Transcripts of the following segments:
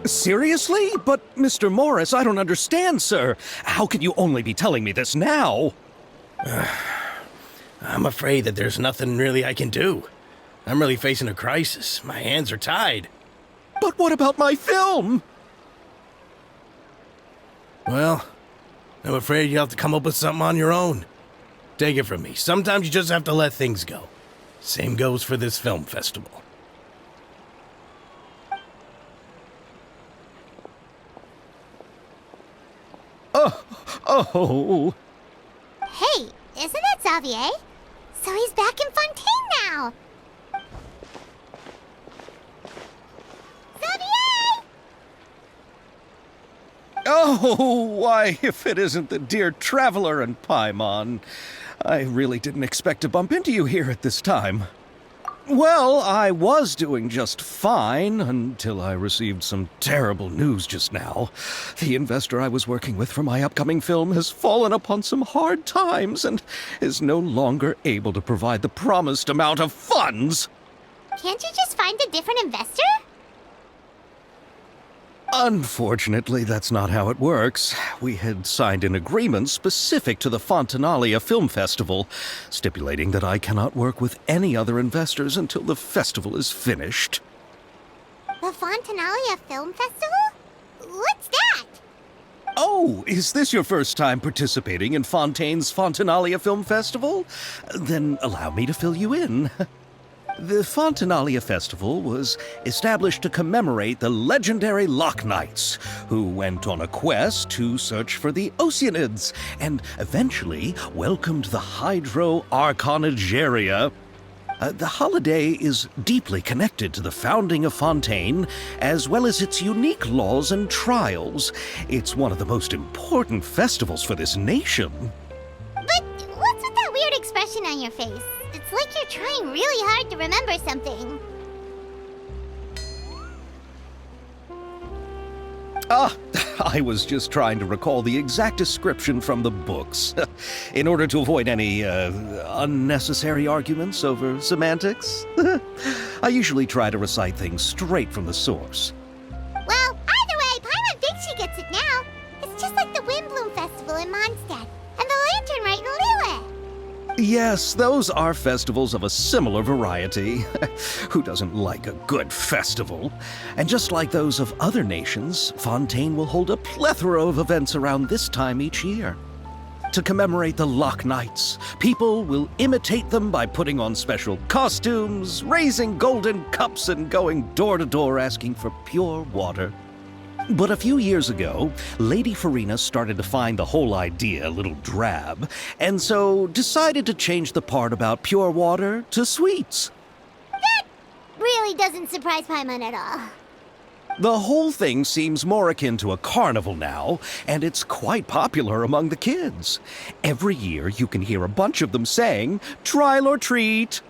Seriously? But, Mr. Morris, I don't understand, sir. How can you only be telling me this now? I'm afraid that there's nothing really I can do. I'm really facing a crisis. My hands are tied. But what about my film? Well, I'm afraid you'll have to come up with something on your own. Take it from me. Sometimes you just have to let things go. Same goes for this film festival. Oh. Hey, isn't that Xavier? So he's back in Fontaine now. Xavier! Oh, why, if it isn't the dear Traveler and Paimon. I really didn't expect to bump into you here at this time. Well, I was doing just fine until I received some terrible news just now. The investor I was working with for my upcoming film has fallen upon some hard times and is no longer able to provide the promised amount of funds. Can't you just find a different investor? Unfortunately, that's not how it works. We had signed an agreement specific to the Fontinalia Film Festival, stipulating that I cannot work with any other investors until the festival is finished. The Fontinalia Film Festival? What's that? Oh, is this your first time participating in Fontaine's Fontinalia Film Festival? Then allow me to fill you in. The Fontinalia Festival was established to commemorate the legendary Loch Knights, who went on a quest to search for the Oceanids, and eventually welcomed the Hydro Archonigeria. The holiday is deeply connected to the founding of Fontaine, as well as its unique laws and trials. It's one of the most important festivals for this nation. But what's with that weird expression on your face? It's like you're trying really hard to remember something. I was just trying to recall the exact description from the books, in order to avoid any unnecessary arguments over semantics. I usually try to recite things straight from the source. Well, either way, Paimon thinks she gets it now. It's just like the Windbloom Festival in Mondstadt, and the Lantern Rite in Lille. Yes, those are festivals of a similar variety. Who doesn't like a good festival? And just like those of other nations, Fontaine will hold a plethora of events around this time each year. To commemorate the Loch Knights, people will imitate them by putting on special costumes, raising golden cups, and going door to door asking for pure water. But a few years ago, Lady Farina started to find the whole idea a little drab, and so decided to change the part about pure water to sweets. That really doesn't surprise Paimon at all. The whole thing seems more akin to a carnival now, and it's quite popular among the kids. Every year you can hear a bunch of them saying, "Trial or treat."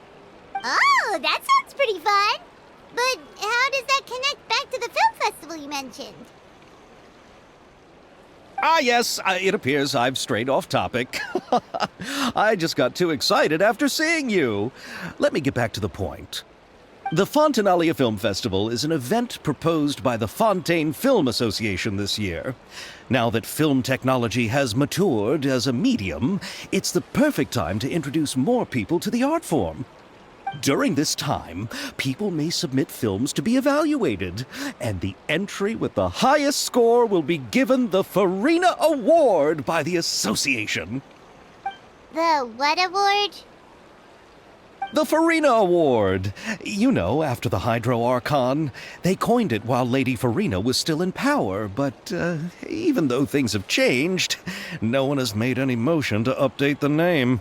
Oh, that sounds pretty fun. But how does that connect back to the film festival you mentioned? Yes, it appears I've strayed off topic. I just got too excited after seeing you. Let me get back to the point. The Fontinalia Film Festival is an event proposed by the Fontaine Film Association this year. Now that film technology has matured as a medium, it's the perfect time to introduce more people to the art form. During this time, people may submit films to be evaluated, and the entry with the highest score will be given the Farina Award by the association. The what award? The Farina Award. You know, after the Hydro Archon. They coined it while Lady Farina was still in power, but even though things have changed, no one has made any motion to update the name.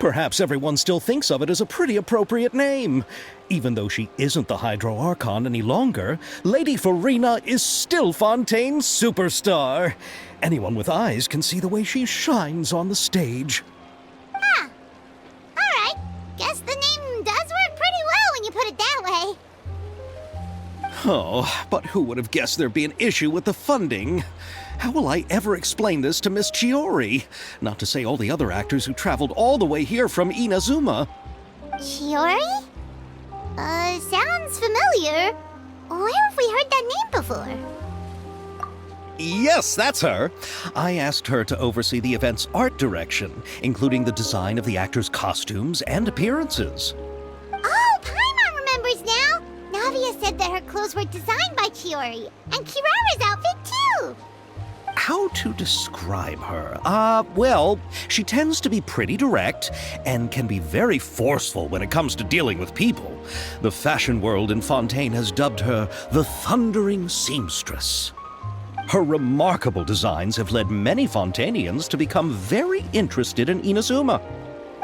Perhaps everyone still thinks of it as a pretty appropriate name. Even though she isn't the Hydro Archon any longer, Lady Farina is still Fontaine's superstar. Anyone with eyes can see the way she shines on the stage. Huh. Alright. Guess the name does work pretty well when you put it that way. Oh, but who would have guessed there'd be an issue with the funding? How will I ever explain this to Miss Chiori? Not to say all the other actors who traveled all the way here from Inazuma. Chiori? Sounds familiar. Or Where have we heard that name before? Yes, that's her. I asked her to oversee the event's art direction, including the design of the actors' costumes and appearances. Oh, Paimon remembers now! Navia said that her clothes were designed by Chiori, and Kirara's outfit too! How to describe her? Well, she tends to be pretty direct and can be very forceful when it comes to dealing with people. The fashion world in Fontaine has dubbed her the Thundering Seamstress. Her remarkable designs have led many Fontainians to become very interested in Inazuma.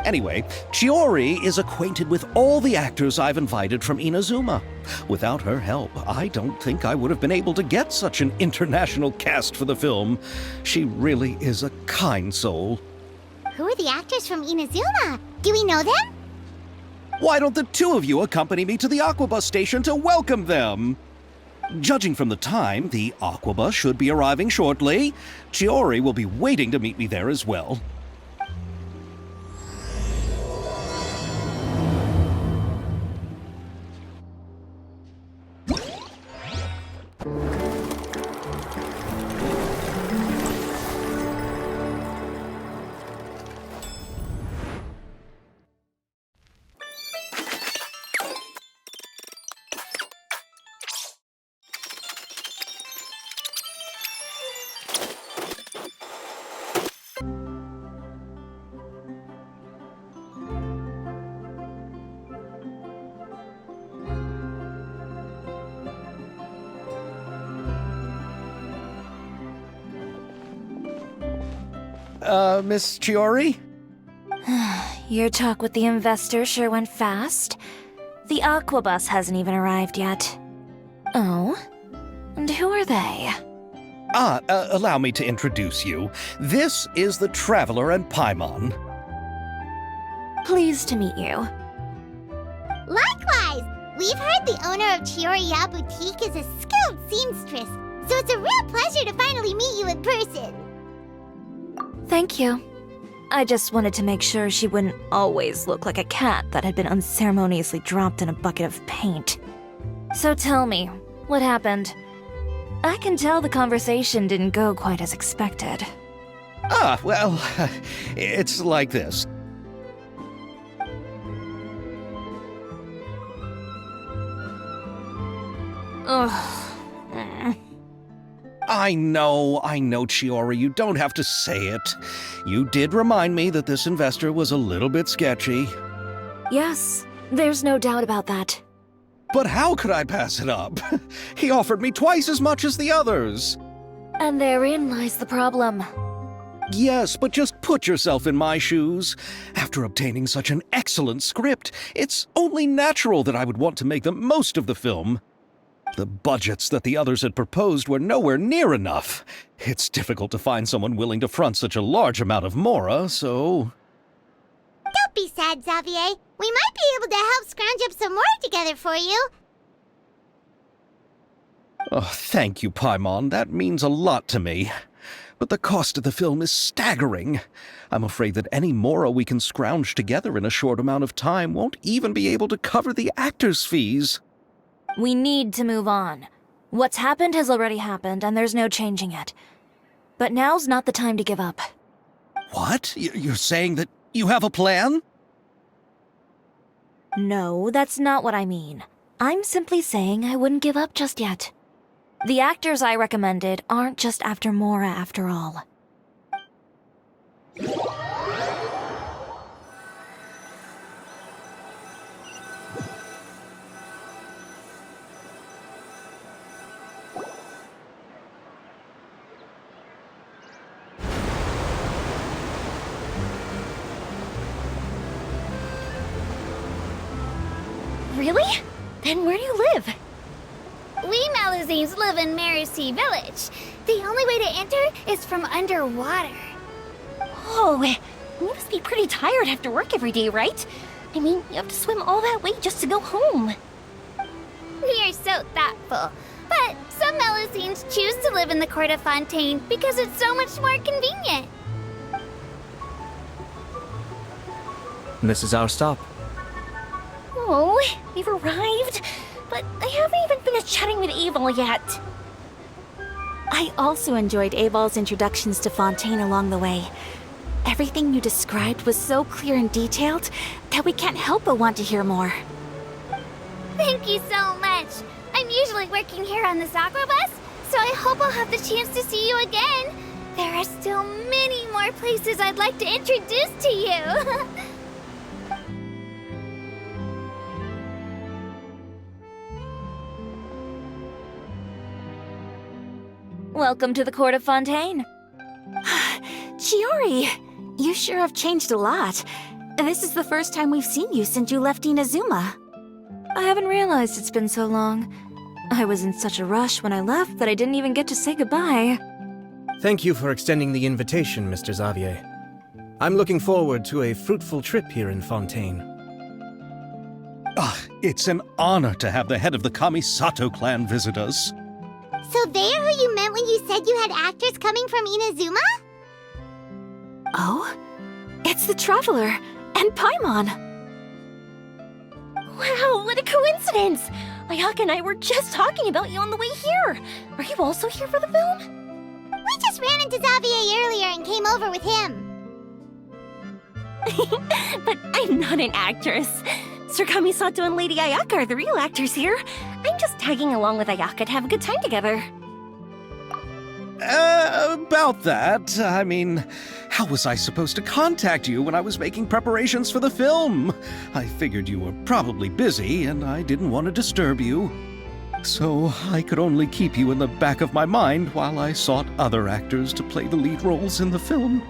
Anyway, Chiori is acquainted with all the actors I've invited from Inazuma. Without her help, I don't think I would have been able to get such an international cast for the film. She really is a kind soul. Who are the actors from Inazuma? Do we know them? Why don't the two of you accompany me to the Aquabus station to welcome them? Judging from the time, the Aquabus should be arriving shortly. Chiori will be waiting to meet me there as well. Miss Chiori? Your talk with the investor sure went fast. The Aquabus hasn't even arrived yet. Oh? And who are they? Allow me to introduce you. This is the Traveler and Paimon. Pleased to meet you. Likewise! We've heard the owner of Chioriya Boutique is a skilled seamstress, so it's a real pleasure to finally meet you in person. Thank you. I just wanted to make sure she wouldn't always look like a cat that had been unceremoniously dropped in a bucket of paint. So tell me, what happened? I can tell the conversation didn't go quite as expected. Well, it's like this. Ugh. I know, Chiori, you don't have to say it. You did remind me that this investor was a little bit sketchy. Yes, there's no doubt about that. But how could I pass it up? He offered me twice as much as the others. And therein lies the problem. Yes, but just put yourself in my shoes. After obtaining such an excellent script, it's only natural that I would want to make the most of the film. The budgets that the others had proposed were nowhere near enough. It's difficult to find someone willing to front such a large amount of mora, so... Don't be sad, Xavier. We might be able to help scrounge up some more together for you. Oh, thank you, Paimon. That means a lot to me. But the cost of the film is staggering. I'm afraid that any mora we can scrounge together in a short amount of time won't even be able to cover the actors' fees. We need to move on. What's happened has already happened, and there's no changing it. But now's not the time to give up. What? You're saying that you have a plan? No, that's not what I mean. I'm simply saying I wouldn't give up just yet. The actors I recommended aren't just after Mora after all. Really? Then where do you live? We Melusines live in Mercy Village. The only way to enter is from underwater. Oh, you must be pretty tired after work every day, right? I mean, you have to swim all that way just to go home. We are so thoughtful. But some Melusines choose to live in the court of Fontaine because it's so much more convenient. This is our stop. Oh, we've arrived. But I haven't even finished to chatting with Aval yet. I also enjoyed Aval's introductions to Fontaine along the way. Everything you described was so clear and detailed that we can't help but want to hear more. Thank you so much. I'm usually working here on this aqua bus, so I hope I'll have the chance to see you again. There are still many more places I'd like to introduce to you. Welcome to the court of Fontaine. Chiori, you sure have changed a lot. This is the first time we've seen you since you left Inazuma. I haven't realized it's been so long. I was in such a rush when I left that I didn't even get to say goodbye. Thank you for extending the invitation, Mr. Xavier. I'm looking forward to a fruitful trip here in Fontaine. It's an honor to have the head of the Kamisato clan visit us. So they're who you meant when you said you had actors coming from Inazuma? Oh? It's the Traveler and Paimon. Wow, what a coincidence! Ayaka and I were just talking about you on the way here. Are you also here for the film? We just ran into Xavier earlier and came over with him. But I'm not an actress. Sir Kamisato and Lady Ayaka are the real actors here. I'm just tagging along with Ayaka to have a good time together. About that, I mean, how was I supposed to contact you when I was making preparations for the film? I figured you were probably busy, and I didn't want to disturb you. So I could only keep you in the back of my mind while I sought other actors to play the lead roles in the film.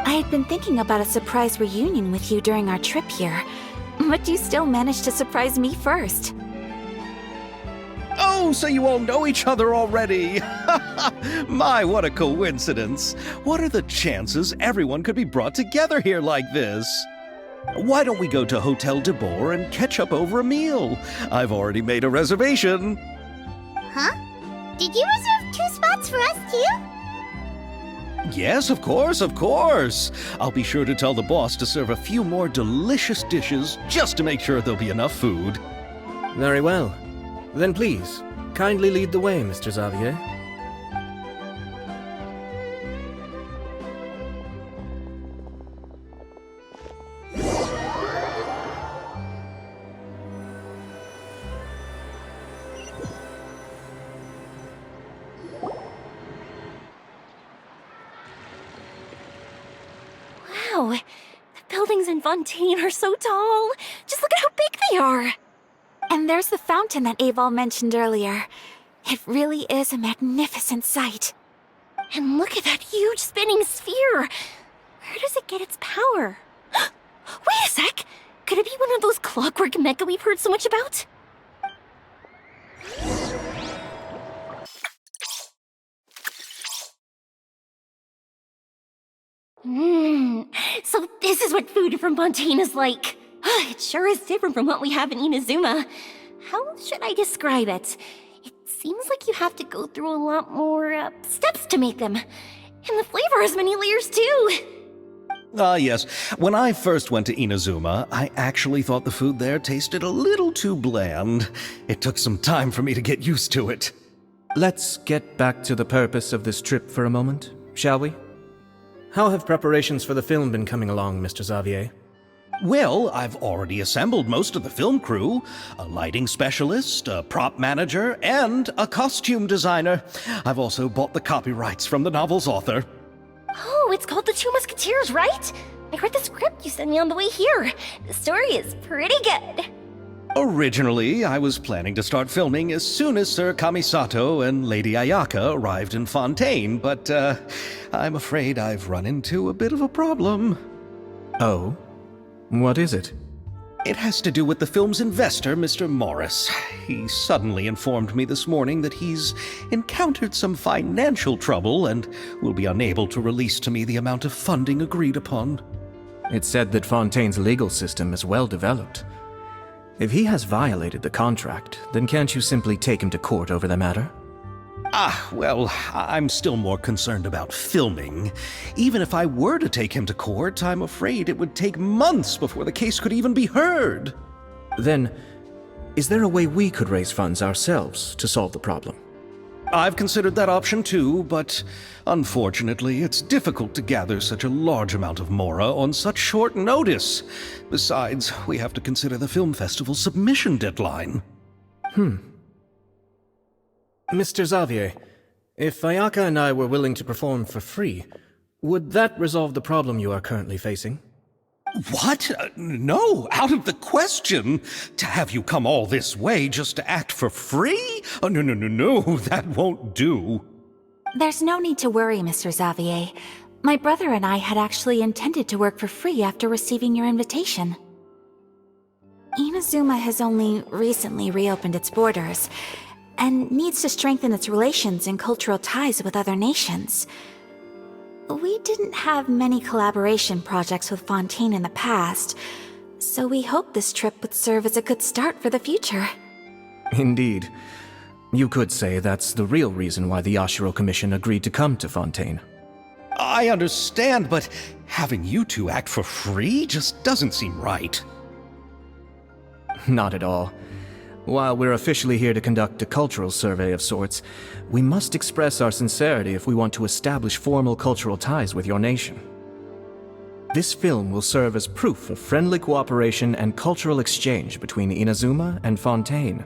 I had been thinking about a surprise reunion with you during our trip here, but you still managed to surprise me first. Oh, so you all know each other already! My, what a coincidence! What are the chances everyone could be brought together here like this? Why don't we go to Hotel de Boer and catch up over a meal? I've already made a reservation. Huh? Did you reserve 2 spots for us too? Yes, of course, of course. I'll be sure to tell the boss to serve a few more delicious dishes just to make sure there'll be enough food. Very well. Then please, kindly lead the way, Mr. Xavier. Wow, the buildings in Fontaine are so tall. Just look at how big they are. And there's the fountain that Aval mentioned earlier. It really is a magnificent sight. And look at that huge spinning sphere. Where does it get its power? Wait a sec! Could it be one of those clockwork mecha we've heard so much about? So this is what food from Fontaine is like. It sure is different from what we have in Inazuma. How should I describe it? It seems like you have to go through a lot more steps to make them. And the flavor has many layers too. Yes. When I first went to Inazuma, I actually thought the food there tasted a little too bland. It took some time for me to get used to it. Let's get back to the purpose of this trip for a moment, shall we? How have preparations for the film been coming along, Mr. Xavier? Well, I've already assembled most of the film crew, a lighting specialist, a prop manager, and a costume designer. I've also bought the copyrights from the novel's author. Oh, it's called The Two Musketeers, right? I read the script you sent me on the way here. The story is pretty good. Originally, I was planning to start filming as soon as Sir Kamisato and Lady Ayaka arrived in Fontaine, but I'm afraid I've run into a bit of a problem. Oh? What is it? It has to do with the film's investor, Mr. Morris. He suddenly informed me this morning that he's encountered some financial trouble and will be unable to release to me the amount of funding agreed upon. It's said that Fontaine's legal system is well developed. If he has violated the contract, then can't you simply take him to court over the matter? Well, I'm still more concerned about filming. Even if I were to take him to court, I'm afraid it would take months before the case could even be heard. Then, Is there a way we could raise funds ourselves to solve the problem? I've considered that option too, but unfortunately, it's difficult to gather such a large amount of Mora on such short notice. Besides, we have to consider the film festival's submission deadline. Mr. Xavier, if Ayaka and I were willing to perform for free, would that resolve the problem you are currently facing? What? No, out of the question. To have you come all this way just to act for free? Oh, no, that won't do. There's no need to worry, Mr. Xavier. My brother and I had actually intended to work for free after receiving your invitation. Inazuma has only recently reopened its borders, and needs to strengthen its relations and cultural ties with other nations. We didn't have many collaboration projects with Fontaine in the past, so we hoped this trip would serve as a good start for the future. Indeed. You could say that's the real reason why the Yashiro Commission agreed to come to Fontaine. I understand, but having you two act for free just doesn't seem right. Not at all. While we're officially here to conduct a cultural survey of sorts, we must express our sincerity if we want to establish formal cultural ties with your nation. This film will serve as proof of friendly cooperation and cultural exchange between Inazuma and Fontaine.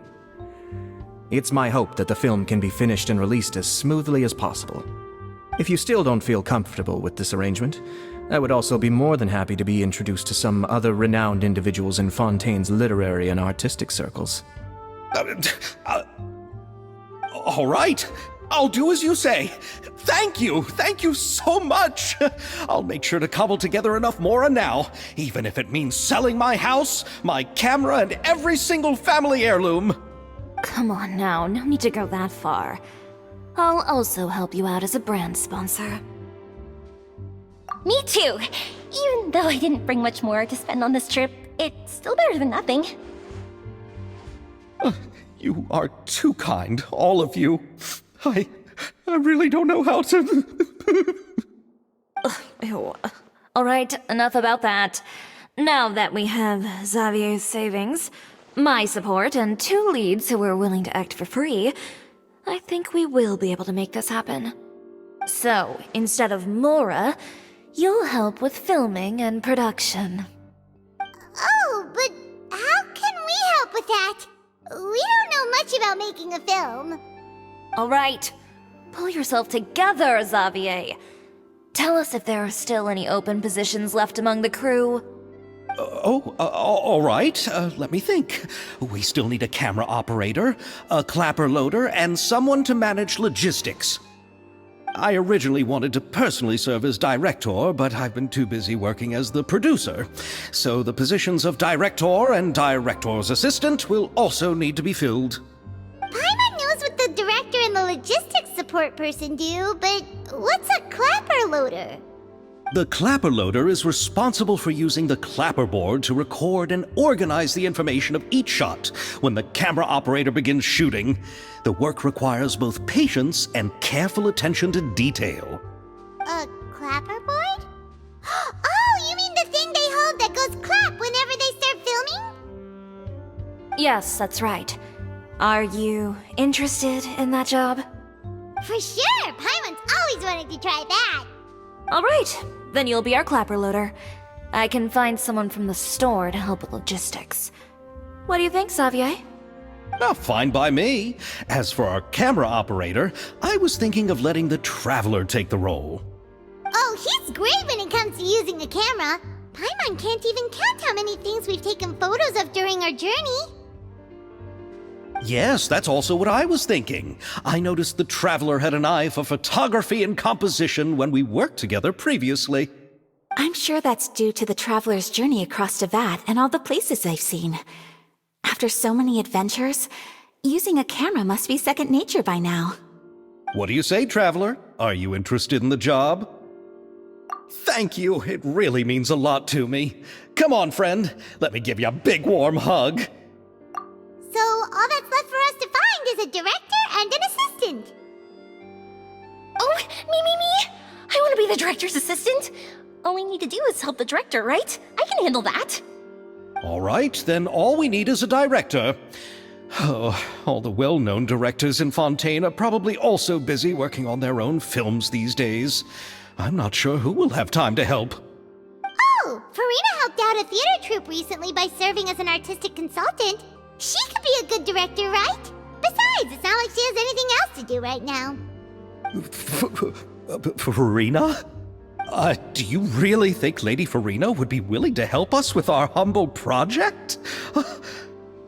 It's my hope that the film can be finished and released as smoothly as possible. If you still don't feel comfortable with this arrangement, I would also be more than happy to be introduced to some other renowned individuals in Fontaine's literary and artistic circles. All right, I'll do as you say. Thank you so much. I'll make sure to cobble together enough Mora now, even if it means selling my house, my camera, and every single family heirloom. Come on now, no need to go that far. I'll also help you out as a brand sponsor. Me too! Even though I didn't bring much more to spend on this trip, it's still better than nothing. You are too kind, all of you. I really don't know how to... Ew. Alright, enough about that. Now that we have Xavier's savings, my support, and 2 leads who are willing to act for free, I think we will be able to make this happen. So, instead of Mora, you'll help with filming and production. Oh, but how can we help with that? We don't know much about making a film. Alright, pull yourself together, Xavier. Tell us if there are still any open positions left among the crew. All right. Let me think. We still need a camera operator, a clapper loader, and someone to manage logistics. I originally wanted to personally serve as director, but I've been too busy working as the producer. So the positions of director and director's assistant will also need to be filled. Paimon knows what the director and the logistics support person do, but what's a clapper loader? The clapper loader is responsible for using the clapperboard to record and organize the information of each shot when the camera operator begins shooting. The work requires both patience and careful attention to detail. A clapperboard? Oh, you mean the thing they hold that goes clap whenever they start filming? Yes, that's right. Are you interested in that job? For sure! Paimon's always wanted to try that! Alright, then you'll be our clapper loader. I can find someone from the store to help with logistics. What do you think, Xavier? Fine by me. As for our camera operator, I was thinking of letting the Traveler take the role. Oh, he's great when it comes to using a camera. Paimon can't even count how many things we've taken photos of during our journey. Yes, that's also what I was thinking. I noticed the Traveler had an eye for photography and composition when we worked together previously. I'm sure that's due to the traveler's journey across Devat and all the places they've seen. After so many adventures, using a camera must be second nature by now. What do you say, Traveler? Are you interested in the job? Thank you. It really means a lot to me. Come on, friend. Let me give you a big warm hug. So all that's left for us to find is a director and an assistant. Oh, me! I want to be the director's assistant. All we need to do is help the director, right? I can handle that. All right, then all we need is a director. Oh, all the well-known directors in Fontaine are probably also busy working on their own films these days. I'm not sure who will have time to help. Oh, Farina helped out a theater troupe recently by serving as an artistic consultant. She could be a good director, right? Besides, it's not like she has anything else to do right now. Farina? Do you really think Lady Farina would be willing to help us with our humble project?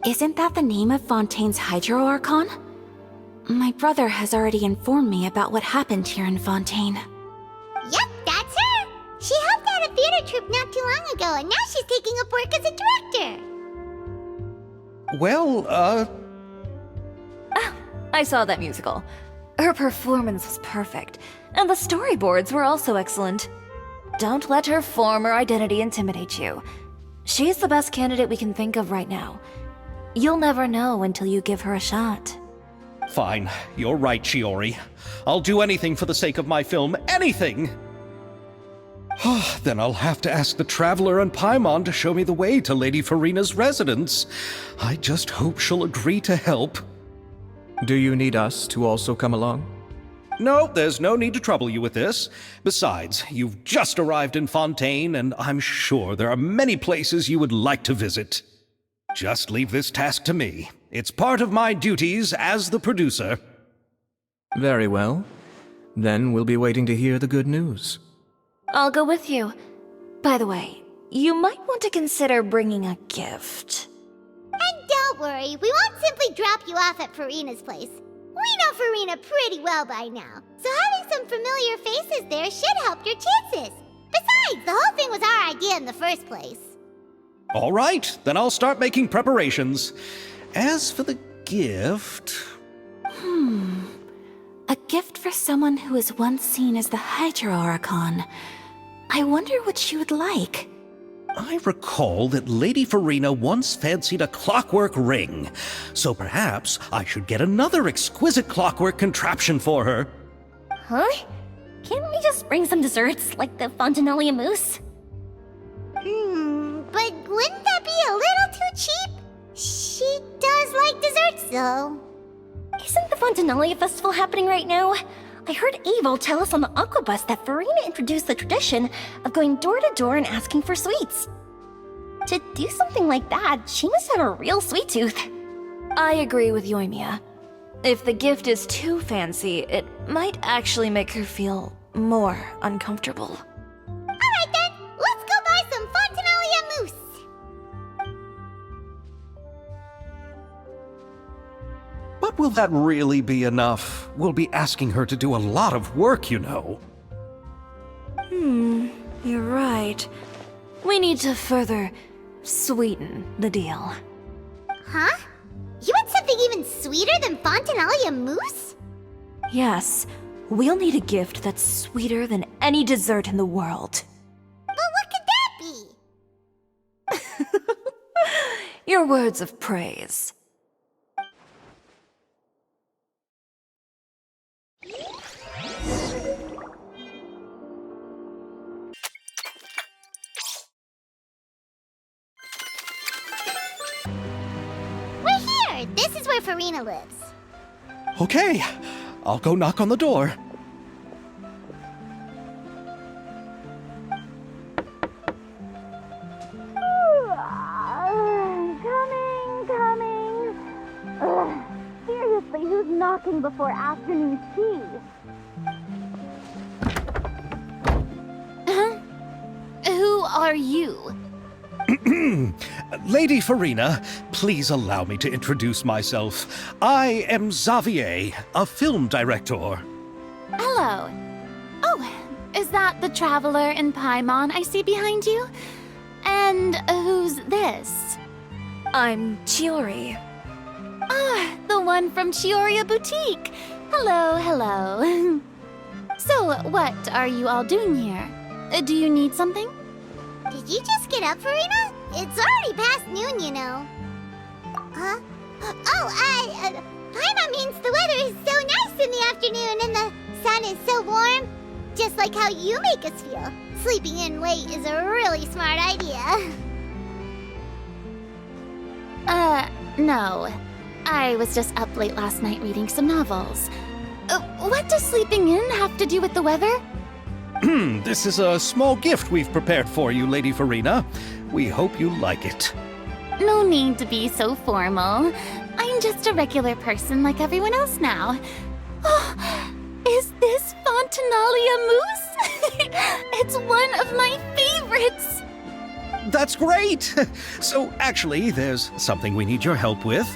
Isn't that the name of Fontaine's Hydro Archon? My brother has already informed me about what happened here in Fontaine. Yep, that's her. She helped out a theater troupe not too long ago, and now she's taking up work as a director. Well, I saw that musical. Her performance was perfect, and the storyboards were also excellent. Don't let her former identity intimidate you. She's the best candidate we can think of right now. You'll never know until you give her a shot. Fine. You're right, Shiori. I'll do anything for the sake of my film. Anything! Then I'll have to ask the Traveler and Paimon to show me the way to Lady Farina's residence. I just hope she'll agree to help. Do you need us to also come along? No, there's no need to trouble you with this. Besides, you've just arrived in Fontaine, and I'm sure there are many places you would like to visit. Just leave this task to me. It's part of my duties as the producer. Very well. Then we'll be waiting to hear the good news. I'll go with you. By the way, you might want to consider bringing a gift. And don't worry, we won't simply drop you off at Farina's place. We know Farina pretty well by now, so having some familiar faces there should help your chances. Besides, the whole thing was our idea in the first place. All right, then I'll start making preparations. As for the gift... A gift for someone who was once seen as the Hydro Archon. I wonder what she would like. I recall that Lady Farina once fancied a clockwork ring, so perhaps I should get another exquisite clockwork contraption for her. Huh? Can't we just bring some desserts, like the Fontinalia mousse? But wouldn't that be a little too cheap? She does like desserts, though. Isn't the Fontinalia festival happening right now? I heard Abel tell us on the Aquabus that Farina introduced the tradition of going door to door and asking for sweets. To do something like that, she must have a real sweet tooth. I agree with Yoimiya. If the gift is too fancy, it might actually make her feel more uncomfortable. Alright then, let's go buy some Fontinalia mousse. But will that really be enough? We'll be asking her to do a lot of work, you know. You're right. We need to further sweeten the deal. Huh? You want something even sweeter than Fontinalia mousse? Yes, we'll need a gift that's sweeter than any dessert in the world. But what could that be? Your words of praise. We're here! This is where Farina lives. Okay, I'll go knock on the door. Coming. Ugh, seriously, who's knocking before afternoon tea? Who are you? Lady Farina, please allow me to introduce myself. I am Xavier, a film director. Hello. Oh, is that the Traveler and Paimon I see behind you? And who's this? I'm Chiori. Ah, the one from Chioria Boutique. Hello. So, what are you all doing here? Do you need something? Did you just get up, Farina? It's already past noon, you know. Huh? Paimon means the weather is so nice in the afternoon and the sun is so warm. Just like how you make us feel. Sleeping in late is a really smart idea. No. I was just up late last night reading some novels. What does sleeping in have to do with the weather? This is a small gift we've prepared for you, Lady Farina. We hope you like it. No need to be so formal. I'm just a regular person like everyone else now. Oh, is this Fontinalia mousse? It's one of my favorites. That's great! So, actually, there's something we need your help with.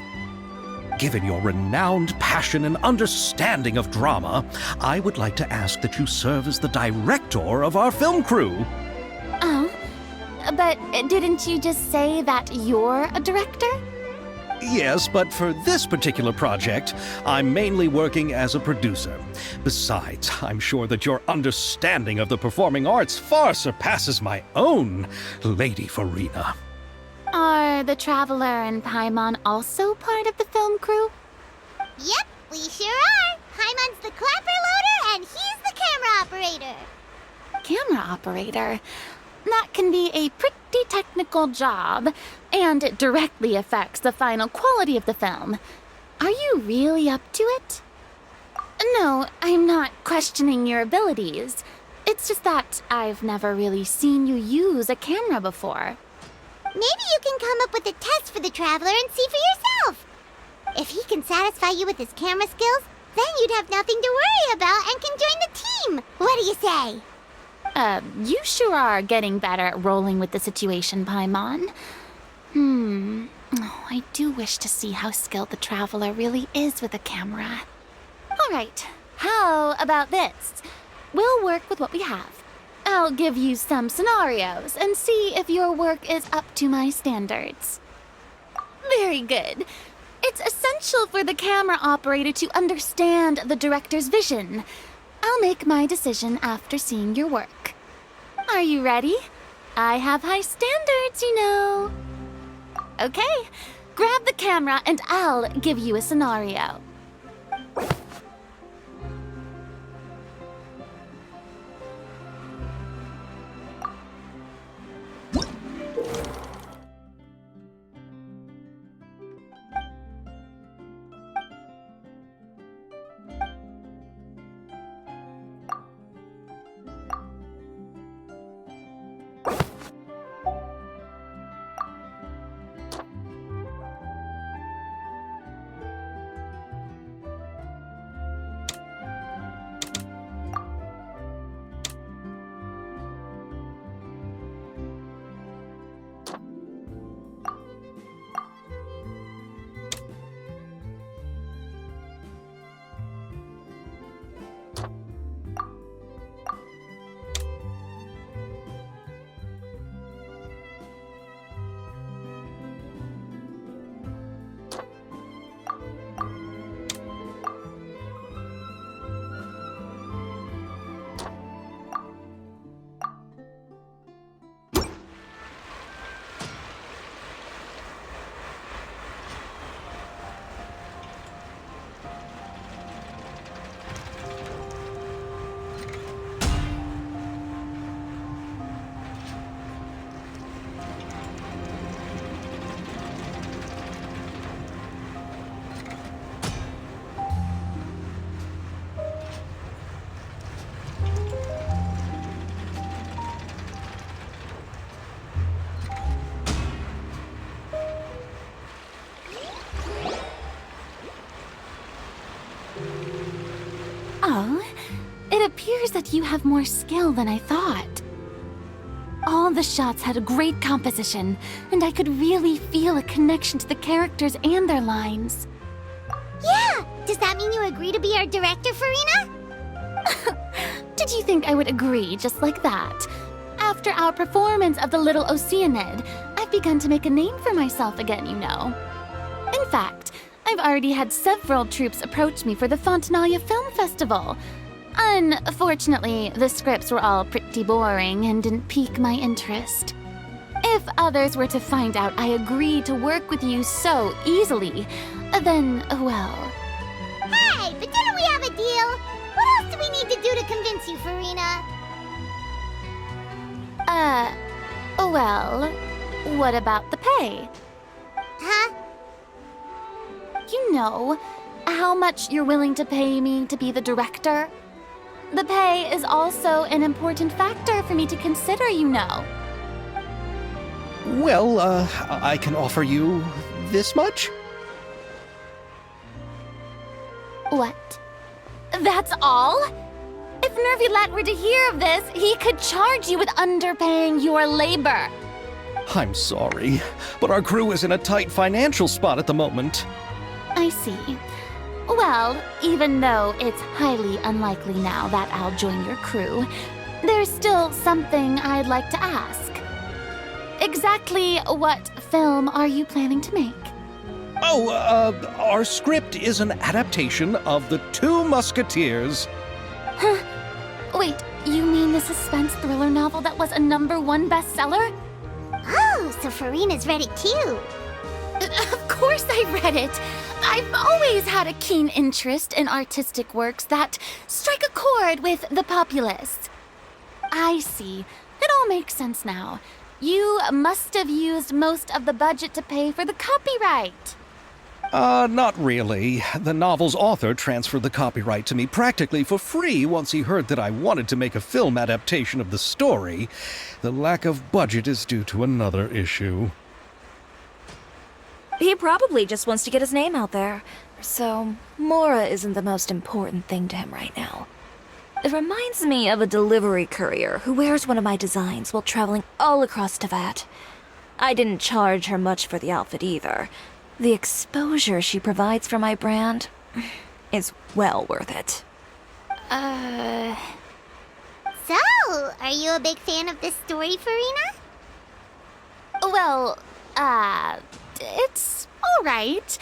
Given your renowned passion and understanding of drama, I would like to ask that you serve as the director of our film crew. Oh, but didn't you just say that you're a director? Yes, but for this particular project, I'm mainly working as a producer. Besides, I'm sure that your understanding of the performing arts far surpasses my own, Lady Farina. Are the Traveler and Paimon also part of the film crew? Yep, we sure are. Paimon's the clapper loader and he's the camera operator. Camera operator? That can be a pretty technical job, and it directly affects the final quality of the film. Are you really up to it? No, I'm not questioning your abilities. It's just that I've never really seen you use a camera before. Maybe you can come up with a test for the Traveler and see for yourself. If he can satisfy you with his camera skills, then you'd have nothing to worry about and can join the team. What do you say? You sure are getting better at rolling with the situation, Paimon. Oh, I do wish to see how skilled the Traveler really is with a camera. All right, how about this? We'll work with what we have. I'll give you some scenarios and see if your work is up to my standards. Very good. It's essential for the camera operator to understand the director's vision. I'll make my decision after seeing your work. Are you ready? I have high standards, you know. Okay, grab the camera and I'll give you a scenario. Oh, it appears that you have more skill than I thought. All the shots had a great composition, and I could really feel a connection to the characters and their lines. Yeah! Does that mean you agree to be our director, Farina? Did you think I would agree just like that? After our performance of The Little Oceanid, I've begun to make a name for myself again, you know. In fact, I've already had several troops approach me for the Fontinalia Film Festival. Unfortunately, the scripts were all pretty boring and didn't pique my interest. If others were to find out I agreed to work with you so easily, then, well... Hey, but didn't we have a deal? What else do we need to do to convince you, Farina? Well, what about the pay? Huh? You know how much you're willing to pay me to be the director. The pay is also an important factor for me to consider, you know. Well, I can offer you this much? What? That's all? If Nervilat were to hear of this, he could charge you with underpaying your labor. I'm sorry, but our crew is in a tight financial spot at the moment. I see. Well, even though it's highly unlikely now that I'll join your crew, there's still something I'd like to ask. Exactly what film are you planning to make? Oh, our script is an adaptation of the Two Musketeers. Huh? Wait, you mean the suspense thriller novel that was a #1 bestseller? Oh, so Farina's read it too. Of course I read it. I've always had a keen interest in artistic works that strike a chord with the populace. I see. It all makes sense now. You must have used most of the budget to pay for the copyright. Not really. The novel's author transferred the copyright to me practically for free once he heard that I wanted to make a film adaptation of the story. The lack of budget is due to another issue. He probably just wants to get his name out there. So, Mora isn't the most important thing to him right now. It reminds me of a delivery courier who wears one of my designs while traveling all across Teyvat. I didn't charge her much for the outfit either. The exposure she provides for my brand is well worth it. So, are you a big fan of this story, Farina? Well, it's alright.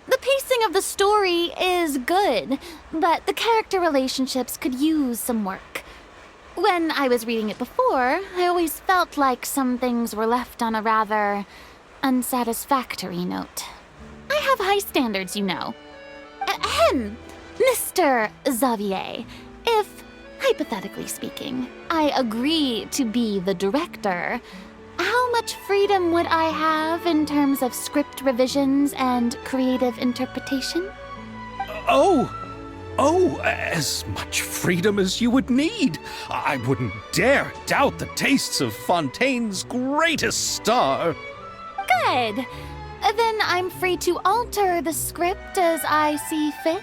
The pacing of the story is good, but the character relationships could use some work. When I was reading it before, I always felt like some things were left on a rather unsatisfactory note. I have high standards, you know. Ahem, Mr. Xavier, if, hypothetically speaking, I agree to be the director, how much freedom would I have in terms of script revisions and creative interpretation? Oh, as much freedom as you would need. I wouldn't dare doubt the tastes of Fontaine's greatest star. Good. Then I'm free to alter the script as I see fit.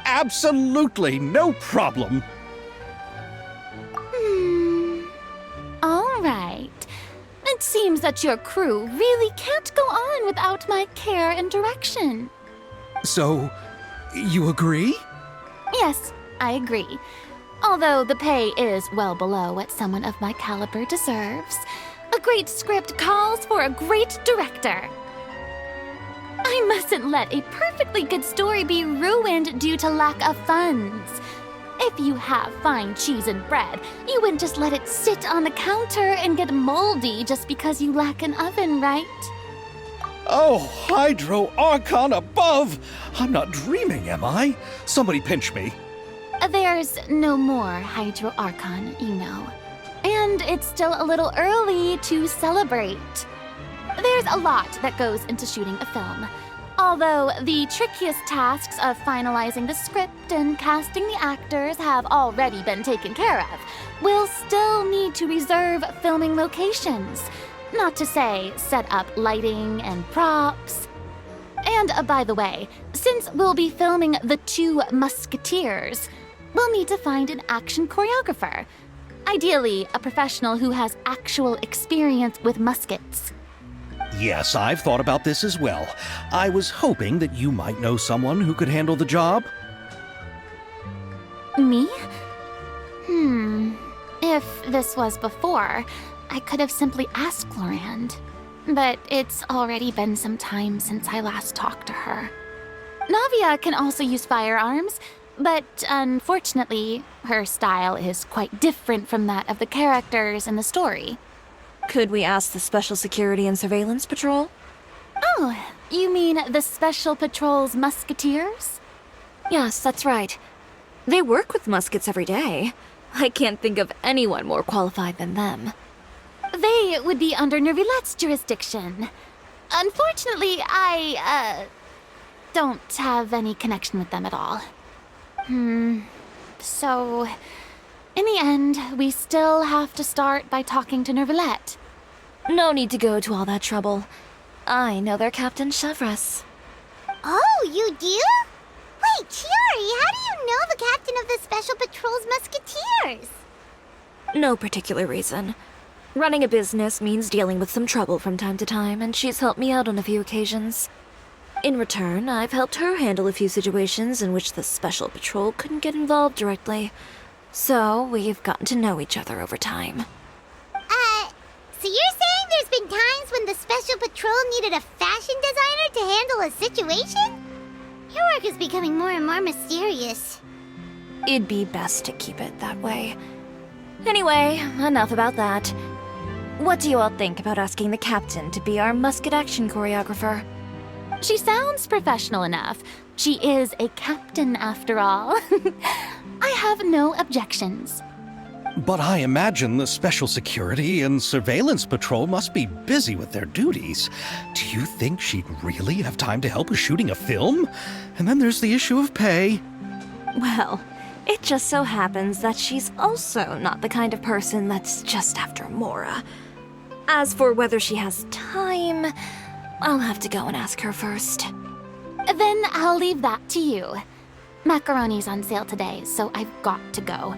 Absolutely, no problem. All right. It seems that your crew really can't go on without my care and direction. So, you agree? Yes, I agree. Although the pay is well below what someone of my caliber deserves, a great script calls for a great director. I mustn't let a perfectly good story be ruined due to lack of funds. If you have fine cheese and bread, you wouldn't just let it sit on the counter and get moldy just because you lack an oven, right? Oh, Hydro Archon above! I'm not dreaming, am I? Somebody pinch me. There's no more Hydro Archon, you know. And it's still a little early to celebrate. There's a lot that goes into shooting a film. Although the trickiest tasks of finalizing the script and casting the actors have already been taken care of, we'll still need to reserve filming locations. Not to say set up lighting and props. And by the way, since we'll be filming the Two Musketeers, we'll need to find an action choreographer. Ideally, a professional who has actual experience with muskets. Yes, I've thought about this as well. I was hoping that you might know someone who could handle the job. Me? If this was before, I could have simply asked Glorand. But it's already been some time since I last talked to her. Navia can also use firearms, but unfortunately, her style is quite different from that of the characters in the story. Could we ask the Special Security and Surveillance Patrol? Oh, you mean the Special Patrol's Musketeers? Yes, that's right. They work with muskets every day. I can't think of anyone more qualified than them. They would be under Nervilet's jurisdiction. Unfortunately, don't have any connection with them at all. So, in the end, we still have to start by talking to Nervalette. No need to go to all that trouble. I know their Captain Chevres. Oh, you do? Wait, Chiori, how do you know the captain of the Special Patrol's Musketeers? No particular reason. Running a business means dealing with some trouble from time to time, and she's helped me out on a few occasions. In return, I've helped her handle a few situations in which the Special Patrol couldn't get involved directly. So, we've gotten to know each other over time. So you're saying there's been times when the Special Patrol needed a fashion designer to handle a situation? Your work is becoming more and more mysterious. It'd be best to keep it that way. Anyway, enough about that. What do you all think about asking the captain to be our musket action choreographer? She sounds professional enough. She is a captain, after all. I have no objections. But I imagine the Special Security and Surveillance Patrol must be busy with their duties. Do you think she'd really have time to help with shooting a film? And then there's the issue of pay. Well, it just so happens that she's also not the kind of person that's just after Mora. As for whether she has time, I'll have to go and ask her first. Then I'll leave that to you. Macaroni's on sale today, so I've got to go.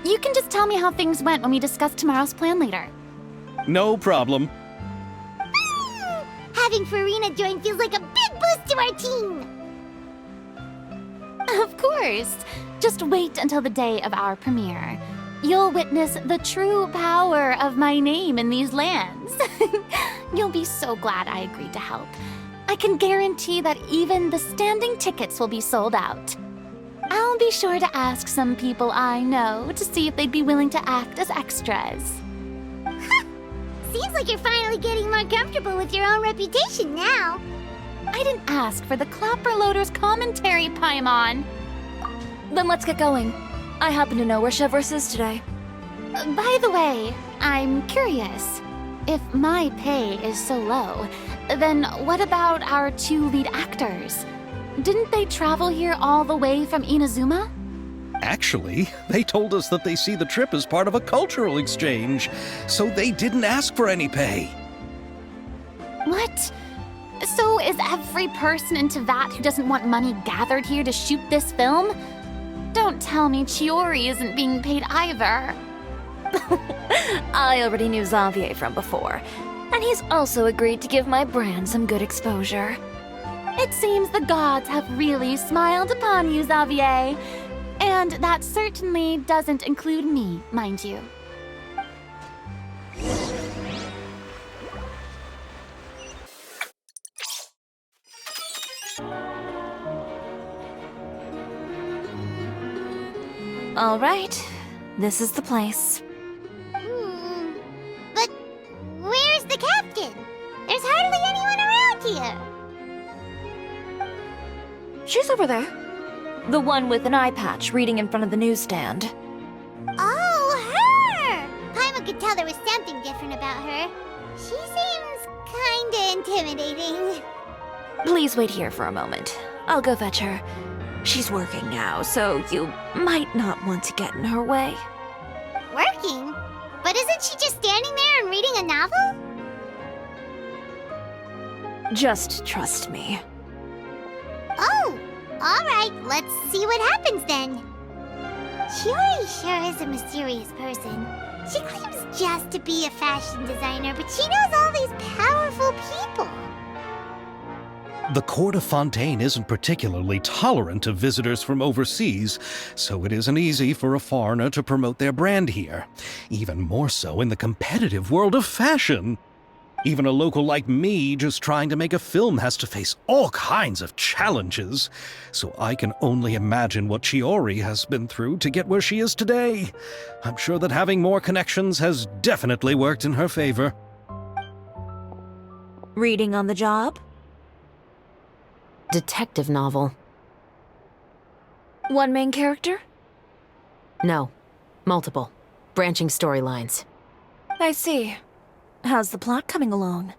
You can just tell me how things went when we discuss tomorrow's plan later. No problem. Having Farina join feels like a big boost to our team! Of course. Just wait until the day of our premiere. You'll witness the true power of my name in these lands. You'll be so glad I agreed to help. I can guarantee that even the standing tickets will be sold out. I'll be sure to ask some people I know to see if they'd be willing to act as extras. Seems like you're finally getting more comfortable with your own reputation now. I didn't ask for the Clapper Loader's commentary, Paimon. Then let's get going. I happen to know where Chevres is today. By the way, I'm curious. If my pay is so low, then what about our two lead actors? Didn't they travel here all the way from Inazuma? Actually, they told us that they see the trip as part of a cultural exchange, so they didn't ask for any pay. What? So is every person in Tevat who doesn't want money gathered here to shoot this film? Don't tell me Chiori isn't being paid either. I already knew Xavier from before, and he's also agreed to give my brand some good exposure. It seems the gods have really smiled upon you, Xavier. And that certainly doesn't include me, mind you. All right, this is the place. But where's the captain? There's hardly anyone around here. She's over there. The one with an eye patch reading in front of the newsstand. Oh, her! Paimon could tell there was something different about her. She seems kinda intimidating. Please wait here for a moment. I'll go fetch her. She's working now, so you might not want to get in her way. Working? But isn't she just standing there and reading a novel? Just trust me. Oh, alright, let's see what happens then. Chiori sure is a mysterious person. She claims just to be a fashion designer, but she knows all these powerful people. The court of Fontaine isn't particularly tolerant of visitors from overseas, so it isn't easy for a foreigner to promote their brand here. Even more so in the competitive world of fashion. Even a local like me just trying to make a film has to face all kinds of challenges, so I can only imagine what Chiori has been through to get where she is today. I'm sure that having more connections has definitely worked in her favor. Reading on the job? Detective novel. One main character? No. Multiple. Branching storylines. I see. How's the plot coming along?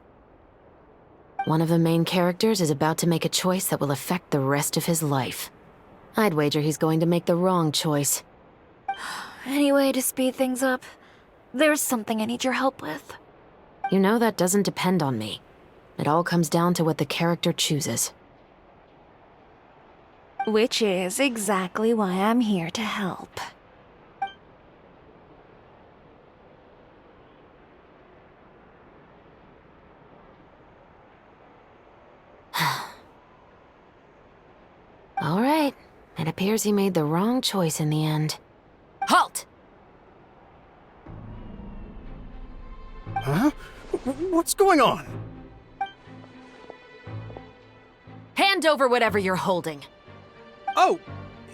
One of the main characters is about to make a choice that will affect the rest of his life. I'd wager he's going to make the wrong choice. Anyway, to speed things up, there's something I need your help with. You know that doesn't depend on me. It all comes down to what the character chooses. Which is exactly why I'm here to help. All right. It appears he made the wrong choice in the end. Halt! Huh? What's going on? Hand over whatever you're holding. Oh,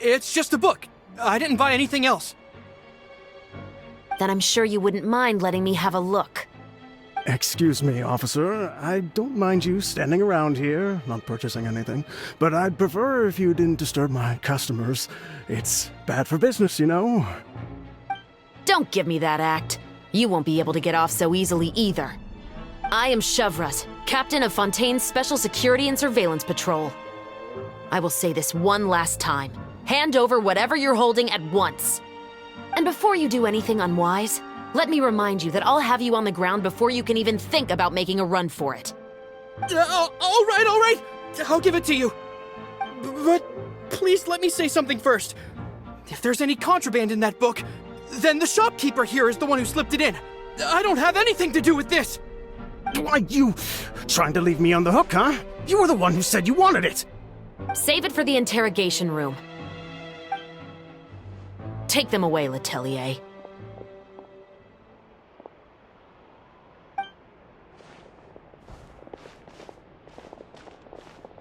it's just a book. I didn't buy anything else. Then I'm sure you wouldn't mind letting me have a look. Excuse me, officer. I don't mind you standing around here, not purchasing anything, but I'd prefer if you didn't disturb my customers. It's bad for business, you know. Don't give me that act. You won't be able to get off so easily either. I am Chevras, captain of Fontaine's Special Security and Surveillance Patrol. I will say this one last time. Hand over whatever you're holding at once. And before you do anything unwise, let me remind you that I'll have you on the ground before you can even think about making a run for it. All right. I'll give it to you. But please let me say something first. If there's any contraband in that book, then the shopkeeper here is the one who slipped it in. I don't have anything to do with this. Why, you trying to leave me on the hook, huh? You were the one who said you wanted it. Save it for the interrogation room. Take them away, Letelier.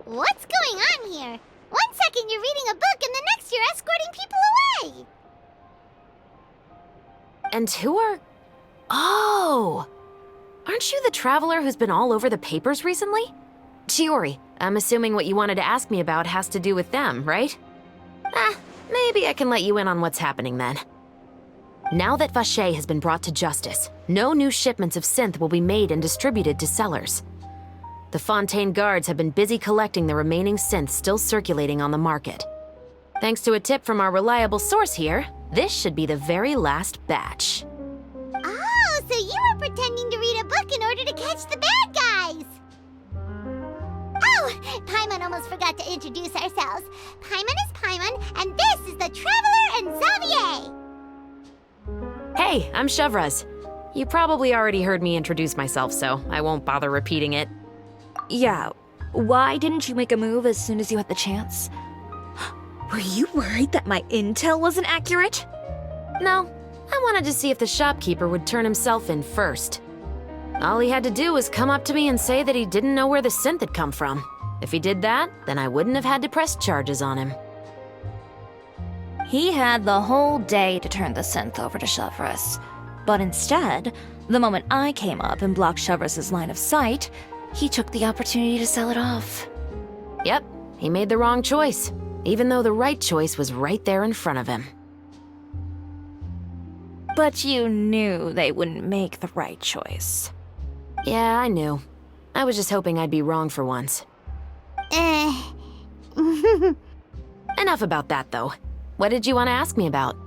What's going on here? 1 second you're reading a book and the next you're escorting people away! And who are... Oh! Aren't you the traveler who's been all over the papers recently? Chiori, I'm assuming what you wanted to ask me about has to do with them, right? Maybe I can let you in on what's happening then. Now that Vacher has been brought to justice, no new shipments of synth will be made and distributed to sellers. The Fontaine guards have been busy collecting the remaining synths still circulating on the market. Thanks to a tip from our reliable source here, this should be the very last batch. Oh, so you were pretending to read a book in order to catch the bad guys! Oh, Paimon almost forgot to introduce ourselves. Paimon is Paimon, and this is the Traveler and Xavier! Hey, I'm Chevras. You probably already heard me introduce myself, so I won't bother repeating it. Yeah, why didn't you make a move as soon as you had the chance? Were you worried that my intel wasn't accurate? No, I wanted to see if the shopkeeper would turn himself in first. All he had to do was come up to me and say that he didn't know where the synth had come from. If he did that, then I wouldn't have had to press charges on him. He had the whole day to turn the synth over to Chevras. But instead, the moment I came up and blocked Chevras' line of sight, he took the opportunity to sell it off. Yep, he made the wrong choice, even though the right choice was right there in front of him. But you knew they wouldn't make the right choice. Yeah, I knew. I was just hoping I'd be wrong for once. Enough about that, though. What did you want to ask me about?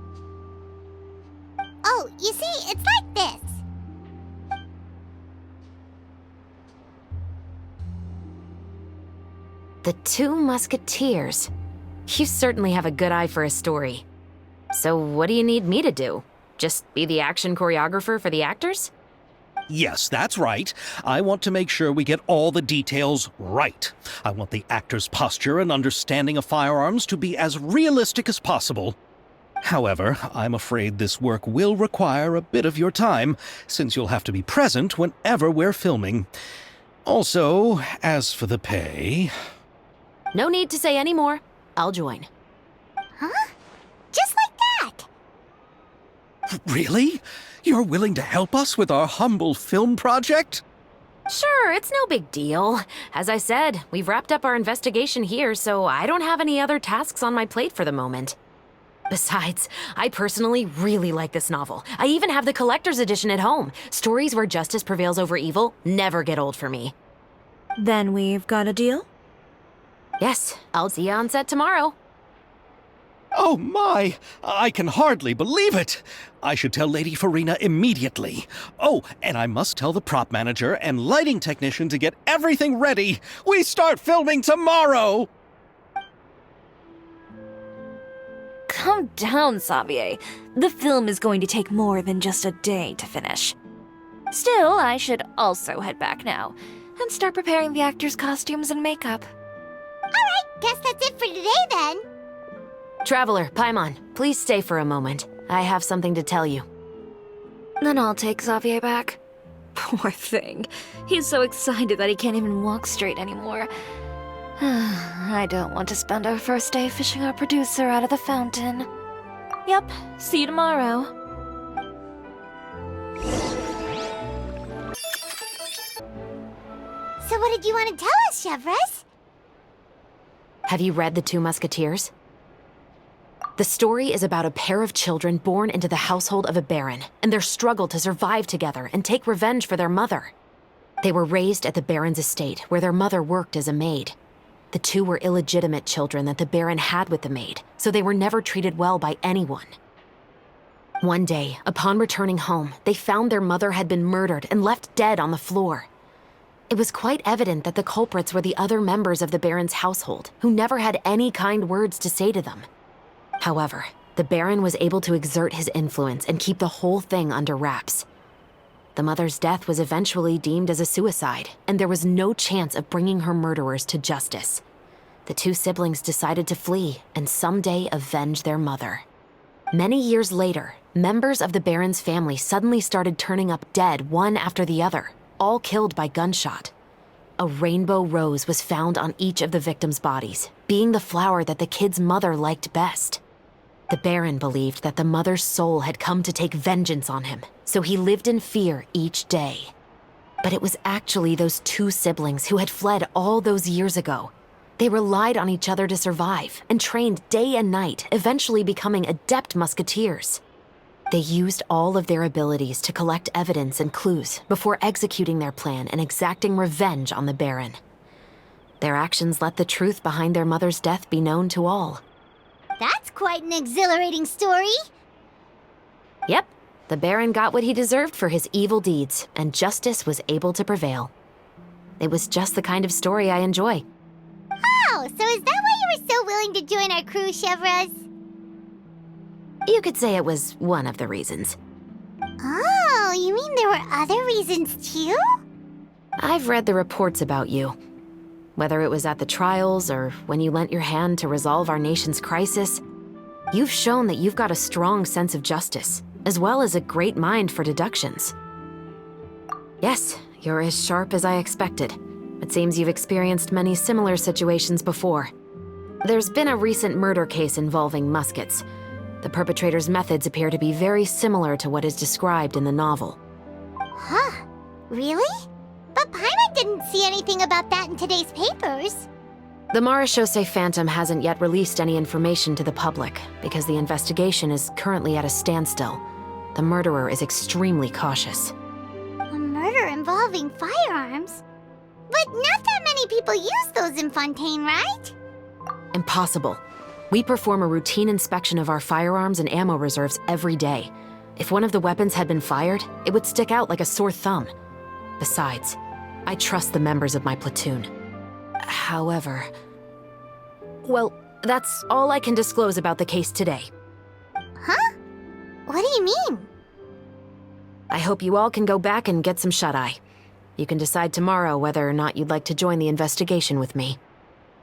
Oh, you see, it's like this. The Two Musketeers. You certainly have a good eye for a story. So what do you need me to do? Just be the action choreographer for the actors? Yes, that's right. I want to make sure we get all the details right. I want the actor's posture and understanding of firearms to be as realistic as possible. However, I'm afraid this work will require a bit of your time, since you'll have to be present whenever we're filming. Also, as for the pay... No need to say any more. I'll join. Huh? Just like that? Really? You're willing to help us with our humble film project? Sure, it's no big deal. As I said, we've wrapped up our investigation here, so I don't have any other tasks on my plate for the moment. Besides, I personally really like this novel. I even have the collector's edition at home. Stories where justice prevails over evil never get old for me. Then we've got a deal? Yes, I'll see you on set tomorrow. Oh my! I can hardly believe it! I should tell Lady Farina immediately. Oh, and I must tell the prop manager and lighting technician to get everything ready. We start filming tomorrow! Calm down, Xavier. The film is going to take more than just a day to finish. Still, I should also head back now and start preparing the actors' costumes and makeup. Alright, guess that's it for today then. Traveler, Paimon, please stay for a moment. I have something to tell you. Then I'll take Xavier back. Poor thing. He's so excited that he can't even walk straight anymore. I don't want to spend our first day fishing our producer out of the fountain. Yep, see you tomorrow. So what did you want to tell us, Chevres? Have you read The Two Musketeers? The story is about a pair of children born into the household of a baron and their struggle to survive together and take revenge for their mother. They were raised at the baron's estate, where their mother worked as a maid. The two were illegitimate children that the baron had with the maid, so they were never treated well by anyone. One day, upon returning home, they found their mother had been murdered and left dead on the floor. It was quite evident that the culprits were the other members of the baron's household, who never had any kind words to say to them. However, the baron was able to exert his influence and keep the whole thing under wraps. The mother's death was eventually deemed as a suicide, and there was no chance of bringing her murderers to justice. The two siblings decided to flee and someday avenge their mother. Many years later, members of the baron's family suddenly started turning up dead one after the other, all killed by gunshot. A rainbow rose was found on each of the victims' bodies, being the flower that the kid's mother liked best. The baron believed that the mother's soul had come to take vengeance on him, so he lived in fear each day. But it was actually those two siblings who had fled all those years ago. They relied on each other to survive and trained day and night, eventually becoming adept musketeers. They used all of their abilities to collect evidence and clues before executing their plan and exacting revenge on the baron. Their actions let the truth behind their mother's death be known to all. That's quite an exhilarating story. Yep, the baron got what he deserved for his evil deeds, and justice was able to prevail. It was just the kind of story I enjoy. Oh, so is that why you were so willing to join our crew, Chevres? You could say it was one of the reasons. Oh, you mean there were other reasons too? I've read the reports about you. Whether it was at the trials or when you lent your hand to resolve our nation's crisis, you've shown that you've got a strong sense of justice, as well as a great mind for deductions. Yes, you're as sharp as I expected. It seems you've experienced many similar situations before. There's been a recent murder case involving Muskets. The perpetrator's methods appear to be very similar to what is described in the novel. Huh, really? But Paimon didn't see anything about that in today's papers. The Marechaussee Phantom hasn't yet released any information to the public because the investigation is currently at a standstill. The murderer is extremely cautious. A murder involving firearms? But not that many people use those in Fontaine, right? Impossible. We perform a routine inspection of our firearms and ammo reserves every day. If one of the weapons had been fired, it would stick out like a sore thumb. Besides, I trust the members of my platoon. However... Well, that's all I can disclose about the case today. Huh? What do you mean? I hope you all can go back and get some shut-eye. You can decide tomorrow whether or not you'd like to join the investigation with me.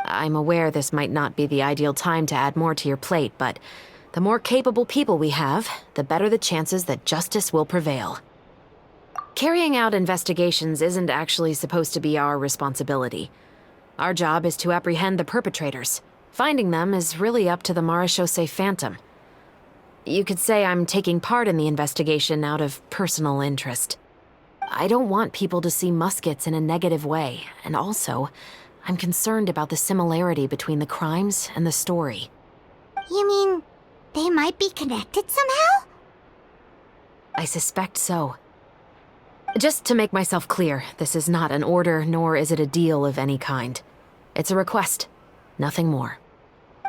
I'm aware this might not be the ideal time to add more to your plate, but the more capable people we have, the better the chances that justice will prevail. Carrying out investigations isn't actually supposed to be our responsibility. Our job is to apprehend the perpetrators. Finding them is really up to the Marechaussee Phantom. You could say I'm taking part in the investigation out of personal interest. I don't want people to see Muskets in a negative way, and also, I'm concerned about the similarity between the crimes and the story. You mean they might be connected somehow? I suspect so. Just to make myself clear, this is not an order, nor is it a deal of any kind. It's a request, nothing more.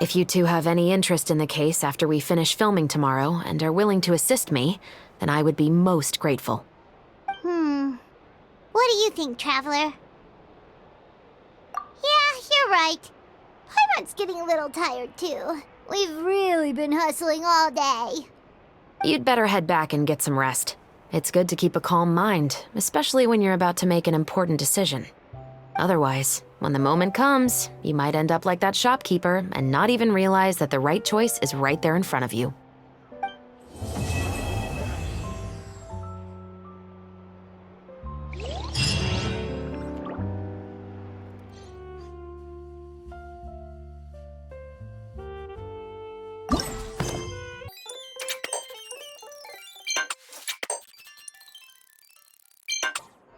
If you two have any interest in the case after we finish filming tomorrow and are willing to assist me, then I would be most grateful. What do you think, Traveler? Yeah, you're right. Paimon's getting a little tired, too. We've really been hustling all day. You'd better head back and get some rest. It's good to keep a calm mind, especially when you're about to make an important decision. Otherwise, when the moment comes, you might end up like that shopkeeper and not even realize that the right choice is right there in front of you.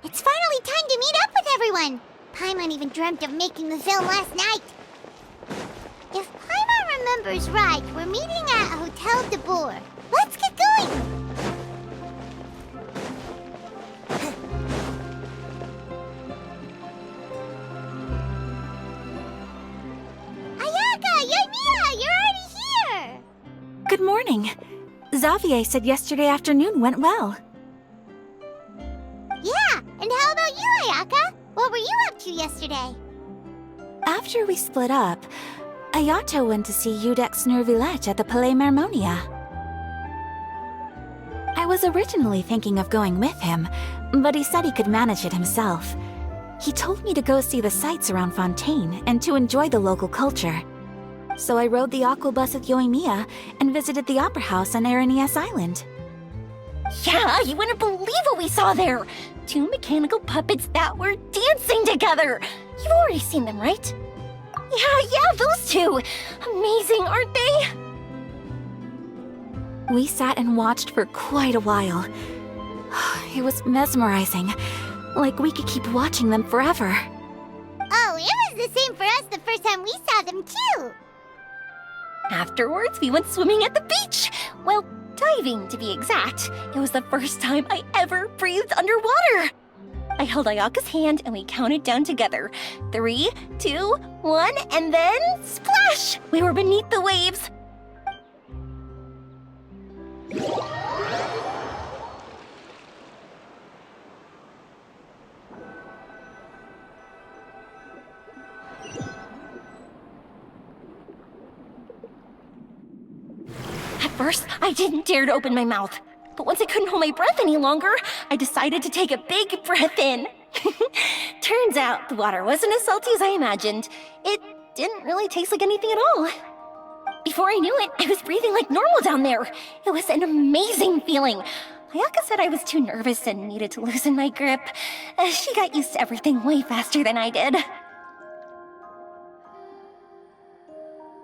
It's finally time to meet up with everyone! Paimon even dreamt of making the film last night. If Paimon remembers right, we're meeting at Hotel de Boer. Let's get going! Ayaka! Yoimiya! You're already here! Good morning. Xavier said yesterday afternoon went well. Yeah, and how about you, Ayaka? What were you up to yesterday? After we split up, Ayato went to see Udex Nervillette at the Palais Marmonia. I was originally thinking of going with him, but he said he could manage it himself. He told me to go see the sights around Fontaine and to enjoy the local culture. So I rode the aquabus with Yoimiya and visited the Opera House on Aranias Island. Yeah, you wouldn't believe what we saw there! 2 mechanical puppets that were dancing together! You've already seen them, right? Yeah, those two! Amazing, aren't they? We sat and watched for quite a while. It was mesmerizing, like we could keep watching them forever. Oh, it was the same for us the first time we saw them, too! Afterwards, we went swimming at the beach! Well, diving, to be exact. It was the first time I ever breathed underwater! I held Ayaka's hand and we counted down together. 3, 2, 1, and then splash! We were beneath the waves. At first, I didn't dare to open my mouth. But once I couldn't hold my breath any longer, I decided to take a big breath in. Turns out the water wasn't as salty as I imagined. It didn't really taste like anything at all. Before I knew it, I was breathing like normal down there. It was an amazing feeling. Ayaka said I was too nervous and needed to loosen my grip. She got used to everything way faster than I did.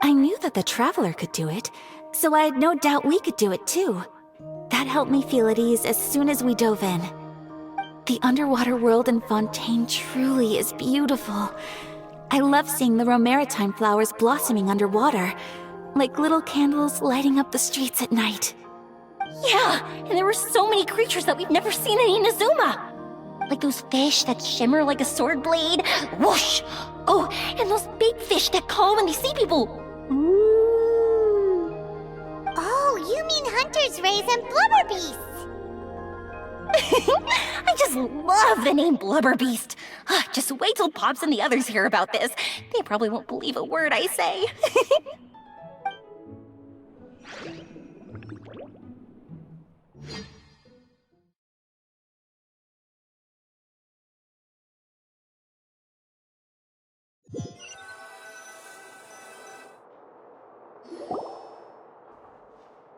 I knew that the Traveler could do it, so I had no doubt we could do it too. That helped me feel at ease as soon as we dove in. The underwater world in Fontaine truly is beautiful. I love seeing the romaritime flowers blossoming underwater, like little candles lighting up the streets at night. Yeah, and there were so many creatures that we've never seen in Inazuma. Like those fish that shimmer like a sword blade. Whoosh! Oh, and those big fish that call when they see people. Oh, you mean Hunter's Rays and Blubber Beasts! I just love the name Blubber Beast. Just wait till Pops and the others hear about this. They probably won't believe a word I say.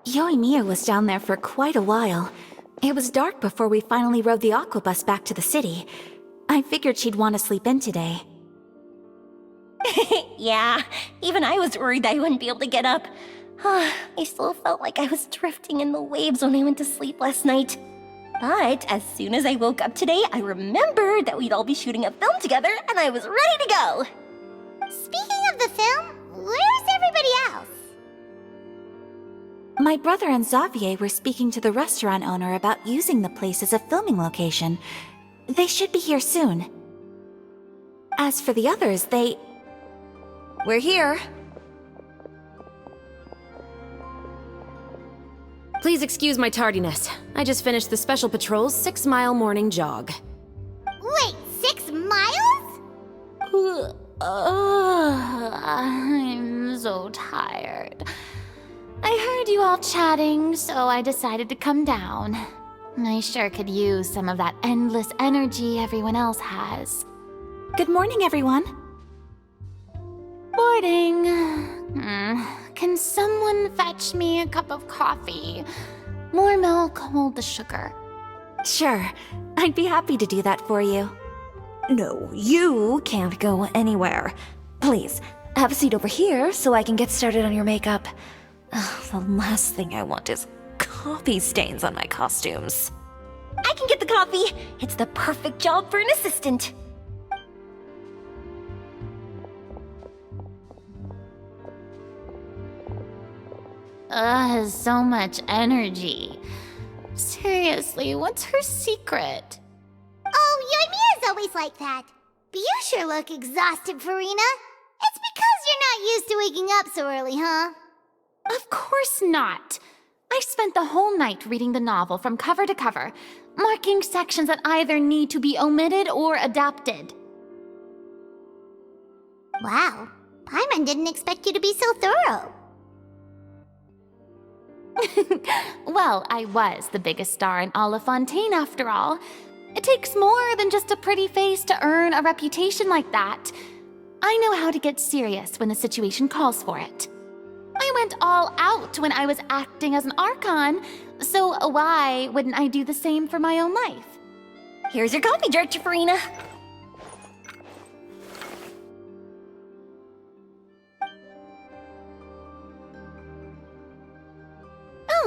Yoimiya was down there for quite a while. It was dark before we finally rode the aquabus back to the city. I figured she'd want to sleep in today. Yeah, even I was worried that I wouldn't be able to get up. I still felt like I was drifting in the waves when I went to sleep last night. But as soon as I woke up today, I remembered that we'd all be shooting a film together, and I was ready to go. Speaking of the film, where's everybody else? My brother and Xavier were speaking to the restaurant owner about using the place as a filming location. They should be here soon. As for the others, We're here. Please excuse my tardiness. I just finished the Special Patrol's 6-mile morning jog. Wait, 6 miles? I'm so tired. I heard you all chatting, so I decided to come down. I sure could use some of that endless energy everyone else has. good morning, everyone. Morning. Can someone fetch me a cup of coffee? More milk, hold the sugar. Sure, I'd be happy to do that for you. No, you can't go anywhere. Please, have a seat over here so I can get started on your makeup. The last thing I want is coffee stains on my costumes. I can get the coffee. It's the perfect job for an assistant. So much energy. Seriously, what's her secret? Oh, Yoimiya's always like that. But you sure look exhausted, Farina. It's because you're not used to waking up so early, huh? Of course not. I spent the whole night reading the novel from cover to cover, marking sections that either need to be omitted or adapted. Wow, Paimon didn't expect you to be so thorough. Well, I was the biggest star in all of Fontaine after all. It takes more than just a pretty face to earn a reputation like that. I know how to get serious when the situation calls for it. I went all out when I was acting as an Archon, so why wouldn't I do the same for my own life? Here's your coffee, Director Farina.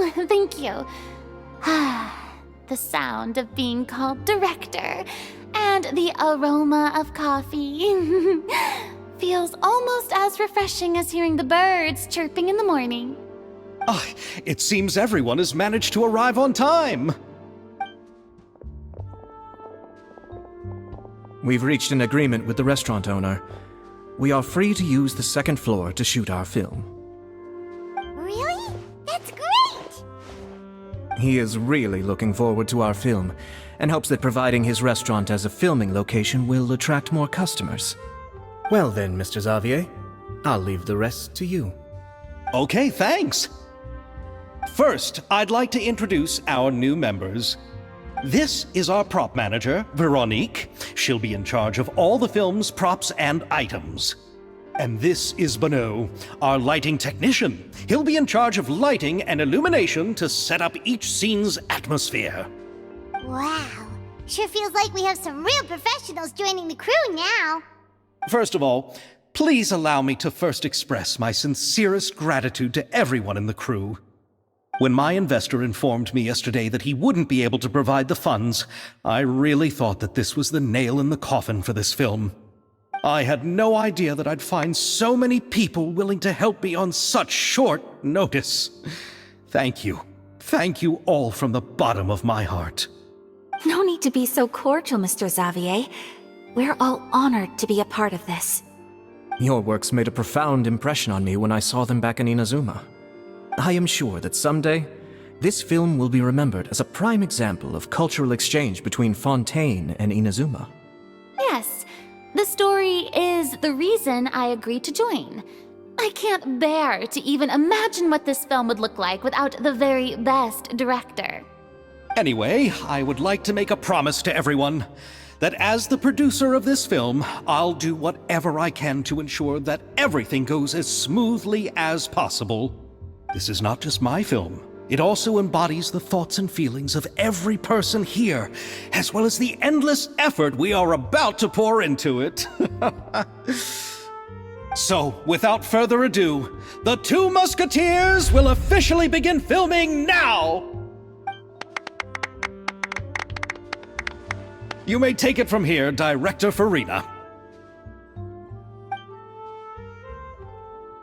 Oh, thank you. The sound of being called director and the aroma of coffee feels almost as refreshing as hearing the birds chirping in the morning. Ah, it seems everyone has managed to arrive on time. We've reached an agreement with the restaurant owner. We are free to use the second floor to shoot our film. Really? That's great! He is really looking forward to our film, and hopes that providing his restaurant as a filming location will attract more customers. Well then, Mr. Xavier, I'll leave the rest to you. Okay, thanks. First, I'd like to introduce our new members. This is our prop manager, Veronique. She'll be in charge of all the film's props and items. And this is Bonneau, our lighting technician. He'll be in charge of lighting and illumination to set up each scene's atmosphere. Wow, sure feels like we have some real professionals joining the crew now. First of all, please allow me to first express my sincerest gratitude to everyone in the crew. When my investor informed me yesterday that he wouldn't be able to provide the funds, I really thought that this was the nail in the coffin for this film. I had no idea that I'd find so many people willing to help me on such short notice. Thank you. Thank you all from the bottom of my heart. No need to be so cordial, Mr. Xavier. We're all honored to be a part of this. Your works made a profound impression on me when I saw them back in Inazuma. I am sure that someday, this film will be remembered as a prime example of cultural exchange between Fontaine and Inazuma. Yes, the story is the reason I agreed to join. I can't bear to even imagine what this film would look like without the very best director. Anyway, I would like to make a promise to everyone that as the producer of this film, I'll do whatever I can to ensure that everything goes as smoothly as possible. This is not just my film. It also embodies the thoughts and feelings of every person here, as well as the endless effort we are about to pour into it. So, without further ado, the Two Musketeers will officially begin filming now! You may take it from here, Director Farina.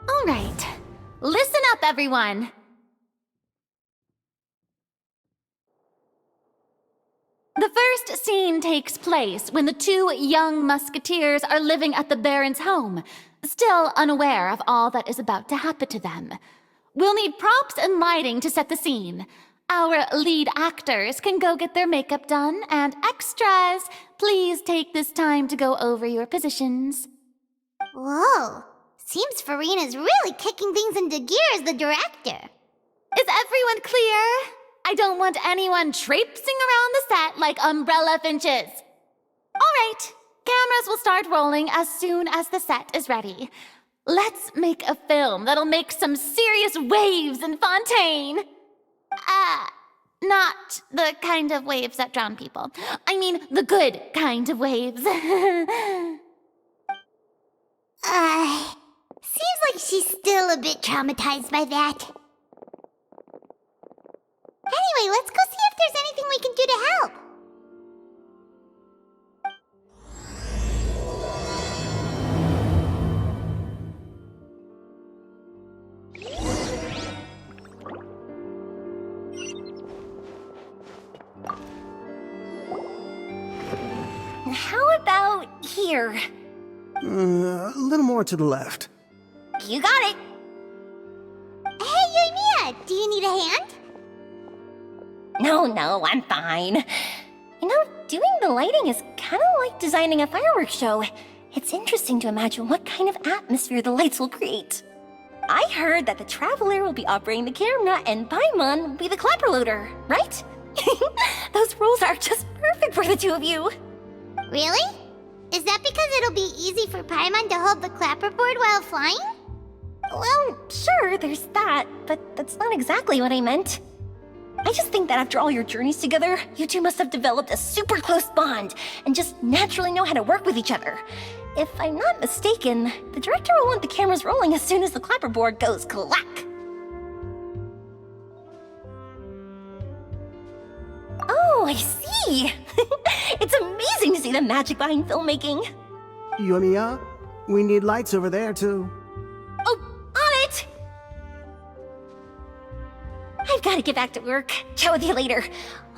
All right, listen up, everyone. The first scene takes place when the two young musketeers are living at the Baron's home, still unaware of all that is about to happen to them. We'll need props and lighting to set the scene. Our lead actors can go get their makeup done, and extras, please take this time to go over your positions. Whoa. Seems Farina's really kicking things into gear as the director. Is everyone clear? I don't want anyone traipsing around the set like umbrella finches. All right, cameras will start rolling as soon as the set is ready. Let's make a film that'll make some serious waves in Fontaine. Not the kind of waves that drown people. I mean, the good kind of waves. Seems like she's still a bit traumatized by that. Anyway, let's go see if there's anything we can do to help. How about here? A little more to the left. You got it. Hey, Yoimiya, do you need a hand? No, I'm fine. You know, doing the lighting is kind of like designing a fireworks show. It's interesting to imagine what kind of atmosphere the lights will create. I heard that the Traveler will be operating the camera and Paimon will be the clapper loader, right? Those roles are just perfect for the two of you. Really? Is that because it'll be easy for Paimon to hold the clapperboard while flying? Well, sure, there's that, but that's not exactly what I meant. I just think that after all your journeys together, you two must have developed a super close bond and just naturally know how to work with each other. If I'm not mistaken, the director will want the cameras rolling as soon as the clapperboard goes clack. Oh, I see! It's amazing to see the magic behind filmmaking. Yoimiya, we need lights over there, too. Oh, on it! I've got to get back to work. Chat with you later.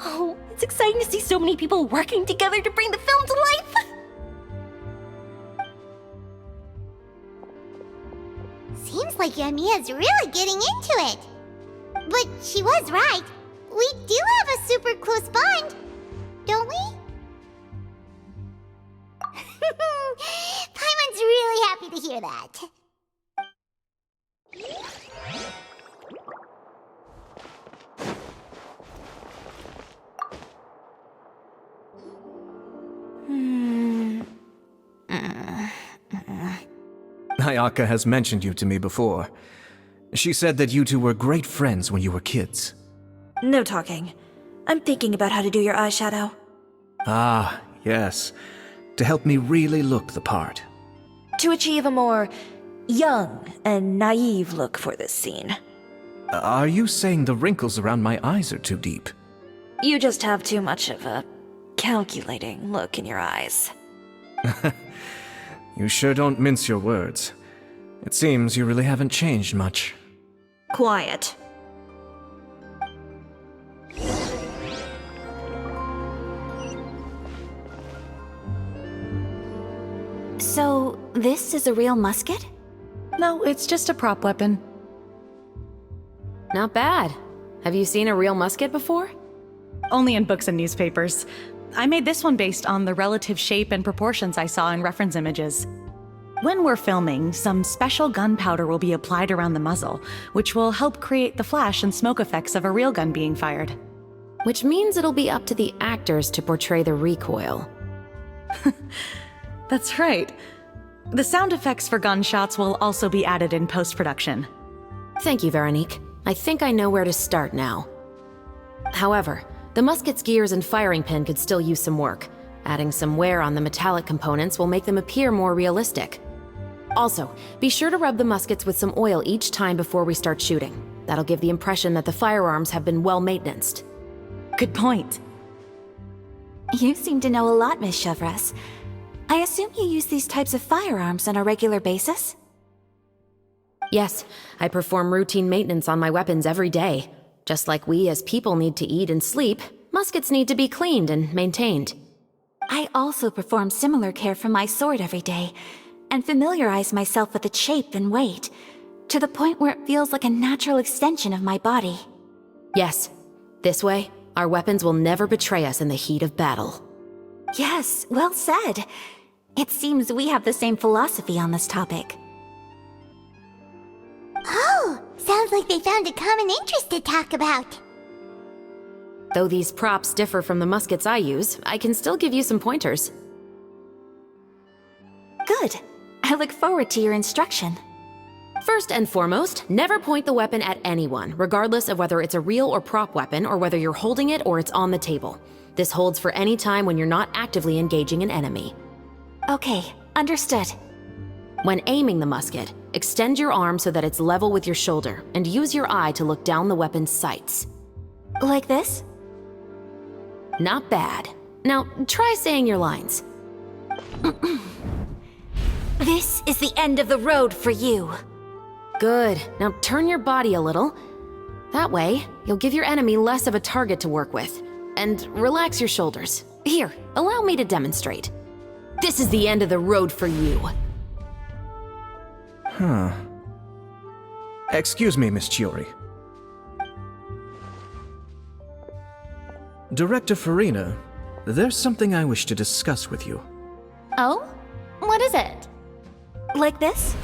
Oh, it's exciting to see so many people working together to bring the film to life. Seems like Yoimiya's really getting into it. But she was right. We do have a super close bond, don't we? Paimon's really happy to hear that. Ayaka has mentioned you to me before. She said that you two were great friends when you were kids. No talking. I'm thinking about how to do your eyeshadow. Ah, yes. To help me really look the part. To achieve a more young and naive look for this scene. Are you saying the wrinkles around my eyes are too deep? You just have too much of a calculating look in your eyes. You sure don't mince your words. It seems you really haven't changed much. Quiet. So, this is a real musket? No, it's just a prop weapon. Not bad. Have you seen a real musket before? Only in books and newspapers. I made this one based on the relative shape and proportions I saw in reference images. When we're filming, some special gunpowder will be applied around the muzzle, which will help create the flash and smoke effects of a real gun being fired. Which means it'll be up to the actors to portray the recoil. That's right. The sound effects for gunshots will also be added in post-production. Thank you, Veronique. I think I know where to start now. However, the musket's gears and firing pin could still use some work. Adding some wear on the metallic components will make them appear more realistic. Also, be sure to rub the muskets with some oil each time before we start shooting. That'll give the impression that the firearms have been well maintained. Good point. You seem to know a lot, Miss Chevres. I assume you use these types of firearms on a regular basis? Yes, I perform routine maintenance on my weapons every day. Just like we as people need to eat and sleep, muskets need to be cleaned and maintained. I also perform similar care for my sword every day, and familiarize myself with its shape and weight, to the point where it feels like a natural extension of my body. Yes. This way, our weapons will never betray us in the heat of battle. Yes, well said. It seems we have the same philosophy on this topic. Oh, sounds like they found a common interest to talk about. Though these props differ from the muskets I use, I can still give you some pointers. Good. I look forward to your instruction. First and foremost, never point the weapon at anyone, regardless of whether it's a real or prop weapon or whether you're holding it or it's on the table. This holds for any time when you're not actively engaging an enemy. Okay, understood. When aiming the musket, extend your arm so that it's level with your shoulder, and use your eye to look down the weapon's sights. Like this? Not bad. Now, try saying your lines. This is the end of the road for you. Good. Now turn your body a little. That way, you'll give your enemy less of a target to work with. And relax your shoulders. Here, allow me to demonstrate. This is the end of the road for you. Huh. Excuse me, Miss Chiori. Director Farina, there's something I wish to discuss with you. Oh? What is it? Like this?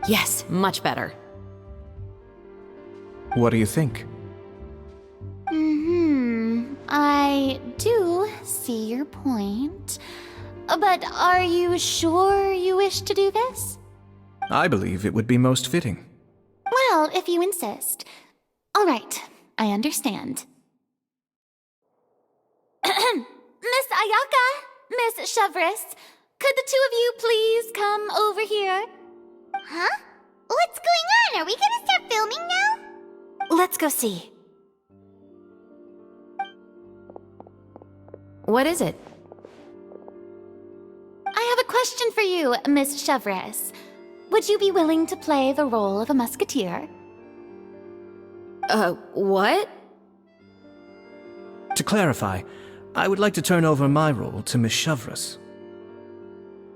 Yes, much better. What do you think? I do see your point. But are you sure you wish to do this? I believe it would be most fitting. Well, if you insist. All right, I understand. Miss Ayaka, Miss Chevres, could the two of you please come over here? Huh? What's going on? Are we gonna start filming now? Let's go see. What is it? I have a question for you, Miss Chevres. Would you be willing to play the role of a musketeer? What? To clarify, I would like to turn over my role to Miss Chevres.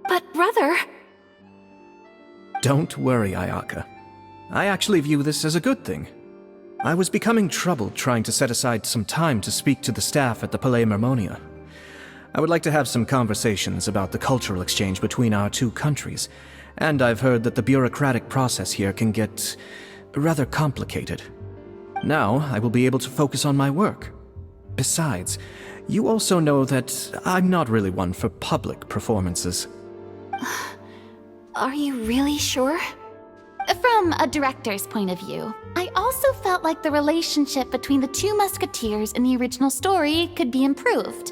But brother... Don't worry, Ayaka. I actually view this as a good thing. I was becoming troubled trying to set aside some time to speak to the staff at the Palais Mermonia. I would like to have some conversations about the cultural exchange between our two countries, and I've heard that the bureaucratic process here can get rather complicated. Now, I will be able to focus on my work. Besides, you also know that I'm not really one for public performances. Are you really sure? From a director's point of view, I also felt like the relationship between the two musketeers in the original story could be improved.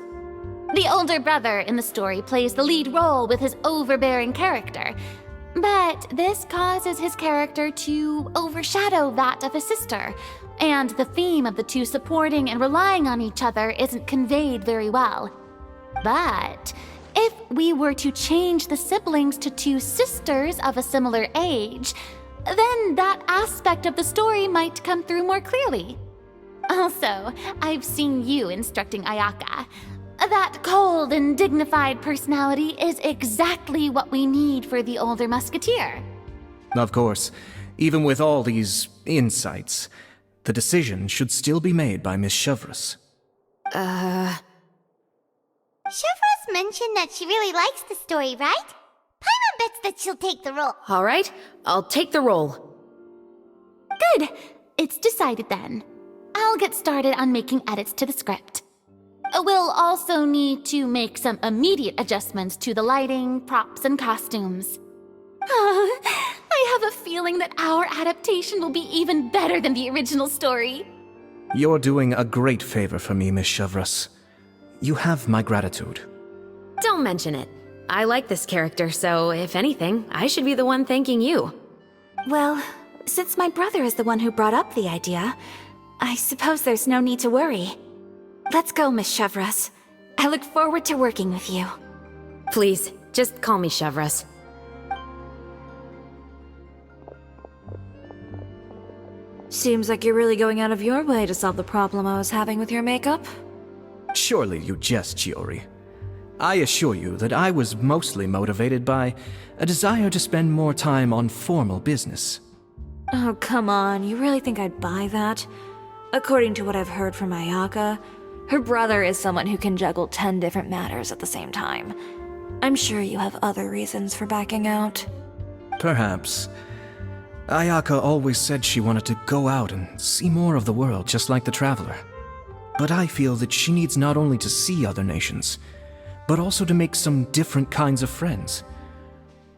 The older brother in the story plays the lead role with his overbearing character, but this causes his character to overshadow that of his sister, and the theme of the two supporting and relying on each other isn't conveyed very well. But if we were to change the siblings to two sisters of a similar age, then that aspect of the story might come through more clearly. Also, I've seen you instructing Ayaka. That cold and dignified personality is exactly what we need for the older musketeer. Of course, even with all these insights, the decision should still be made by Miss Chevres. Chevres mentioned that she really likes the story, right? Paimon bets that she'll take the role. All right, I'll take the role. Good. It's decided then. I'll get started on making edits to the script. We'll also need to make some immediate adjustments to the lighting, props, and costumes. I have a feeling that our adaptation will be even better than the original story. You're doing a great favor for me, Miss Chevres. You have my gratitude. Don't mention it. I like this character, so if anything, I should be the one thanking you. Well, since my brother is the one who brought up the idea, I suppose there's no need to worry. Let's go, Miss Chevres. I look forward to working with you. Please, just call me Chevres. Seems like you're really going out of your way to solve the problem I was having with your makeup. Surely you jest, Chiori. I assure you that I was mostly motivated by a desire to spend more time on formal business. Oh, come on. You really think I'd buy that? According to what I've heard from Ayaka, her brother is someone who can juggle 10 different matters at the same time. I'm sure you have other reasons for backing out. Perhaps. Ayaka always said she wanted to go out and see more of the world, just like the Traveler. But I feel that she needs not only to see other nations, but also to make some different kinds of friends.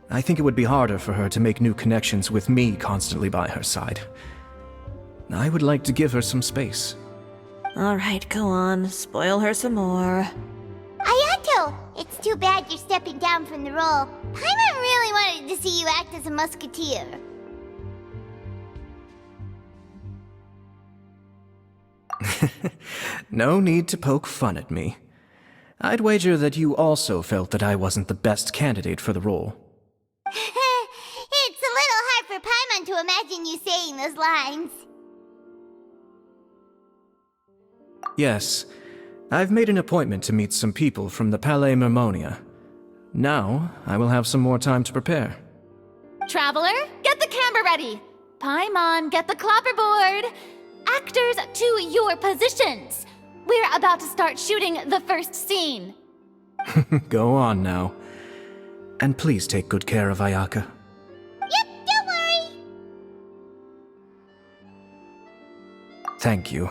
I think it would be harder for her to make new connections with me constantly by her side. I would like to give her some space. Alright, go on. Spoil her some more. Ayato! It's too bad you're stepping down from the role. Paimon really wanted to see you act as a musketeer. No need to poke fun at me. I'd wager that you also felt that I wasn't the best candidate for the role. It's a little hard for Paimon to imagine you saying those lines. Yes, I've made an appointment to meet some people from the Palais Mermonia. Now, I will have some more time to prepare. Traveler, get the camera ready. Paimon, get the clapperboard. Actors, to your positions. We're about to start shooting the first scene. Go on now. And please take good care of Ayaka. Yep, don't worry. Thank you.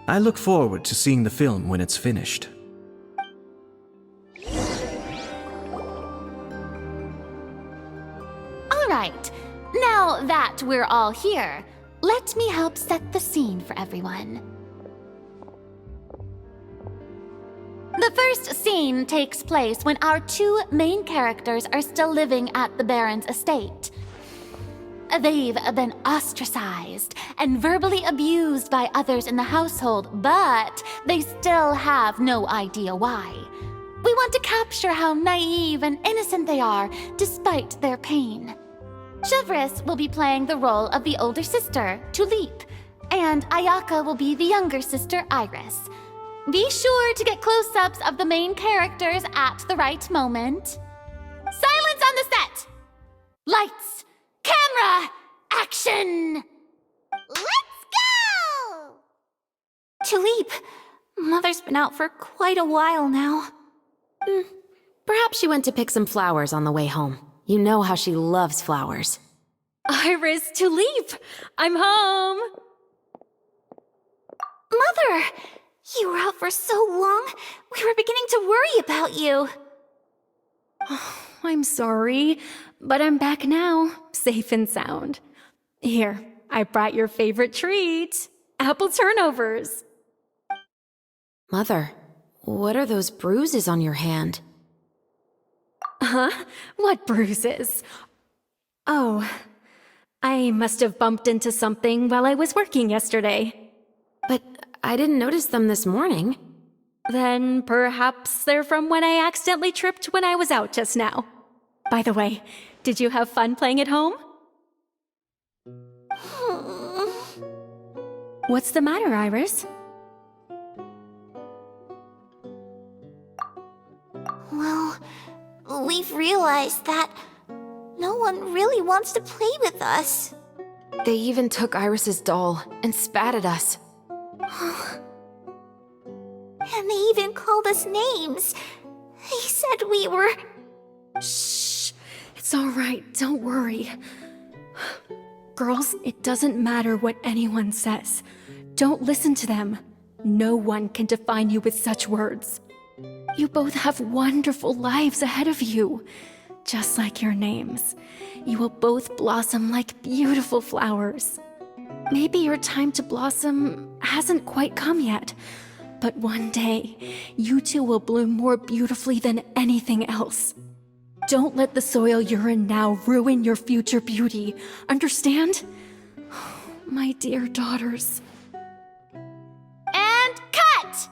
I look forward to seeing the film when it's finished. All right, now that we're all here, let me help set the scene for everyone. The first scene takes place when our two main characters are still living at the Baron's estate. They've been ostracized and verbally abused by others in the household, but they still have no idea why. We want to capture how naive and innocent they are despite their pain. Chevris will be playing the role of the older sister, Tulip, and Ayaka will be the younger sister, Iris. Be sure to get close-ups of the main characters at the right moment. Silence on the set! Lights! Camera! Action! Let's go! Tulip, Mother's been out for quite a while now. Perhaps she went to pick some flowers on the way home. You know how she loves flowers. Iris, Tulip, I'm home. Mother! You were out for so long, we were beginning to worry about you. I'm sorry, but I'm back now, safe and sound. Here, I brought your favorite treat, apple turnovers. Mother, what are those bruises on your hand? Huh? What bruises? Oh, I must have bumped into something while I was working yesterday. But I didn't notice them this morning. Then perhaps they're from when I accidentally tripped when I was out just now. By the way, did you have fun playing at home? What's the matter, Iris? Well, we've realized that no one really wants to play with us. They even took Iris's doll and spat at us. And they even called us names. They said we were... Shh. It's all right. Don't worry. Girls, it doesn't matter what anyone says. Don't listen to them. No one can define you with such words. You both have wonderful lives ahead of you. Just like your names. You will both blossom like beautiful flowers. Maybe your time to blossom hasn't quite come yet, but one day, you two will bloom more beautifully than anything else. Don't let the soil you're in now ruin your future beauty. Understand? My dear daughters. And cut!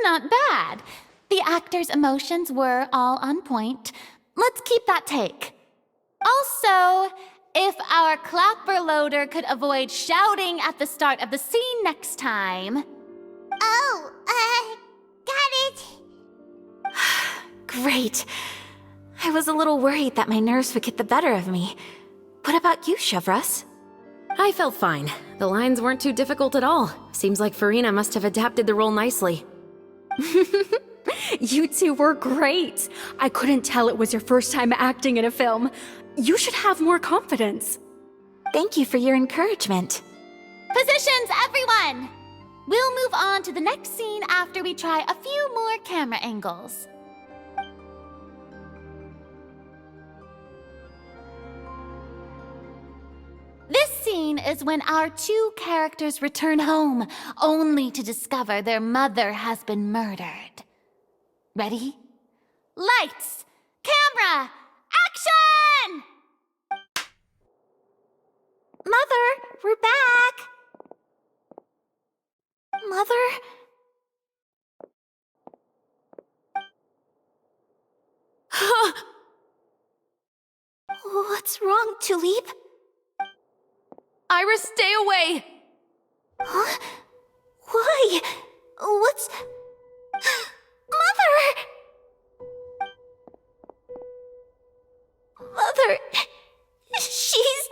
Not bad. The actors' emotions were all on point. Let's keep that take. All Also, if our clapper loader could avoid shouting at the start of the scene next time. Oh, got it. Great. I was a little worried that my nerves would get the better of me. What about you, Chevros? I felt fine. The lines weren't too difficult at all. Seems like Farina must have adapted the role nicely. You two were great. I couldn't tell it was your first time acting in a film. You should have more confidence. Thank you for your encouragement. Positions, everyone! We'll move on to the next scene after we try a few more camera angles. This scene is when our two characters return home, only to discover their mother has been murdered. Ready? Lights! Camera! Action! Mother, we're back! Mother? What's wrong, Tulip? Iris, stay away! Huh? Why? What's... Mother! Mother... She's...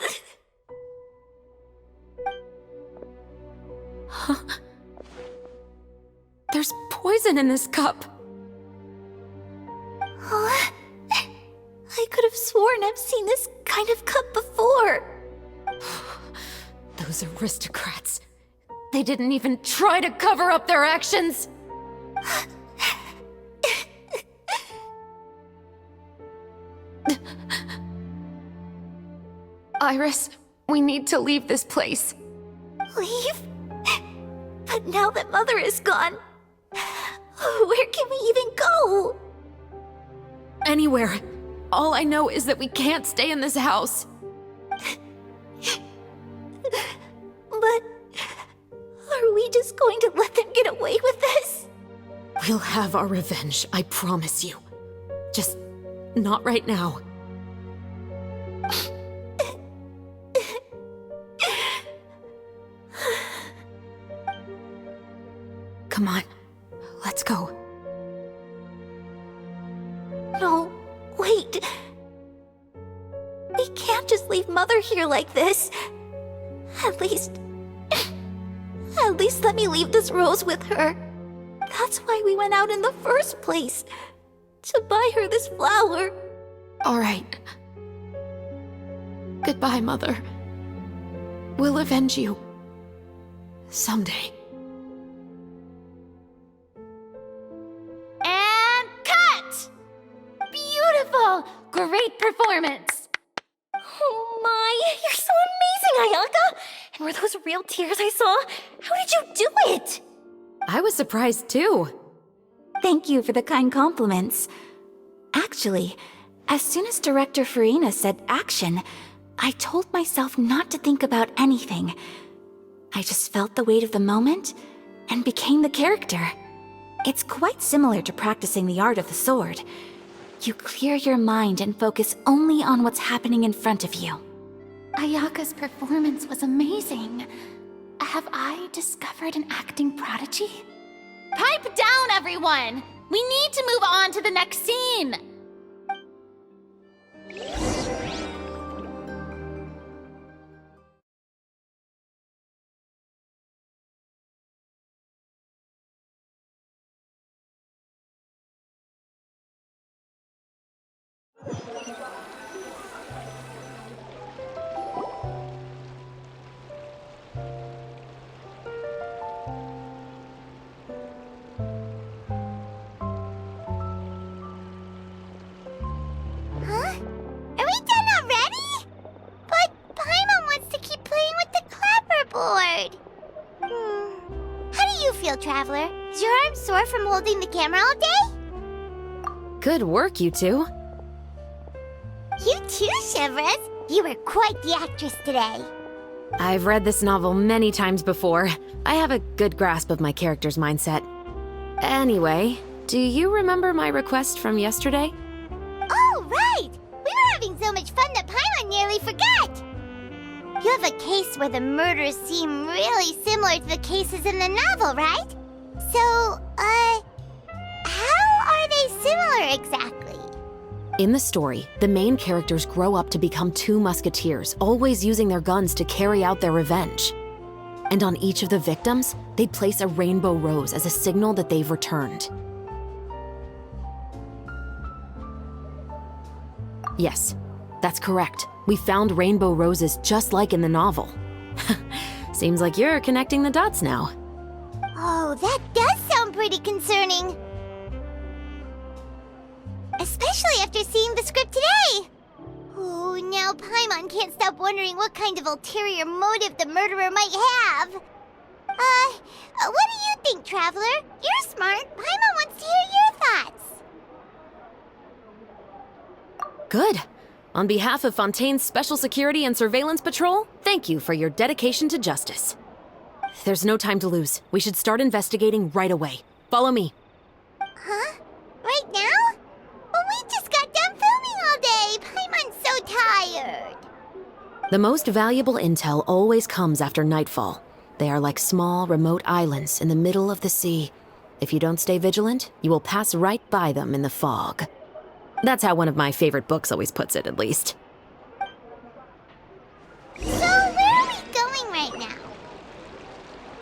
There's poison in this cup. Huh? I could have sworn I've seen this kind of cup before. Those aristocrats. They didn't even try to cover up their actions. Iris, we need to leave this place. Leave? But now that Mother is gone, where can we even go? Anywhere. All I know is that we can't stay in this house. But are we just going to let them get away with this? We'll have our revenge, I promise you. Just not right now. Come on, let's go. No, wait. We can't just leave Mother here like this. At least let me leave this rose with her. That's why we went out in the first place. To buy her this flower. All right. Goodbye, Mother. We'll avenge you. Someday. And cut! Beautiful! Great performance! Oh my, you're so amazing, Ayaka! And were those real tears I saw? How did you do it? I was surprised too. Thank you for the kind compliments. Actually, as soon as Director Farina said action, I told myself not to think about anything. I just felt the weight of the moment and became the character. It's quite similar to practicing the art of the sword. You clear your mind and focus only on what's happening in front of you. Ayaka's performance was amazing. Have I discovered an acting prodigy? Pipe down, everyone! We need to move on to the next scene! Huh? Are we done already? But Paimon wants to keep playing with the clapperboard. How do you feel, Traveler? Is your arm sore from holding the camera all day? Good work, you two. You too, Chevros. You were quite the actress today. I've read this novel many times before. I have a good grasp of my character's mindset. Anyway, do you remember my request from yesterday? Oh, right! We were having so much fun that Paimon nearly forgot! You have a case where the murders seem really similar to the cases in the novel, right? So, how are they similar exactly? In the story, the main characters grow up to become two musketeers, always using their guns to carry out their revenge. And on each of the victims, they place a rainbow rose as a signal that they've returned. Yes, that's correct. We found rainbow roses just like in the novel. Seems like you're connecting the dots now. Oh, that does sound pretty concerning. Especially after seeing the script today. Oh, now Paimon can't stop wondering what kind of ulterior motive the murderer might have. What do you think, Traveler? You're smart. Paimon wants to hear your thoughts. Good. On behalf of Fontaine's Special Security and Surveillance Patrol, thank you for your dedication to justice. There's no time to lose. We should start investigating right away. Follow me. Huh? Right now? But we just got done filming all day. Paimon's so tired. The most valuable intel always comes after nightfall. They are like small, remote islands in the middle of the sea. If you don't stay vigilant, you will pass right by them in the fog. That's how one of my favorite books always puts it, at least. So, where are we going right now?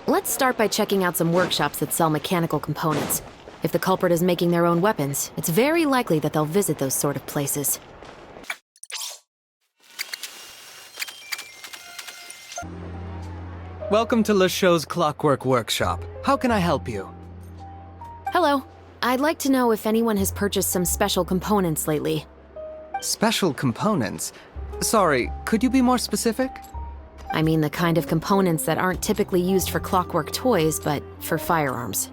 Let's start by checking out some workshops that sell mechanical components. If the culprit is making their own weapons, it's very likely that they'll visit those sort of places. Welcome to Le Show's Clockwork Workshop. How can I help you? Hello. I'd like to know if anyone has purchased some special components lately. Special components? Sorry, could you be more specific? I mean the kind of components that aren't typically used for clockwork toys, but for firearms.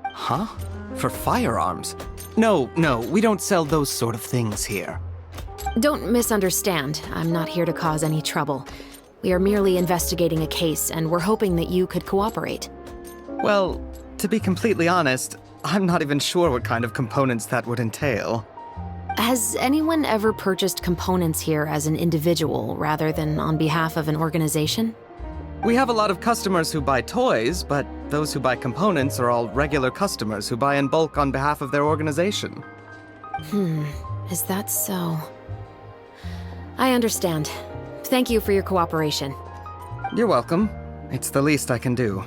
Huh? For firearms? No, we don't sell those sort of things here. Don't misunderstand. I'm not here to cause any trouble. We are merely investigating a case, and we're hoping that you could cooperate. Well, to be completely honest, I'm not even sure what kind of components that would entail. Has anyone ever purchased components here as an individual rather than on behalf of an organization? We have a lot of customers who buy toys, but those who buy components are all regular customers who buy in bulk on behalf of their organization. Is that so? I understand. Thank you for your cooperation. You're welcome. It's the least I can do.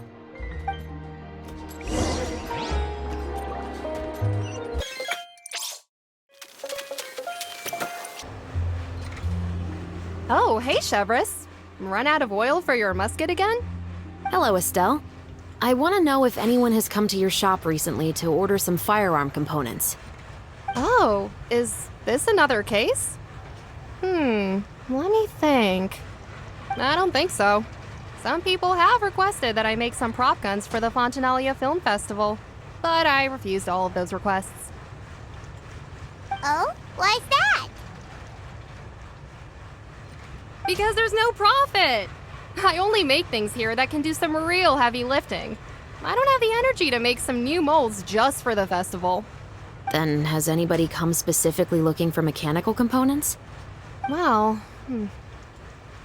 Oh, hey, Chevris. Run out of oil for your musket again? Hello, Estelle. I want to know if anyone has come to your shop recently to order some firearm components. Oh, is this another case? Let me think. I don't think so. Some people have requested that I make some prop guns for the Fontinalia Film Festival, but I refused all of those requests. Oh? Why's that? Because there's no profit! I only make things here that can do some real heavy lifting. I don't have the energy to make some new molds just for the festival. Then has anybody come specifically looking for mechanical components? Well,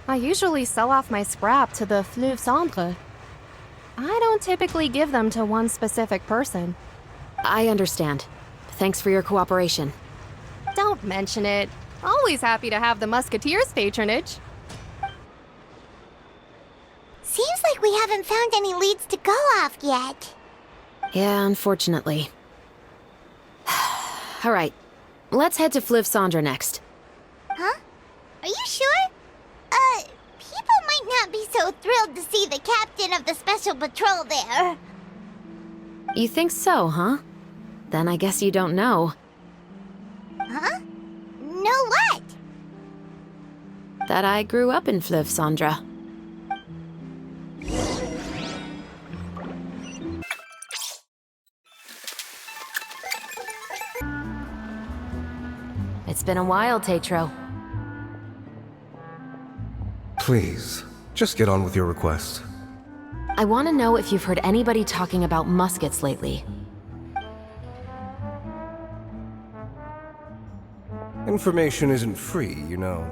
I usually sell off my scrap to the Fleuve Cendre. I don't typically give them to one specific person. I understand. Thanks for your cooperation. Don't mention it. Always happy to have the Musketeers' patronage. Seems like we haven't found any leads to go off yet. Yeah, unfortunately. All right, let's head to Fleuve Cendre next. Huh? Are you sure? People might not be so thrilled to see the captain of the special patrol there. You think so, huh? Then I guess you don't know. Huh? Know what? That I grew up in Fleuve Cendre. It's been a while, Tetro. Please, just get on with your request. I want to know if you've heard anybody talking about muskets lately. Information isn't free, you know.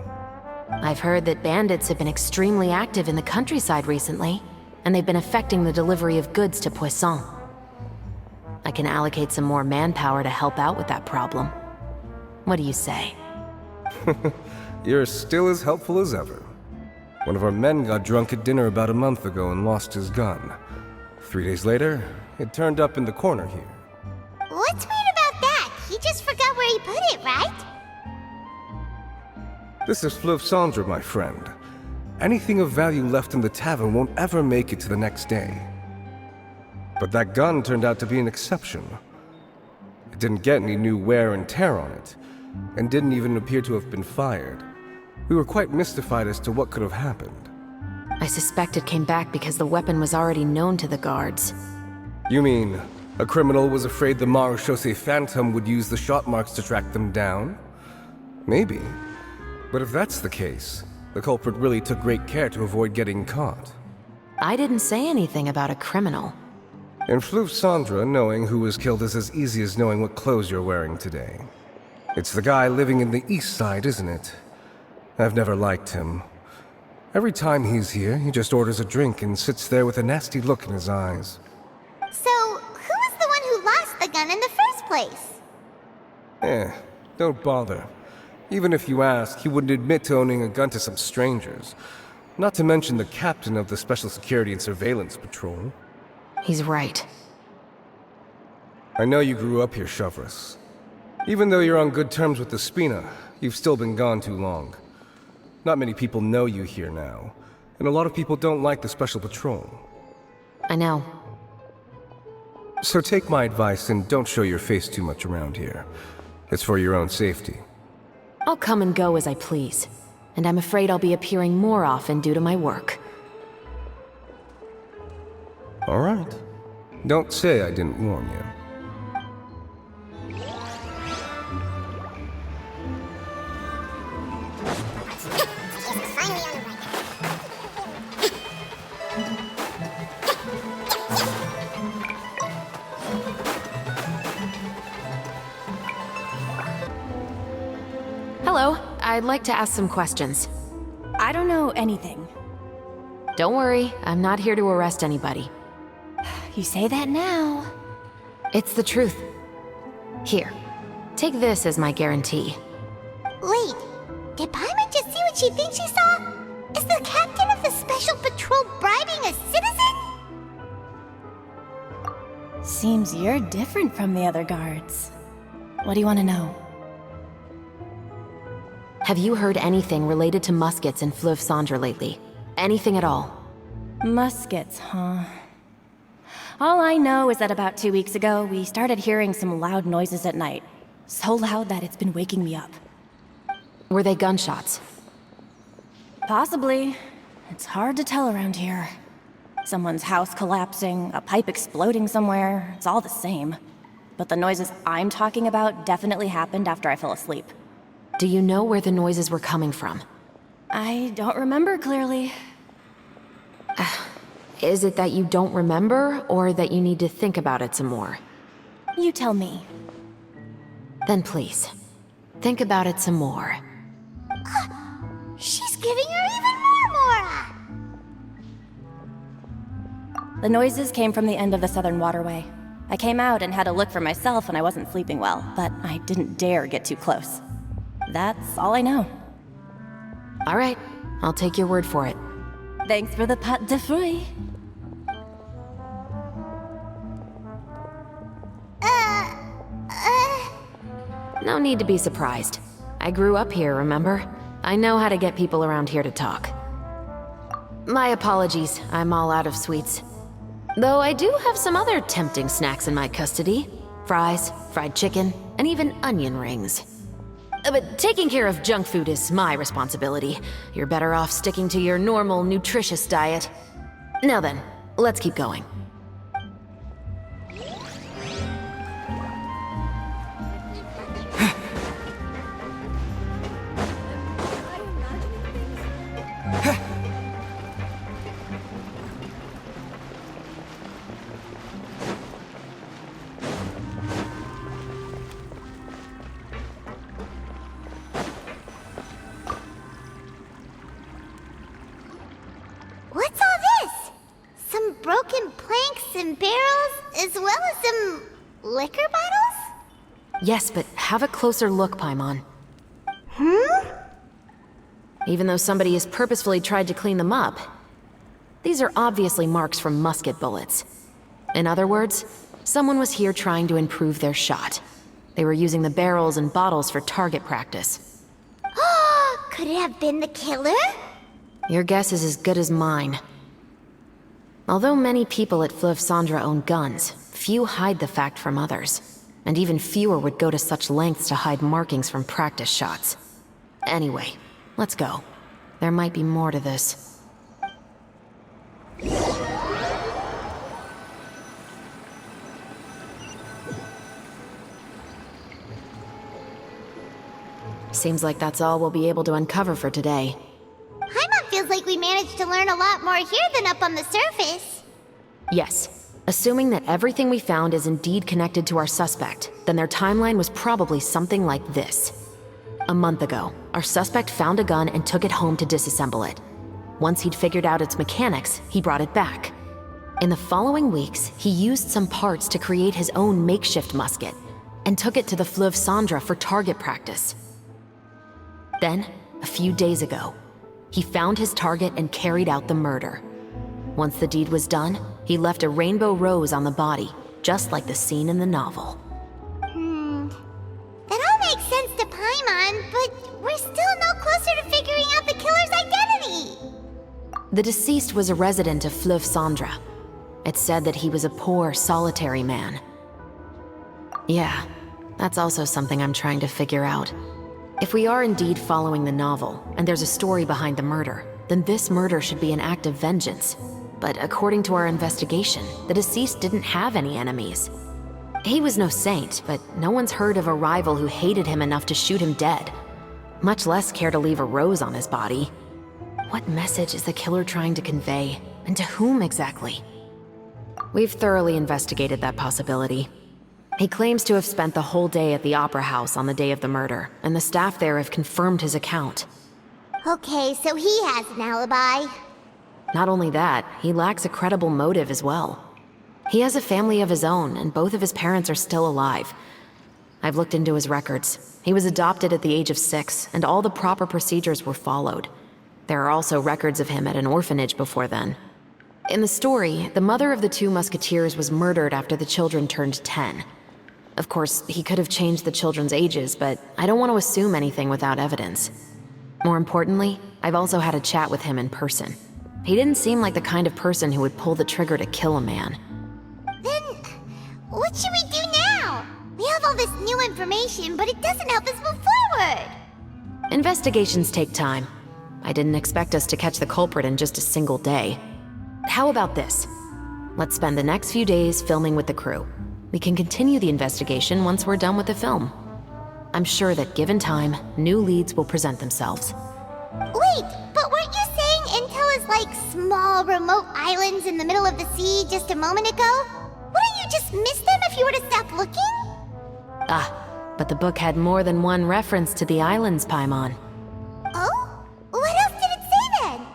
I've heard that bandits have been extremely active in the countryside recently, and they've been affecting the delivery of goods to Poisson. I can allocate some more manpower to help out with that problem. What do you say? You're still as helpful as ever. One of our men got drunk at dinner about a month ago and lost his gun. 3 days later, it turned up in the corner here. What's weird about that? He just forgot where he put it, right? This is Fleuve Cendre, my friend. Anything of value left in the tavern won't ever make it to the next day. But that gun turned out to be an exception. It didn't get any new wear and tear on it, and didn't even appear to have been fired. We were quite mystified as to what could have happened. I suspect it came back because the weapon was already known to the guards. You mean, a criminal was afraid the Marechaussee Phantom would use the shot marks to track them down? Maybe. But if that's the case, the culprit really took great care to avoid getting caught. I didn't say anything about a criminal. In Fleuve Cendre, knowing who was killed is as easy as knowing what clothes you're wearing today. It's the guy living in the east side, isn't it? I've never liked him. Every time he's here, he just orders a drink and sits there with a nasty look in his eyes. So, who was the one who lost the gun in the first place? Don't bother. Even if you ask, he wouldn't admit to owning a gun to some strangers. Not to mention the captain of the Special Security and Surveillance Patrol. He's right. I know you grew up here, Chevres. Even though you're on good terms with the Spina, you've still been gone too long. Not many people know you here now, and a lot of people don't like the Special Patrol. I know. So take my advice and don't show your face too much around here. It's for your own safety. I'll come and go as I please, and I'm afraid I'll be appearing more often due to my work. All right. Don't say I didn't warn you. Hello, I'd like to ask some questions. I don't know anything. Don't worry, I'm not here to arrest anybody. You say that now. It's the truth. Here, take this as my guarantee. Wait, did Paimon just see what she thinks she saw? Is the captain of the Special Patrol bribing a citizen? Seems you're different from the other guards. What do you want to know? Have you heard anything related to Muskets in Fleuve Cendre lately? Anything at all? Muskets, huh? All I know is that about 2 weeks ago, we started hearing some loud noises at night. So loud that it's been waking me up. Were they gunshots? Possibly. It's hard to tell around here. Someone's house collapsing, a pipe exploding somewhere, it's all the same. But the noises I'm talking about definitely happened after I fell asleep. Do you know where the noises were coming from? I don't remember clearly. Is it that you don't remember, or that you need to think about it some more? You tell me. Then please, think about it some more. She's giving her even more Mora! The noises came from the end of the Southern Waterway. I came out and had a look for myself when I wasn't sleeping well, but I didn't dare get too close. That's all I know. All right, I'll take your word for it. Thanks for the pâte de fruits. No need to be surprised. I grew up here, remember? I know how to get people around here to talk. My apologies, I'm all out of sweets. Though I do have some other tempting snacks in my custody. Fries, fried chicken, and even onion rings. But taking care of junk food is my responsibility. You're better off sticking to your normal, nutritious diet. Now then, let's keep going. broken planks and barrels, as well as some liquor bottles? Yes, but have a closer look, Paimon. Even though somebody has purposefully tried to clean them up, these are obviously marks from musket bullets. In other words, someone was here trying to improve their shot. They were using the barrels and bottles for target practice. Could it have been the killer? Your guess is as good as mine. Although many people at Fleuve Cendra own guns, few hide the fact from others. And even fewer would go to such lengths to hide markings from practice shots. Anyway, let's go. There might be more to this. Seems like that's all we'll be able to uncover for today. Paimon feels like we managed to learn a lot more here than up on the surface. Yes. Assuming that everything we found is indeed connected to our suspect, then their timeline was probably something like this. A month ago, our suspect found a gun and took it home to disassemble it. Once he'd figured out its mechanics, he brought it back. In the following weeks, he used some parts to create his own makeshift musket, and took it to the Fleuve Cendra for target practice. Then, a few days ago, he found his target and carried out the murder. Once the deed was done, he left a rainbow rose on the body, just like the scene in the novel. That all makes sense to Paimon, but we're still no closer to figuring out the killer's identity. The deceased was a resident of Fleuve Cendra. It's said that he was a poor, solitary man. Yeah, that's also something I'm trying to figure out. If we are indeed following the novel, and there's a story behind the murder, then this murder should be an act of vengeance. But according to our investigation, the deceased didn't have any enemies. He was no saint, but no one's heard of a rival who hated him enough to shoot him dead, much less care to leave a rose on his body. What message is the killer trying to convey, and to whom exactly? We've thoroughly investigated that possibility. He claims to have spent the whole day at the Opera House on the day of the murder, and the staff there have confirmed his account. Okay, so he has an alibi. Not only that, he lacks a credible motive as well. He has a family of his own, and both of his parents are still alive. I've looked into his records. He was adopted at the age of 6, and all the proper procedures were followed. There are also records of him at an orphanage before then. In the story, the mother of the Two Musketeers was murdered after the children turned 10. Of course, he could have changed the children's ages, but I don't want to assume anything without evidence. More importantly, I've also had a chat with him in person. He didn't seem like the kind of person who would pull the trigger to kill a man. Then, what should we do now? We have all this new information, but it doesn't help us move forward. Investigations take time. I didn't expect us to catch the culprit in just a single day. How about this? Let's spend the next few days filming with the crew. We can continue the investigation once we're done with the film. I'm sure that given time, new leads will present themselves. Wait, but weren't you saying intel is like small, remote islands in the middle of the sea just a moment ago? Wouldn't you just miss them if you were to stop looking? But the book had more than one reference to the islands, Paimon. Oh? What else did it say then?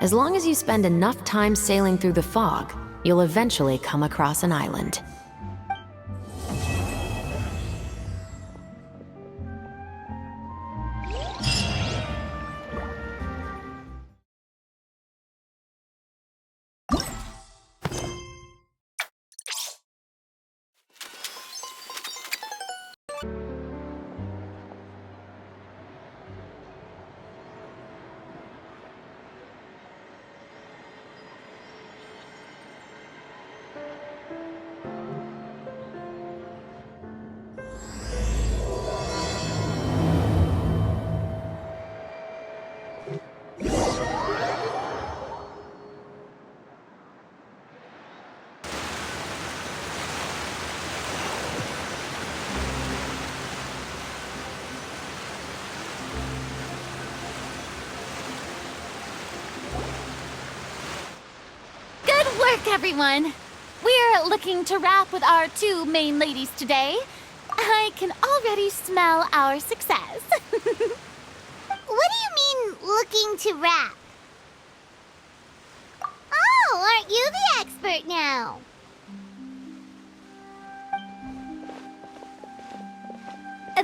As long as you spend enough time sailing through the fog, you'll eventually come across an island. Everyone, we're looking to wrap with our 2 main ladies today. I can already smell our success. What do you mean, looking to wrap? Oh, aren't you the expert? effort now.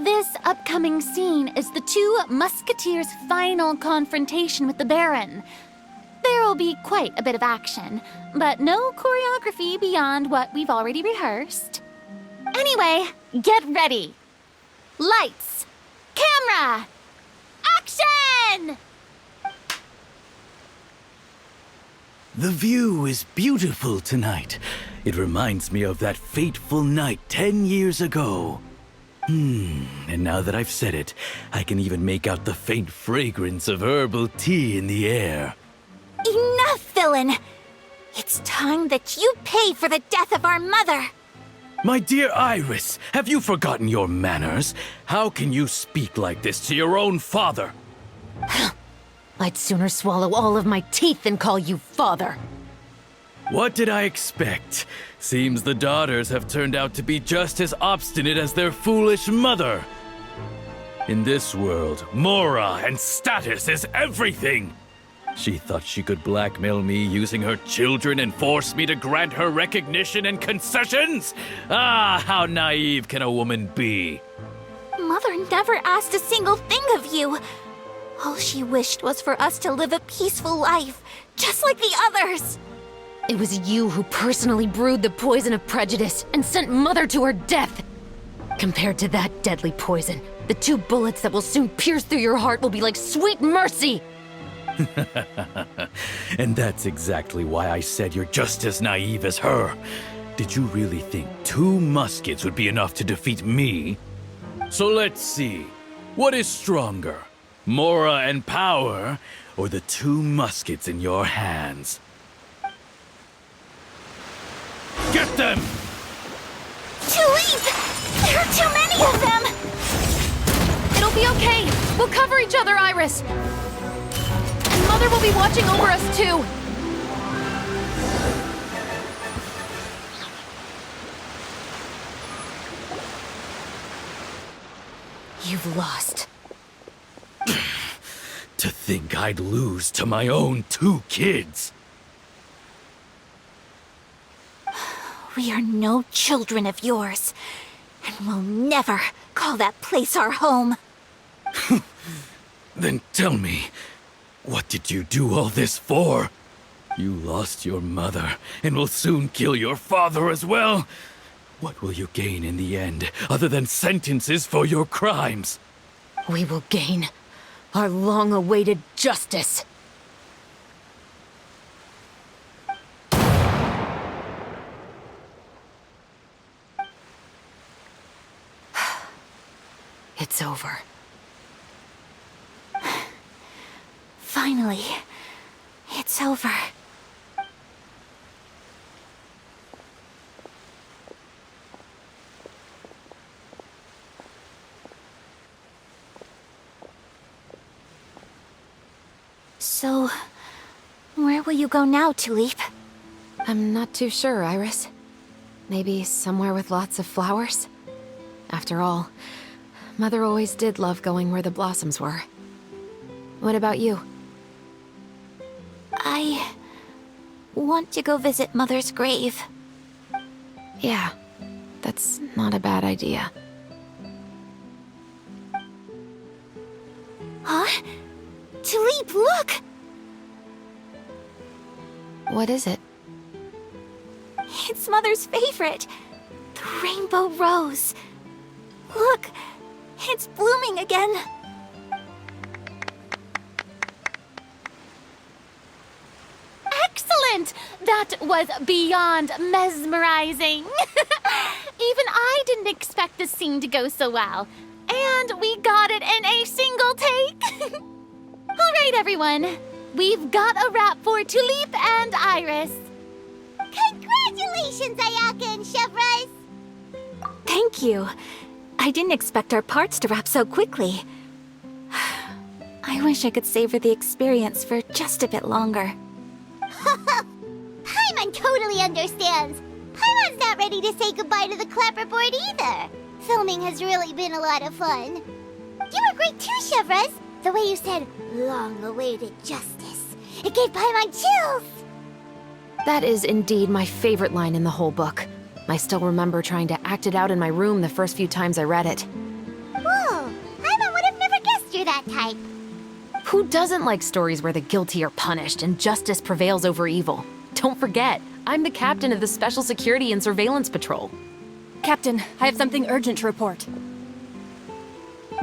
This upcoming scene is the Two Musketeers' final confrontation with the Baron. There will be quite a bit of action, but no choreography beyond what we've already rehearsed. Anyway, get ready. Lights, camera, action! The view is beautiful tonight. It reminds me of that fateful night 10 years ago. And now that I've said it, I can even make out the faint fragrance of herbal tea in the air. Enough, villain! It's time that you pay for the death of our mother! My dear Iris, have you forgotten your manners? How can you speak like this to your own father? I'd sooner swallow all of my teeth than call you father. What did I expect? Seems the daughters have turned out to be just as obstinate as their foolish mother. In this world, Mora and status is everything. She thought she could blackmail me using her children and force me to grant her recognition and concessions? Ah, how naive can a woman be? Mother never asked a single thing of you. All she wished was for us to live a peaceful life, just like the others. It was you who personally brewed the poison of prejudice and sent Mother to her death. Compared to that deadly poison, the 2 bullets that will soon pierce through your heart will be like sweet mercy. And that's exactly why I said you're just as naive as her. Did you really think 2 muskets would be enough to defeat me? So let's see. What is stronger? Mora and power, or the 2 muskets in your hands? Get them! Tulip! There are too many of them! It'll be okay. We'll cover each other, Iris. And Mother will be watching over us, too. You've lost. To think I'd lose to my own 2 kids. We are no children of yours, and we'll never call that place our home. Then tell me, what did you do all this for? You lost your mother, and will soon kill your father as well. What will you gain in the end, other than sentences for your crimes? We will gain our long-awaited justice. It's over. Finally, it's over. So, where will you go now, Tulip? I'm not too sure, Iris. Maybe somewhere with lots of flowers? After all, Mother always did love going where the blossoms were. What about you? I want to go visit Mother's grave. Yeah, that's not a bad idea. Huh? Tulip, look! What is it? It's Mother's favorite. The rainbow rose. Look, it's blooming again. Excellent! That was beyond mesmerizing. Even I didn't expect this scene to go so well. And we got it in a single take. All right, everyone. We've got a wrap for Tulip and Iris. Congratulations, Ayaka and Chevres! Thank you. I didn't expect our parts to wrap so quickly. I wish I could savor the experience for just a bit longer. Paimon totally understands. Paimon's not ready to say goodbye to the clapperboard either. Filming has really been a lot of fun. You were great too, Chevres. The way you said, long-awaited justice. It gave Paimon chills. That is indeed my favorite line in the whole book. I still remember trying to act it out in my room the first few times I read it. Whoa! Paimon would have never guessed you're that type. Who doesn't like stories where the guilty are punished and justice prevails over evil? Don't forget, I'm the captain of the Special Security and Surveillance Patrol. Captain, I have something urgent to report.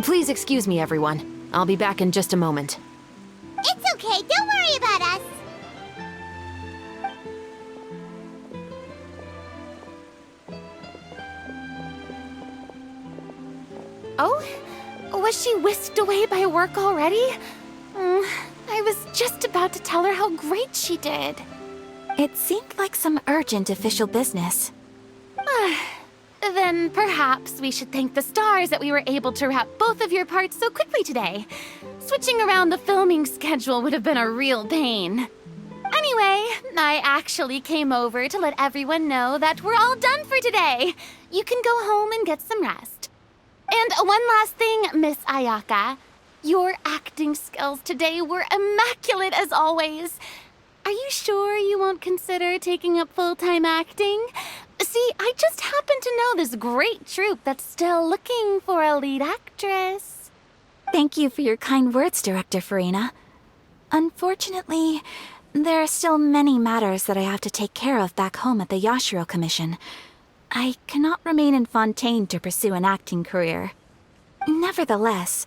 Please excuse me, everyone. I'll be back in just a moment. It's okay, don't worry about us. Oh? Was she whisked away by work already? I was just about to tell her how great she did. It seemed like some urgent official business. Then perhaps we should thank the stars that we were able to wrap both of your parts so quickly today. Switching around the filming schedule would have been a real pain. Anyway, I actually came over to let everyone know that we're all done for today. You can go home and get some rest. And one last thing, Miss Ayaka. Your acting skills today were immaculate as always. Are you sure you won't consider taking up full-time acting? See, I just happen to know this great troupe that's still looking for a lead actress. Thank you for your kind words, Director Farina. Unfortunately, there are still many matters that I have to take care of back home at the Yashiro Commission. I cannot remain in Fontaine to pursue an acting career. Nevertheless,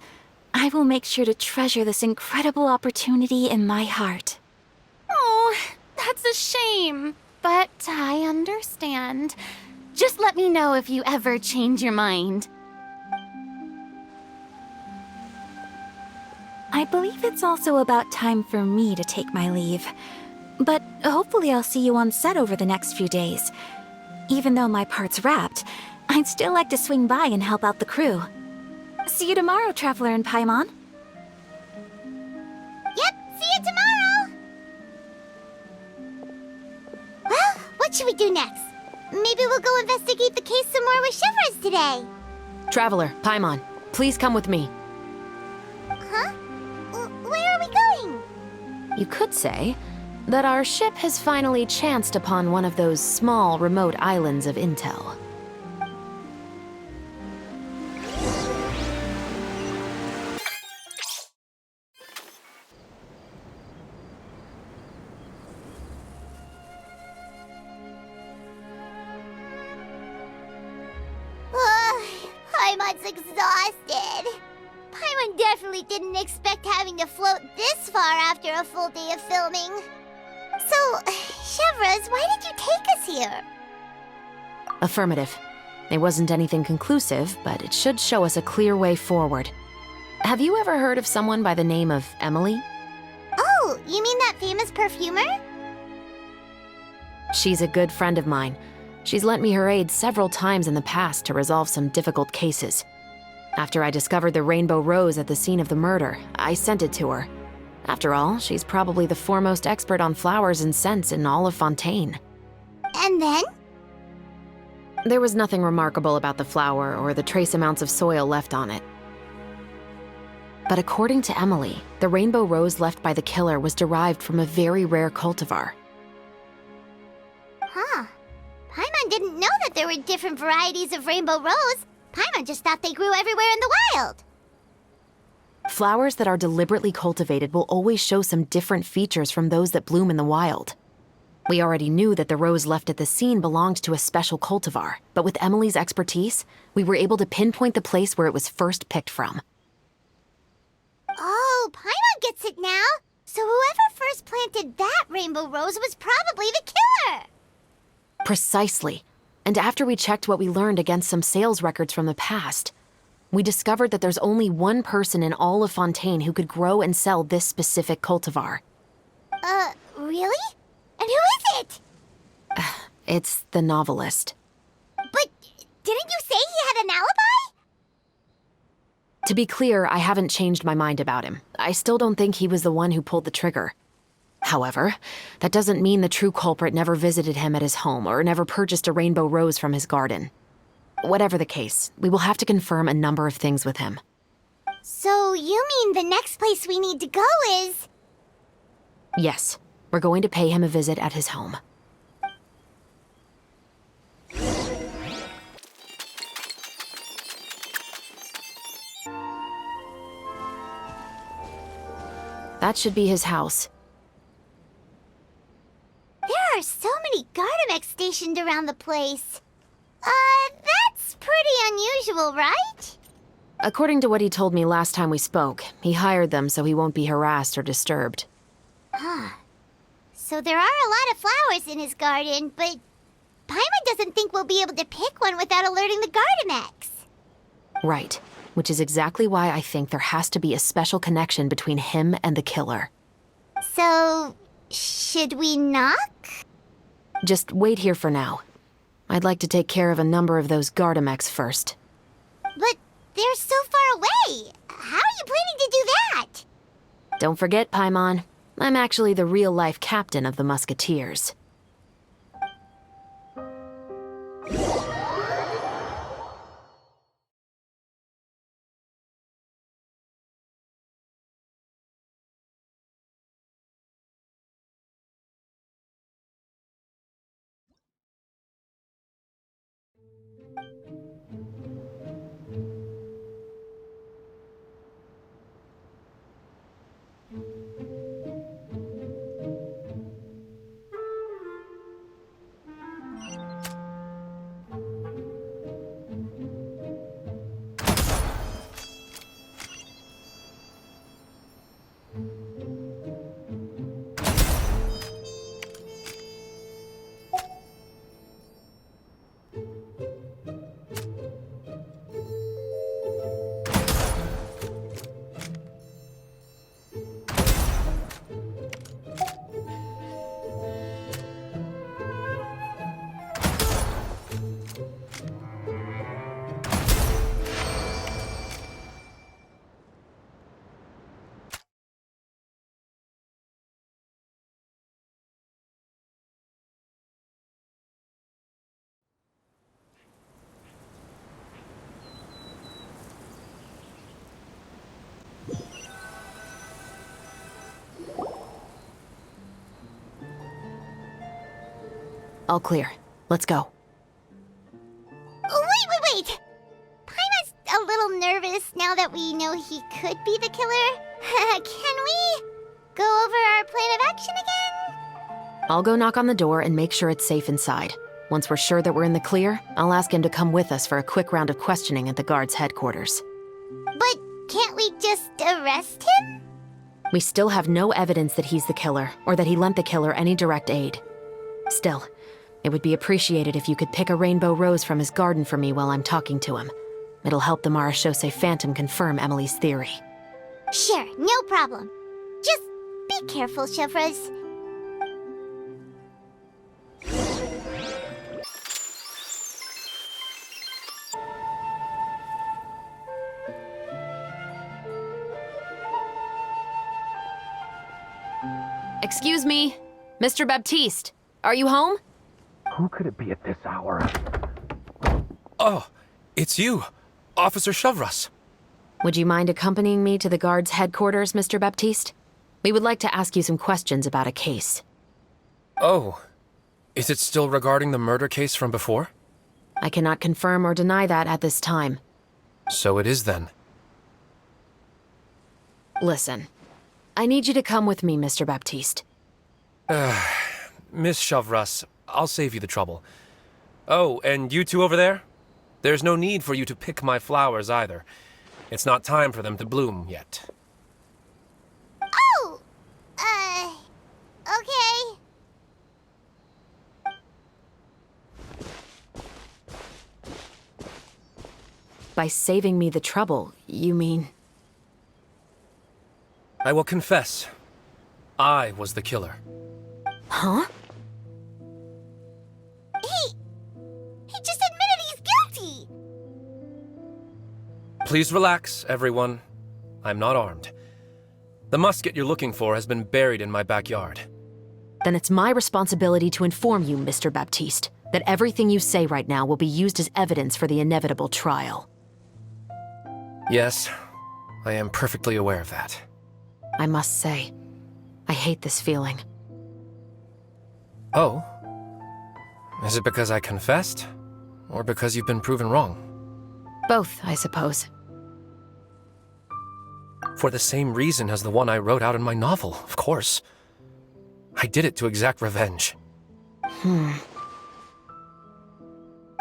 I will make sure to treasure this incredible opportunity in my heart. Oh, that's a shame. But I understand. Just let me know if you ever change your mind. I believe it's also about time for me to take my leave. But hopefully I'll see you on set over the next few days. Even though my part's wrapped, I'd still like to swing by and help out the crew. See you tomorrow, Traveler and Paimon. Yep, see you tomorrow! Well, what should we do next? Maybe we'll go investigate the case some more with Chevres today. Traveler, Paimon, please come with me. Huh? Where are we going? You could say that our ship has finally chanced upon one of those small, remote islands of intel. Paimon's exhausted. Paimon definitely didn't expect having to float this far after a full day of filming. So, Chevres, why did you take us here? Affirmative. It wasn't anything conclusive, but it should show us a clear way forward. Have you ever heard of someone by the name of Emily? Oh, you mean that famous perfumer? She's a good friend of mine. She's lent me her aid several times in the past to resolve some difficult cases. After I discovered the rainbow rose at the scene of the murder, I sent it to her. After all, she's probably the foremost expert on flowers and scents in all of Fontaine. And then? There was nothing remarkable about the flower or the trace amounts of soil left on it. But according to Emily, the rainbow rose left by the killer was derived from a very rare cultivar. Huh. Paimon didn't know that there were different varieties of rainbow rose. Paimon just thought they grew everywhere in the wild. Flowers that are deliberately cultivated will always show some different features from those that bloom in the wild. We already knew that the rose left at the scene belonged to a special cultivar, but with Emily's expertise, we were able to pinpoint the place where it was first picked from. Oh, Paimon gets it now. So whoever first planted that rainbow rose was probably the killer. Precisely. And after we checked what we learned against some sales records from the past, we discovered that there's only one person in all of Fontaine who could grow and sell this specific cultivar. Really? And who is it? It's the novelist. But didn't you say he had an alibi? To be clear, I haven't changed my mind about him. I still don't think he was the one who pulled the trigger. However, that doesn't mean the true culprit never visited him at his home or never purchased a rainbow rose from his garden. Whatever the case, we will have to confirm a number of things with him. So you mean the next place we need to go is... Yes, we're going to pay him a visit at his home. That should be his house. There are so many Gardamex stationed around the place. That's pretty unusual, right? According to what he told me last time we spoke, he hired them so he won't be harassed or disturbed. Huh. So there are a lot of flowers in his garden, but Paimon doesn't think we'll be able to pick one without alerting the Gardamex. Right. Which is exactly why I think there has to be a special connection between him and the killer. So, should we knock? Just wait here for now. I'd like to take care of a number of those Gardamex first. But they're so far away. How are you planning to do that? Don't forget, Paimon, I'm actually the real-life captain of the Musketeers. All clear. Let's go. Wait! Paimon's a little nervous now that we know he could be the killer. Can we go over our plan of action again? I'll go knock on the door and make sure it's safe inside. Once we're sure that we're in the clear, I'll ask him to come with us for a quick round of questioning at the guard's headquarters. But can't we just arrest him? We still have no evidence that he's the killer, or that he lent the killer any direct aid. Still, it would be appreciated if you could pick a rainbow rose from his garden for me while I'm talking to him. It'll help the Marachose Phantom confirm Emily's theory. Sure, no problem. Just be careful, Chevres. Excuse me, Mr. Baptiste, are you home? Who could it be at this hour? Oh, it's you, Officer Chevres. Would you mind accompanying me to the guard's headquarters, Mr. Baptiste? We would like to ask you some questions about a case. Oh, is it still regarding the murder case from before? I cannot confirm or deny that at this time. So it is then. Listen, I need you to come with me, Mr. Baptiste. Miss Chevres, I'll save you the trouble. Oh, and you two over there? There's no need for you to pick my flowers either. It's not time for them to bloom yet. Oh! Okay. By saving me the trouble, you mean... I will confess. I was the killer. Huh? He just admitted he's guilty! Please relax, everyone. I'm not armed. The musket you're looking for has been buried in my backyard. Then it's my responsibility to inform you, Mr. Baptiste, that everything you say right now will be used as evidence for the inevitable trial. Yes, I am perfectly aware of that. I must say, I hate this feeling. Oh? Is it because I confessed? Or because you've been proven wrong? Both, I suppose. For the same reason as the one I wrote out in my novel, of course. I did it to exact revenge.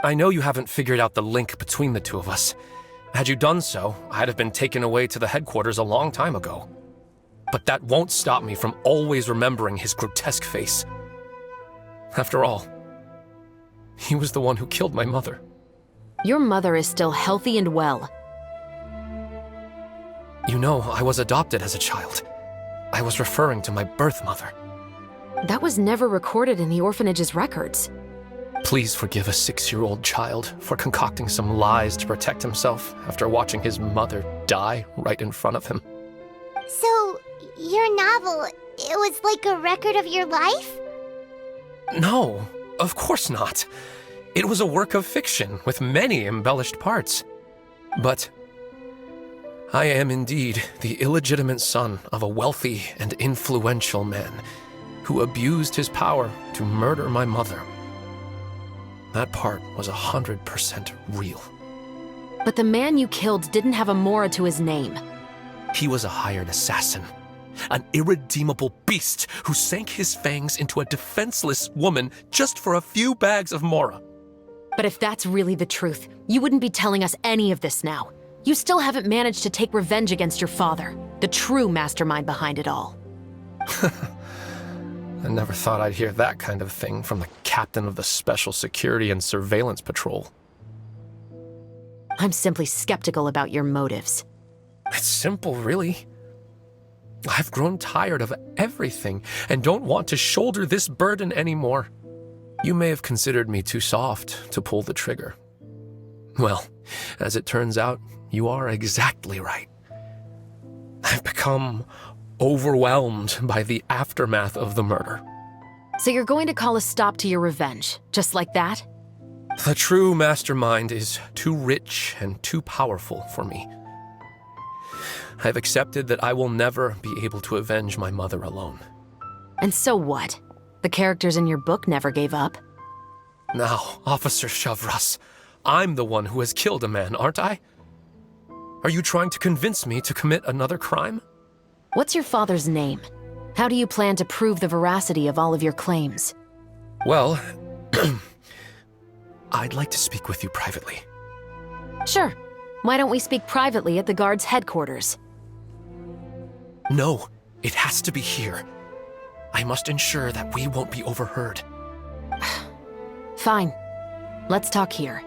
I know you haven't figured out the link between the two of us. Had you done so, I'd have been taken away to the headquarters a long time ago. But that won't stop me from always remembering his grotesque face. After all, he was the one who killed my mother. Your mother is still healthy and well. You know, I was adopted as a child. I was referring to my birth mother. That was never recorded in the orphanage's records. Please forgive a 6-year-old child for concocting some lies to protect himself after watching his mother die right in front of him. So, your novel, it was like a record of your life? No, of course not. It was a work of fiction with many embellished parts. But I am indeed the illegitimate son of a wealthy and influential man who abused his power to murder my mother. That part was 100% real. But the man you killed didn't have a Mora to his name. He was a hired assassin, an irredeemable beast who sank his fangs into a defenseless woman just for a few bags of Mora. But if that's really the truth, you wouldn't be telling us any of this now. You still haven't managed to take revenge against your father, the true mastermind behind it all. I never thought I'd hear that kind of thing from the captain of the Special Security and Surveillance Patrol. I'm simply skeptical about your motives. It's simple, really. I've grown tired of everything and don't want to shoulder this burden anymore. You may have considered me too soft to pull the trigger. Well, as it turns out, you are exactly right. I've become overwhelmed by the aftermath of the murder. So you're going to call a stop to your revenge, just like that? The true mastermind is too rich and too powerful for me. I've accepted that I will never be able to avenge my mother alone. And so what? The characters in your book never gave up. Now, Officer Shavras, I'm the one who has killed a man, aren't I? Are you trying to convince me to commit another crime? What's your father's name? How do you plan to prove the veracity of all of your claims? Well, I'd like to speak with you privately. Sure. Why don't we speak privately at the guard's headquarters? No, it has to be here. I must ensure that we won't be overheard. Fine. Let's talk here.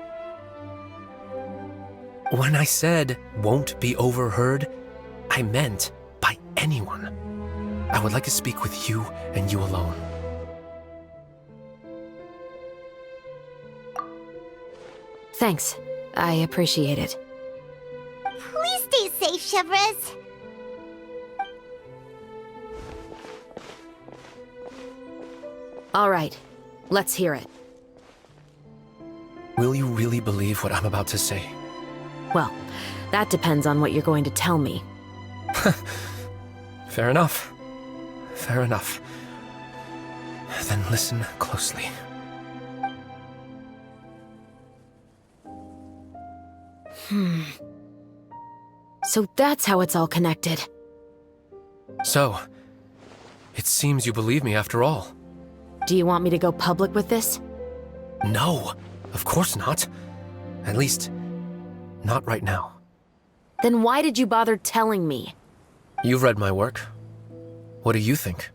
When I said won't be overheard, I meant by anyone. I would like to speak with you and you alone. Thanks. I appreciate it. Please stay safe, Shavras. All right. Let's hear it. Will you really believe what I'm about to say? Well, that depends on what you're going to tell me. Fair enough. Fair enough. Then listen closely. So that's how it's all connected. So, it seems you believe me after all. Do you want me to go public with this? No, of course not. At least, not right now. Then why did you bother telling me? You've read my work. What do you think?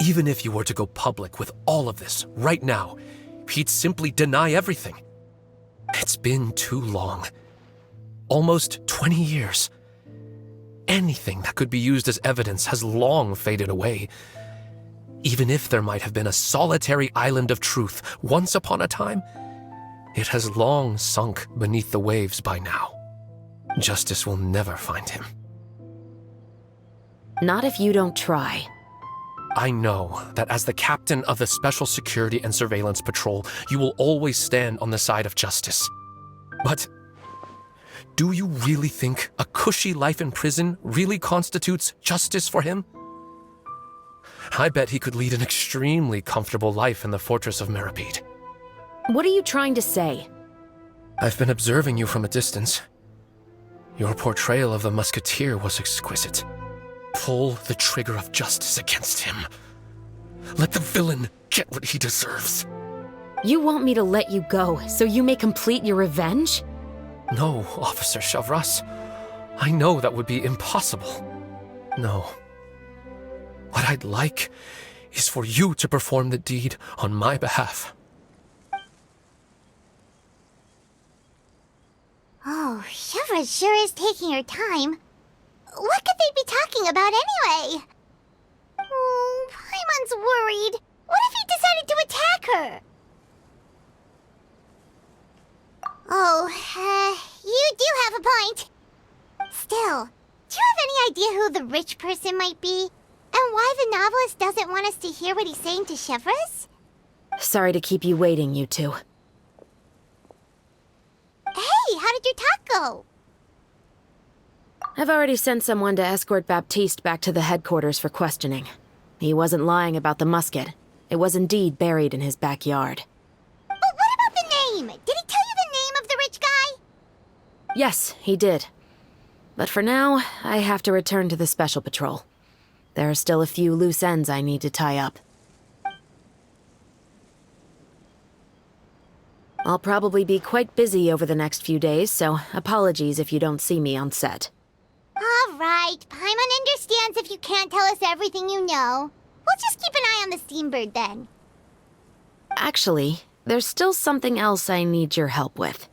Even if you were to go public with all of this right now, he'd simply deny everything. It's been too long. Almost 20 years. Anything that could be used as evidence has long faded away. Even if there might have been a solitary island of truth once upon a time, it has long sunk beneath the waves by now. Justice will never find him. Not if you don't try. I know that as the captain of the Special Security and Surveillance Patrol, you will always stand on the side of justice. But do you really think a cushy life in prison really constitutes justice for him? I bet he could lead an extremely comfortable life in the fortress of Meripede. What are you trying to say? I've been observing you from a distance. Your portrayal of the Musketeer was exquisite. Pull the trigger of justice against him. Let the villain get what he deserves. You want me to let you go so you may complete your revenge? No, Officer Shavras. I know that would be impossible. No. What I'd like is for you to perform the deed on my behalf. Oh, Shiva sure is taking her time. What could they be talking about anyway? Oh, Paimon's worried. What if he decided to attack her? Oh, you do have a point. Still, do you have any idea who the rich person might be? And why the novelist doesn't want us to hear what he's saying to Chevres? Sorry to keep you waiting, you two. Hey, how did your talk go? I've already sent someone to escort Baptiste back to the headquarters for questioning. He wasn't lying about the musket. It was indeed buried in his backyard. But what about the name? Did he tell you the name of the rich guy? Yes, he did. But for now, I have to return to the Special Patrol. There are still a few loose ends I need to tie up. I'll probably be quite busy over the next few days, so apologies if you don't see me on set. All right, Paimon understands if you can't tell us everything you know. We'll just keep an eye on the Steambird then. Actually, there's still something else I need your help with.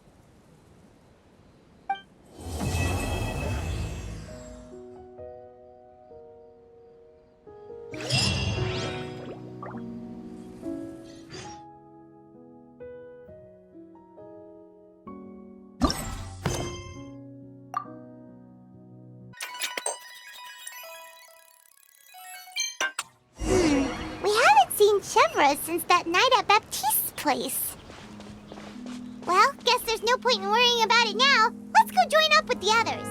We haven't seen Chevres since that night at Baptiste's place. Well, guess there's no point in worrying about it now. Let's go join up with the others.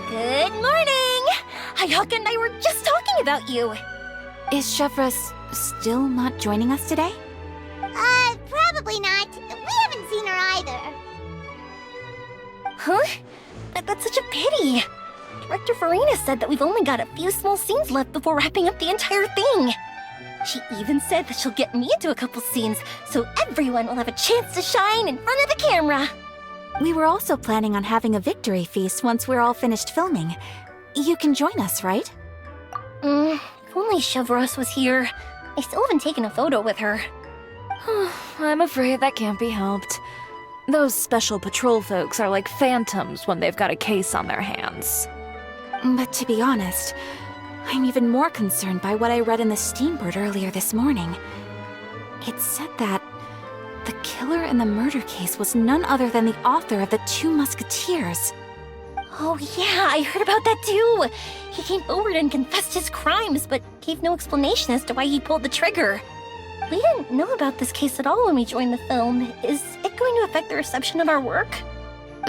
Good morning! Hayaka and I were just talking about you. Is Chevres still not joining us today? Probably not. We haven't seen her either. Huh? That's such a pity. Director Farina said that we've only got a few small scenes left before wrapping up the entire thing. She even said that she'll get me into a couple scenes, so everyone will have a chance to shine in front of the camera. We were also planning on having a victory feast once we're all finished filming. You can join us, right? If only Chevros was here. I still haven't taken a photo with her. I'm afraid that can't be helped. Those special patrol folks are like phantoms when they've got a case on their hands. But to be honest, I'm even more concerned by what I read in the Steambird earlier this morning. It said that the killer in the murder case was none other than the author of the Two Musketeers. Oh yeah, I heard about that too. He came forward and confessed his crimes, but gave no explanation as to why he pulled the trigger. We didn't know about this case at all when we joined the film. Is it going to affect the reception of our work?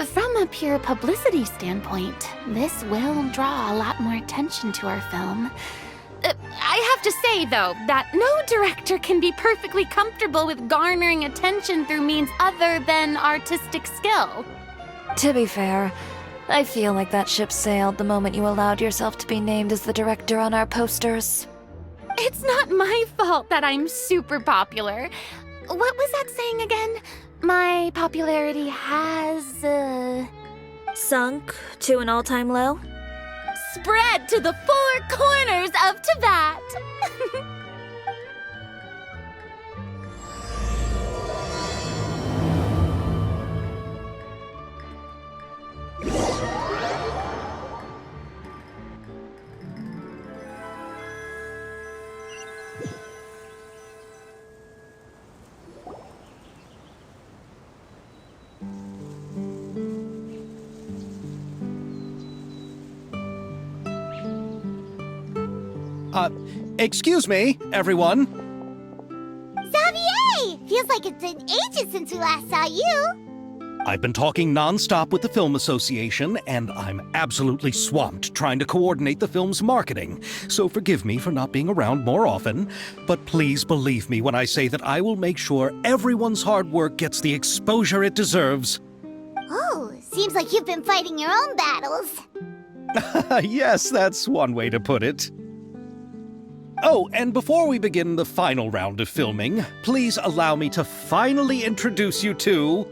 From a pure publicity standpoint, this will draw a lot more attention to our film. I have to say, though, that no director can be perfectly comfortable with garnering attention through means other than artistic skill. To be fair, I feel like that ship sailed the moment you allowed yourself to be named as the director on our posters. It's not my fault that I'm super popular. What was that saying again? My popularity has, Sunk to an all-time low? spread to the four corners of Tibet. Excuse me, everyone. Xavier! Feels like it's been ages since we last saw you. I've been talking nonstop with the Film Association, and I'm absolutely swamped trying to coordinate the film's marketing. So forgive me for not being around more often, but please believe me when I say that I will make sure everyone's hard work gets the exposure it deserves. Oh, seems like you've been fighting your own battles. Yes, that's one way to put it. Oh, and before we begin the final round of filming, please allow me to finally introduce you to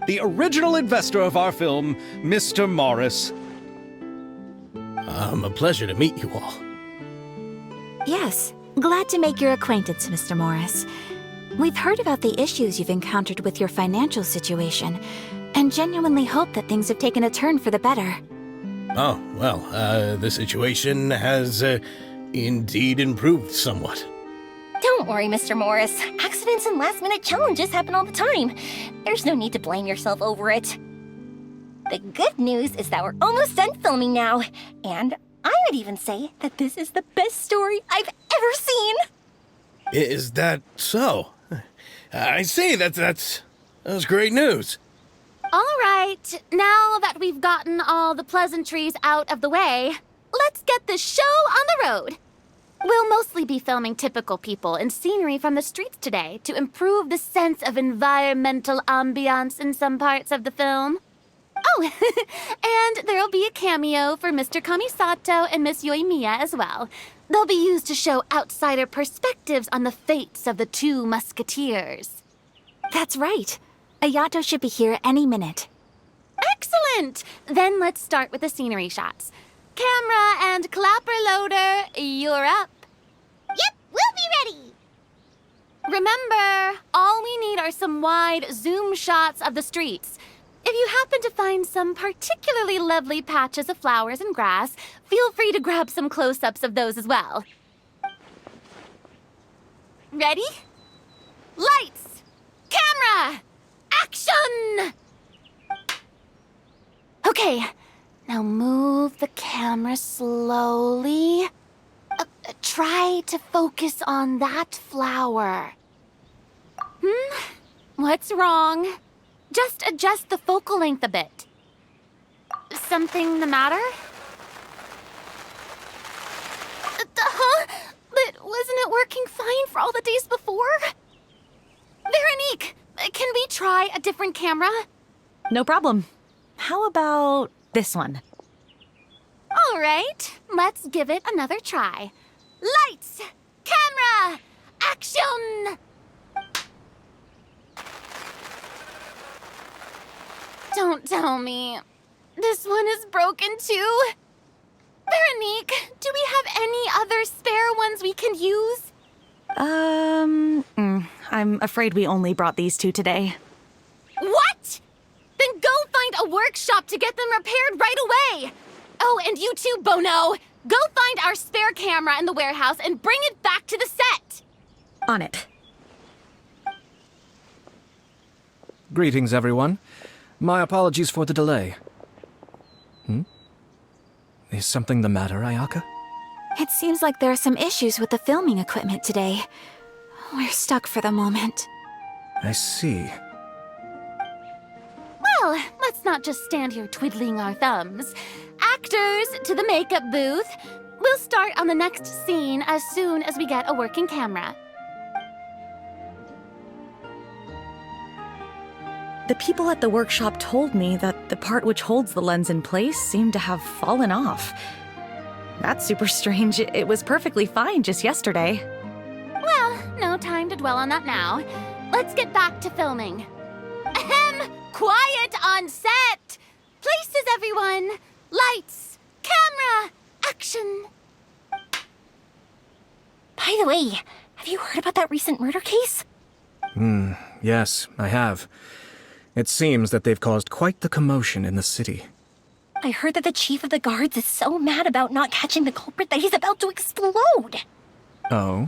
the original investor of our film, Mr. Morris. A pleasure to meet you all. Yes, glad to make your acquaintance, Mr. Morris. We've heard about the issues you've encountered with your financial situation, and genuinely hope that things have taken a turn for the better. Oh, well, the situation has indeed improved somewhat. Don't worry, Mr. Morris. Accidents and last-minute challenges happen all the time. There's no need to blame yourself over it. The good news is that we're almost done filming now, and I would even say that this is the best story I've ever seen. Is that so? I see, that's great news. All right, now that we've gotten all the pleasantries out of the way, let's get this show on the road. We'll mostly be filming typical people and scenery from the streets today to improve the sense of environmental ambiance in some parts of the film. Oh, and there'll be a cameo for Mr. Kamisato and Miss Yoimiya as well. They'll be used to show outsider perspectives on the fates of the Two Musketeers. That's right. Ayato should be here any minute. Excellent! Then let's start with the scenery shots. Camera and clapper loader, you're up. Yep, we'll be ready. Remember, all we need are some wide zoom shots of the streets. If you happen to find some particularly lovely patches of flowers and grass, feel free to grab some close-ups of those as well. Ready? Lights! Camera! Action! Okay, now move the camera slowly. Try to focus on that flower. What's wrong? Just adjust the focal length a bit. Something the matter? But wasn't it working fine for all the days before? Veronique, can we try a different camera? No problem. How about this one? All right, let's give it another try. Lights! Camera! Action! Don't tell me. This one is broken too. Veronique, do we have any other spare ones we can use? I'm afraid we only brought these two today. What? Then go find a workshop to get them repaired right away. Oh, and you too, Bono. Go find our spare camera in the warehouse and bring it back to the set. On it. Greetings, everyone. My apologies for the delay. Is something the matter, Ayaka? It seems like there are some issues with the filming equipment today. We're stuck for the moment. I see. Well, let's not just stand here twiddling our thumbs. Actors, to the makeup booth. We'll start on the next scene as soon as we get a working camera. The people at the workshop told me that the part which holds the lens in place seemed to have fallen off. That's super strange. It was perfectly fine just yesterday. Well, no time to dwell on that now. Let's get back to filming. Ahem! Quiet on set! Places, everyone! Lights! Camera! Action! By the way, have you heard about that recent murder case? Yes, I have. It seems that they've caused quite the commotion in the city. I heard that the chief of the guards is so mad about not catching the culprit that he's about to explode. Oh?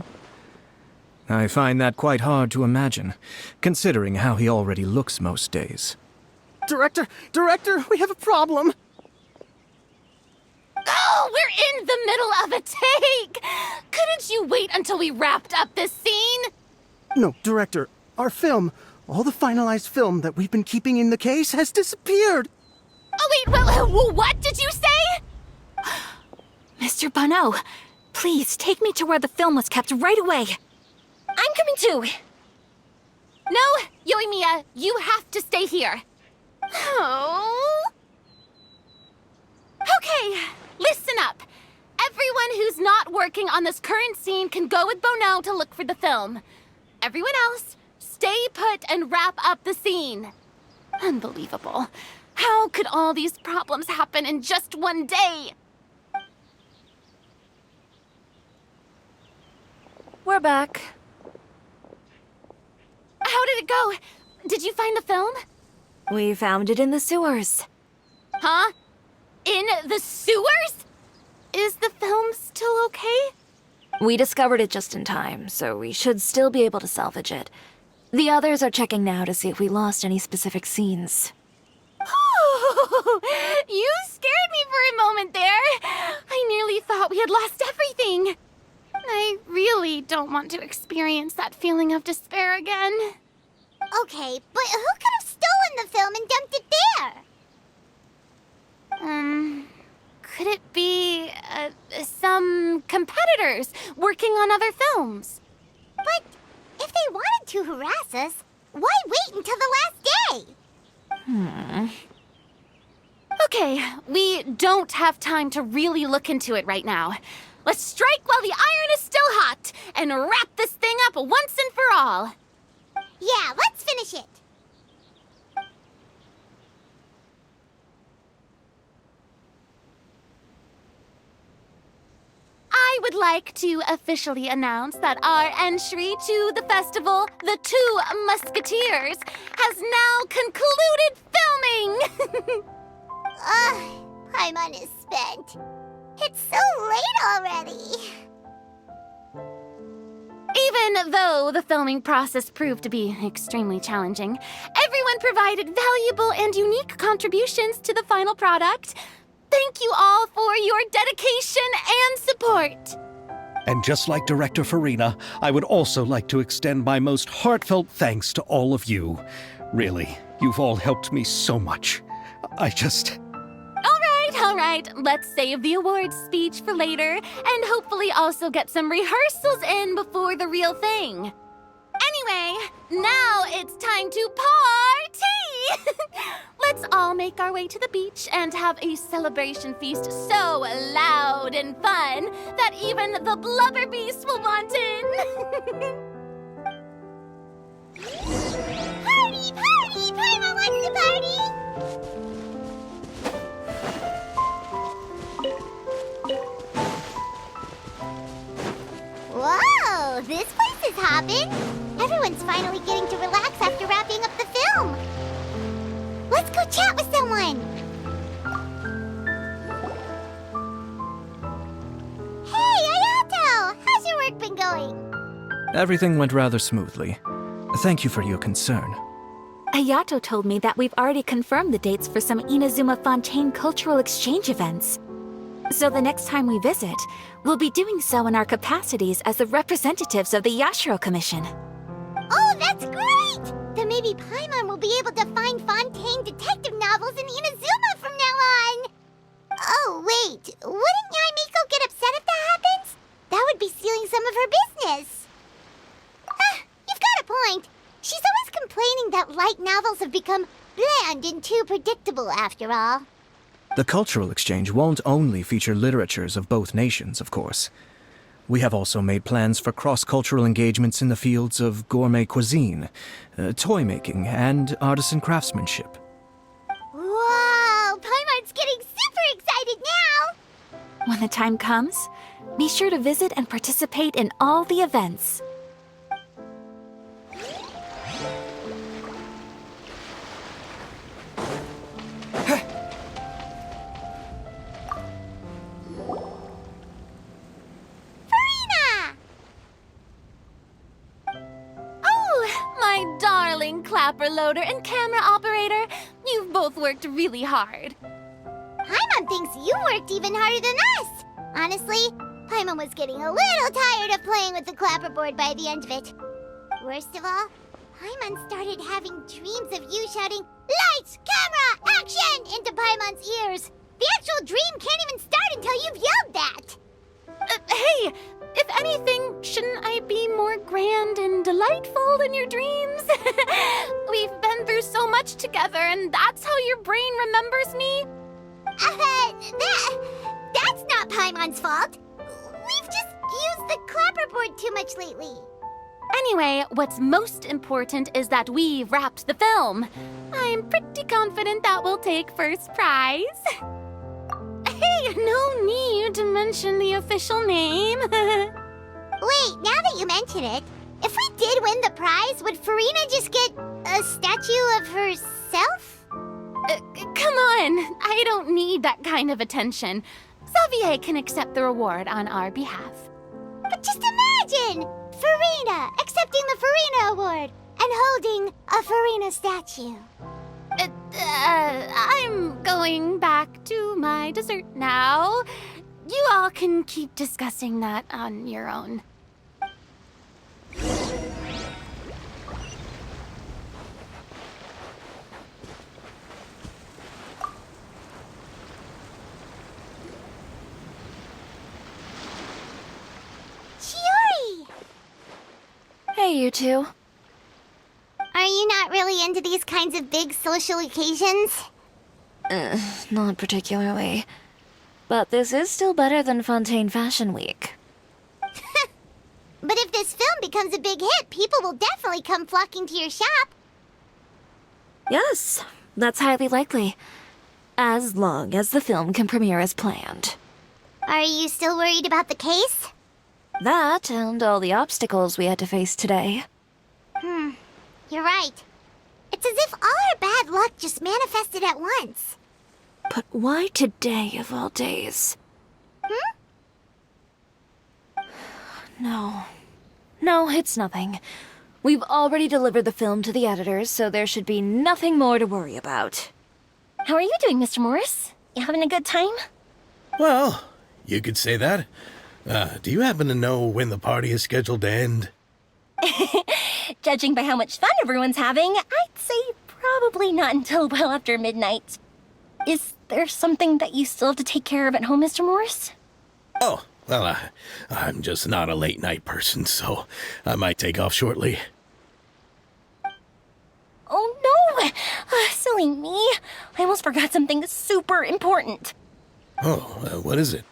I find that quite hard to imagine, considering how he already looks most days. Director, we have a problem. Oh, we're in the middle of a take! Couldn't you wait until we wrapped up this scene? No, Director, our film. All the finalized film that we've been keeping in the case has disappeared. Oh, wait, well, what did you say? Mr. Bonneau, please take me to where the film was kept right away. I'm coming too. No, Yoimiya, you have to stay here. Oh. Okay, listen up. Everyone who's not working on this current scene can go with Bonneau to look for the film. Everyone else, stay put and wrap up the scene. Unbelievable. How could all these problems happen in just one day? We're back. How did it go? Did you find the film? We found it in the sewers. Huh? In the sewers? Is the film still okay? We discovered it just in time, so we should still be able to salvage it. The others are checking now to see if we lost any specific scenes. You scared me for a moment there. I nearly thought we had lost everything. I really don't want to experience that feeling of despair again. Okay, but who could have stolen the film and dumped it there? Could it be, some competitors working on other films? But if they wanted to harass us, why wait until the last day? Okay, we don't have time to really look into it right now. Let's strike while the iron is still hot and wrap this thing up once and for all. Yeah, let's finish it. I would like to officially announce that our entry to the festival, the Two Musketeers, has now concluded filming! Paimon is spent. It's so late already. Even though the filming process proved to be extremely challenging, everyone provided valuable and unique contributions to the final product. Thank you all for your dedication and support. And just like Director Farina, I would also like to extend my most heartfelt thanks to all of you. Really, you've all helped me so much. All right, let's save the awards speech for later and hopefully also get some rehearsals in before the real thing. Anyway, now it's time to party! Let's all make our way to the beach and have a celebration feast so loud and fun that even the blubber beast will want in. Party, party! Paimon wants to party! Whoa, this place is hopping. Everyone's finally getting to relax after wrapping up the film. Let's go chat with someone. Hey, Ayato! How's your work been going? Everything went rather smoothly. Thank you for your concern. Ayato told me that we've already confirmed the dates for some Inazuma Fontaine cultural exchange events. So the next time we visit, we'll be doing so in our capacities as the representatives of the Yashiro Commission. Oh, that's great! Then maybe Paimon will be able to find Fontaine detective novels in Inazuma from now on! Oh, wait, wouldn't Yaimiko get upset if that happens? That would be stealing some of her business. You've got a point. She's always complaining that light novels have become bland and too predictable after all. The cultural exchange won't only feature literatures of both nations, of course. We have also made plans for cross-cultural engagements in the fields of gourmet cuisine, toy making, and artisan craftsmanship. Whoa! Paimon's getting super excited now! When the time comes, be sure to visit and participate in all the events. Clapper loader and camera operator, you've both worked really hard. Paimon thinks you worked even harder than us. Honestly, Paimon was getting a little tired of playing with the clapper board by the end of it. Worst of all, Paimon started having dreams of you shouting, "Lights! Camera! Action!" into Paimon's ears. The actual dream can't even start until you've yelled that. Hey, if anything, shouldn't I be more grand and delightful than your dreams? We've been through so much together, and that's how your brain remembers me? That's not Paimon's fault. We've just used the clapperboard too much lately. Anyway, what's most important is that we've wrapped the film. I'm pretty confident that we'll take first prize. Hey, no need to mention the official name. Wait, now that you mention it, if we did win the prize, would Farina just get a statue of herself? Come on, I don't need that kind of attention. Xavier can accept the reward on our behalf. But just imagine! Farina accepting the Farina Award and holding a Farina statue. I'm going back to my dessert now. You all can keep discussing that on your own. Chiori! Hey, you two. Are you not really into these kinds of big social occasions? Not particularly. But this is still better than Fontaine Fashion Week. But if this film becomes a big hit, people will definitely come flocking to your shop. Yes, that's highly likely. As long as the film can premiere as planned. Are you still worried about the case? That and all the obstacles we had to face today. You're right. It's as if all our bad luck just manifested at once. But why today of all days? No, it's nothing. We've already delivered the film to the editors, so there should be nothing more to worry about. How are you doing, Mr. Morris? You having a good time? Well, you could say that. Do you happen to know when the party is scheduled to end? Judging by how much fun everyone's having, I'd say probably not until well after midnight. Is there something that you still have to take care of at home, Mr. Morris? Oh, well, I'm just not a late night person, so I might take off shortly. Oh no! Silly me. I almost forgot something super important. Oh, what is it?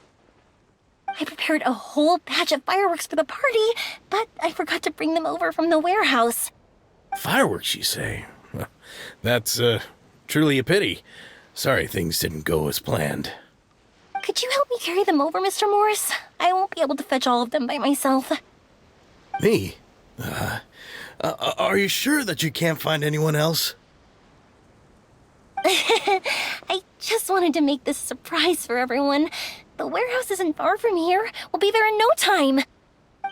I prepared a whole batch of fireworks for the party, but I forgot to bring them over from the warehouse. Fireworks, you say? Well, that's truly a pity. Sorry things didn't go as planned. Could you help me carry them over, Mr. Morris? I won't be able to fetch all of them by myself. Me? Are you sure that you can't find anyone else? I just wanted to make this a surprise for everyone. The warehouse isn't far from here. We'll be there in no time.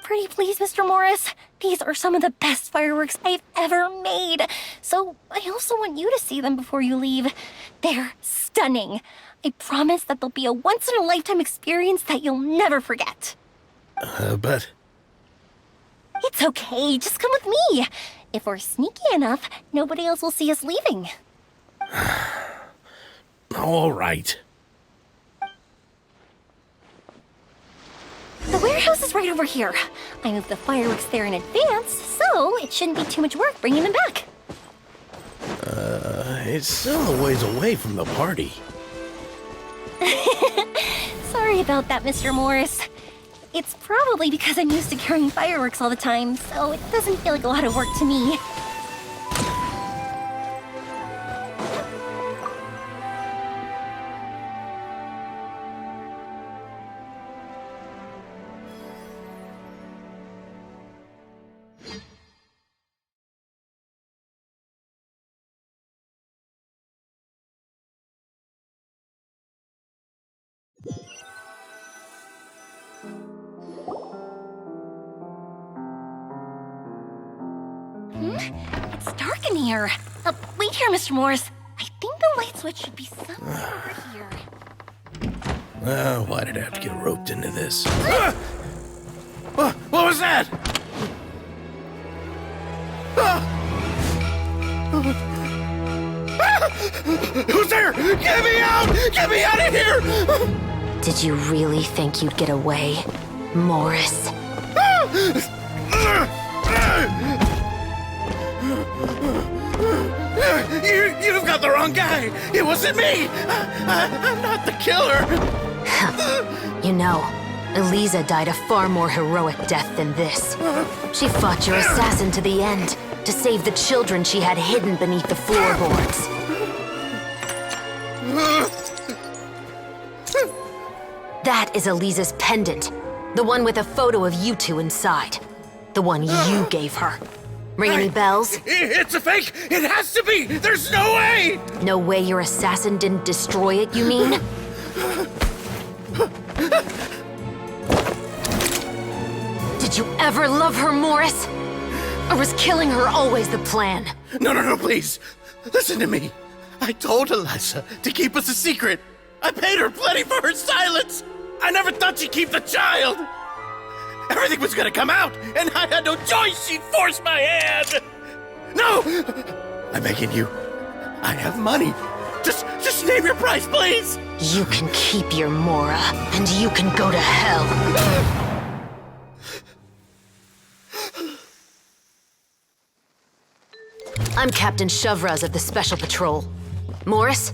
Pretty please, Mr. Morris. These are some of the best fireworks I've ever made. So I also want you to see them before you leave. They're stunning. I promise that they'll be a once-in-a-lifetime experience that you'll never forget. But... It's okay. Just come with me. If we're sneaky enough, nobody else will see us leaving. All right. The warehouse is right over here. I moved the fireworks there in advance, so it shouldn't be too much work bringing them back. It's still a ways away from the party. Sorry about that, Mr. Morris. It's probably because I'm used to carrying fireworks all the time, so it doesn't feel like a lot of work to me. It's dark in here. Wait here, Mr. Morris. I think the light switch should be somewhere over here. Why did I have to get roped into this? What was that? Who's there? Get me out! Get me out of here! Did you really think you'd get away, Morris? You've got the wrong guy! It wasn't me! I'm not the killer! You know, Eliza died a far more heroic death than this. She fought your assassin to the end, to save the children she had hidden beneath the floorboards. That is Eliza's pendant. The one with a photo of you two inside. The one you gave her. Ring any bells? It's a fake! It has to be! There's no way! No way your assassin didn't destroy it, you mean? Did you ever love her, Morris? Or was killing her always the plan? No, please. Listen to me. I told Eliza to keep us a secret. I paid her plenty for her silence. I never thought she'd keep the child. Everything was gonna come out, and I had no choice. She forced my hand. No! I'm begging you. I have money. Just name your price, please. You can keep your Mora, and you can go to hell. I'm Captain Shovraz of the Special Patrol. Morris,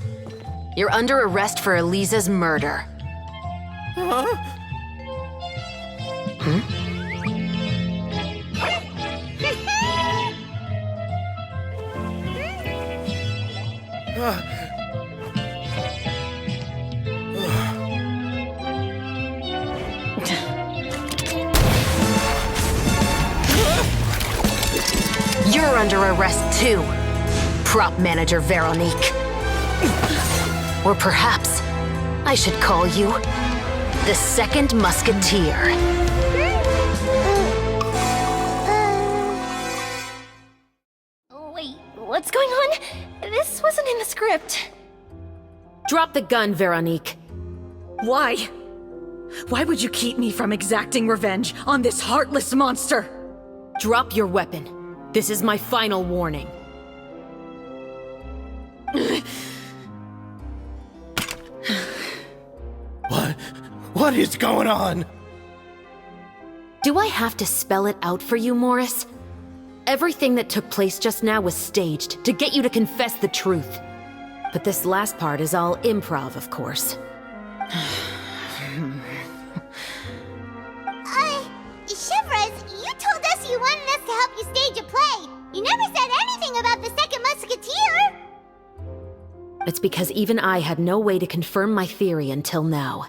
you're under arrest for Eliza's murder. Huh? You're under arrest too, prop manager Veronique. Or perhaps I should call you the Second Musketeer. Wait, what's going on? This wasn't in the script. Drop the gun, Veronique. Why? Why would you keep me from exacting revenge on this heartless monster? Drop your weapon. This is my final warning. What is going on? Do I have to spell it out for you, Morris? Everything that took place just now was staged to get you to confess the truth. But this last part is all improv, of course. Shivers, you told us you wanted us to help you stage a play. You never said anything about the Second Musketeer. It's because even I had no way to confirm my theory until now.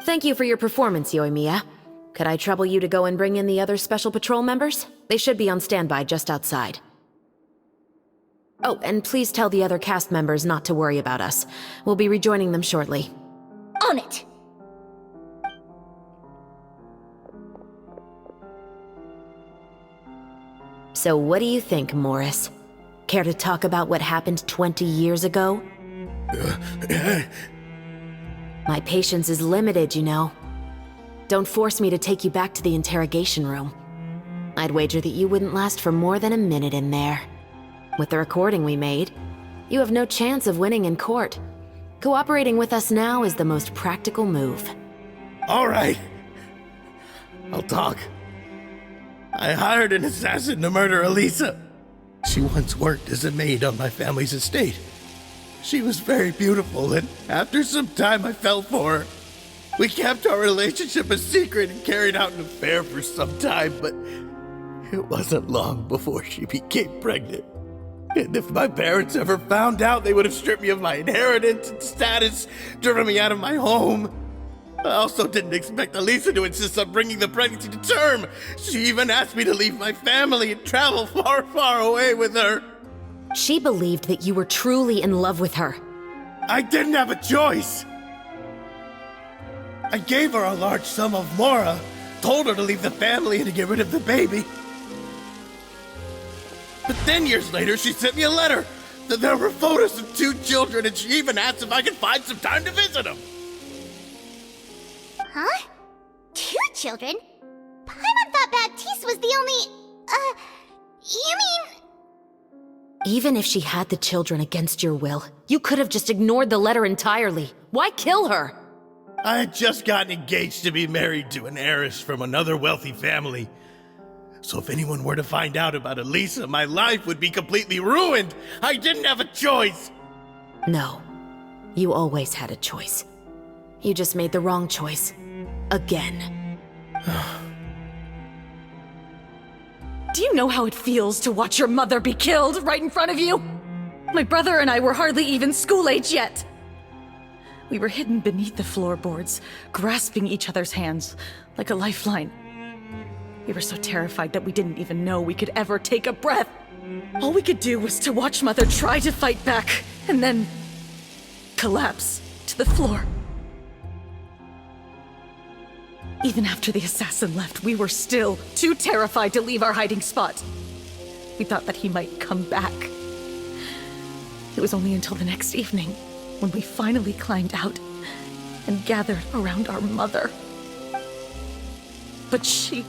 Thank you for your performance, Yoimiya. Could I trouble you to go and bring in the other Special Patrol members? They should be on standby just outside. Oh, and please tell the other cast members not to worry about us. We'll be rejoining them shortly. On it! So what do you think, Morris? Care to talk about what happened 20 years ago? My patience is limited, you know. Don't force me to take you back to the interrogation room. I'd wager that you wouldn't last for more than a minute in there. With the recording we made, you have no chance of winning in court. Cooperating with us now is the most practical move. All right. I'll talk. I hired an assassin to murder Eliza. She once worked as a maid on my family's estate. She was very beautiful, and after some time I fell for her. We kept our relationship a secret and carried out an affair for some time, but it wasn't long before she became pregnant. And if my parents ever found out, they would have stripped me of my inheritance and status, driven me out of my home. I also didn't expect Eliza to insist on bringing the pregnancy to term. She even asked me to leave my family and travel far, far away with her. She believed that you were truly in love with her. I didn't have a choice. I gave her a large sum of Mora, told her to leave the family and to get rid of the baby. But then years later, she sent me a letter. There were photos of 2 children, and she even asked if I could find some time to visit them. Huh? 2 children? Paimon thought Baptiste was the only... You mean... Even if she had the children against your will, you could have just ignored the letter entirely. Why kill her? I had just gotten engaged to be married to an heiress from another wealthy family. So if anyone were to find out about Elisa, my life would be completely ruined. I didn't have a choice. No. You always had a choice. You just made the wrong choice. Again. Do you know how it feels to watch your mother be killed right in front of you? My brother and I were hardly even school age yet. We were hidden beneath the floorboards, grasping each other's hands like a lifeline. We were so terrified that we didn't even know we could ever take a breath. All we could do was to watch Mother try to fight back, and then collapse to the floor. Even after the assassin left, we were still too terrified to leave our hiding spot. We thought that he might come back. It was only until the next evening when we finally climbed out and gathered around our mother. But she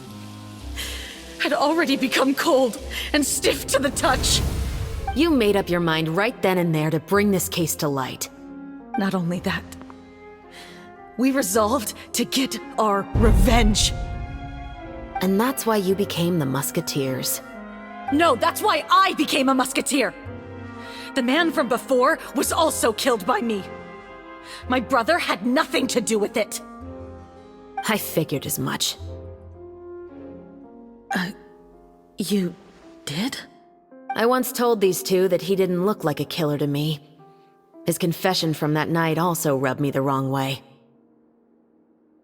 had already become cold and stiff to the touch. You made up your mind right then and there to bring this case to light. Not only that, we resolved to get our revenge. And that's why you became the Musketeers. No, that's why I became a Musketeer! The man from before was also killed by me. My brother had nothing to do with it. I figured as much. You did? I once told these two that he didn't look like a killer to me. His confession from that night also rubbed me the wrong way.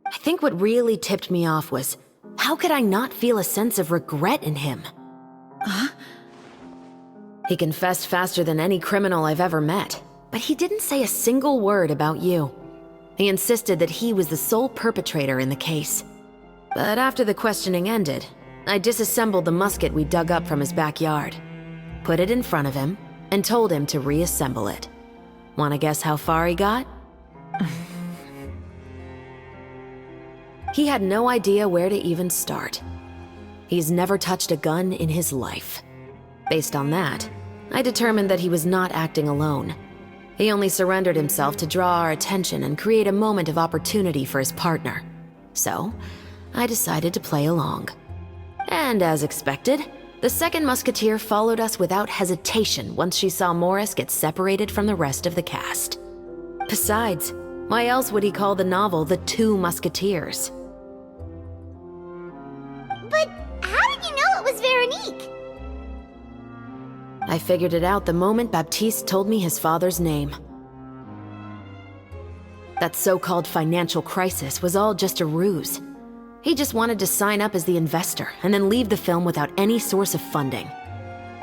I think what really tipped me off was, how could I not feel a sense of regret in him? Huh? He confessed faster than any criminal I've ever met, but he didn't say a single word about you. He insisted that he was the sole perpetrator in the case. But after the questioning ended, I disassembled the musket we dug up from his backyard, put it in front of him, and told him to reassemble it. Want to guess how far he got? He had no idea where to even start. He's never touched a gun in his life. Based on that, I determined that he was not acting alone. He only surrendered himself to draw our attention and create a moment of opportunity for his partner. So, I decided to play along. And as expected, the second musketeer followed us without hesitation once she saw Morris get separated from the rest of the cast. Besides, why else would he call the novel The Two Musketeers? But how did you know it was Veronique? I figured it out the moment Baptiste told me his father's name. That so-called financial crisis was all just a ruse. He just wanted to sign up as the investor and then leave the film without any source of funding.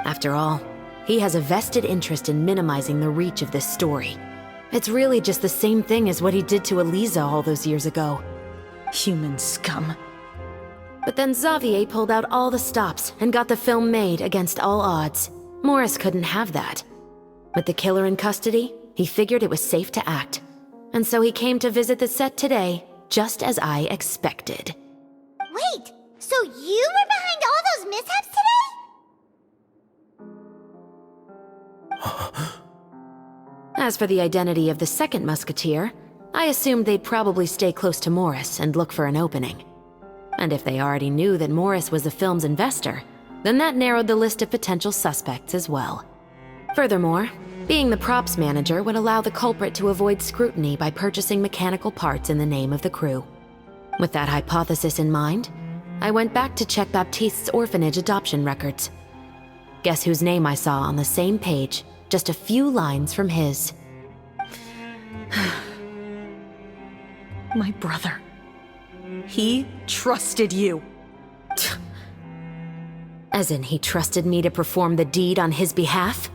After all, he has a vested interest in minimizing the reach of this story. It's really just the same thing as what he did to Elisa all those years ago. Human scum. But then Xavier pulled out all the stops and got the film made against all odds. Morris couldn't have that. With the killer in custody, he figured it was safe to act. And so he came to visit the set today, just as I expected. Wait, so you were behind all those mishaps today? As for the identity of the second musketeer, I assumed they'd probably stay close to Morris and look for an opening. And if they already knew that Morris was the film's investor, then that narrowed the list of potential suspects as well. Furthermore, being the props manager would allow the culprit to avoid scrutiny by purchasing mechanical parts in the name of the crew. With that hypothesis in mind, I went back to check Baptiste's orphanage adoption records. Guess whose name I saw on the same page, just a few lines from his. My brother. He trusted you. As in, he trusted me to perform the deed on his behalf?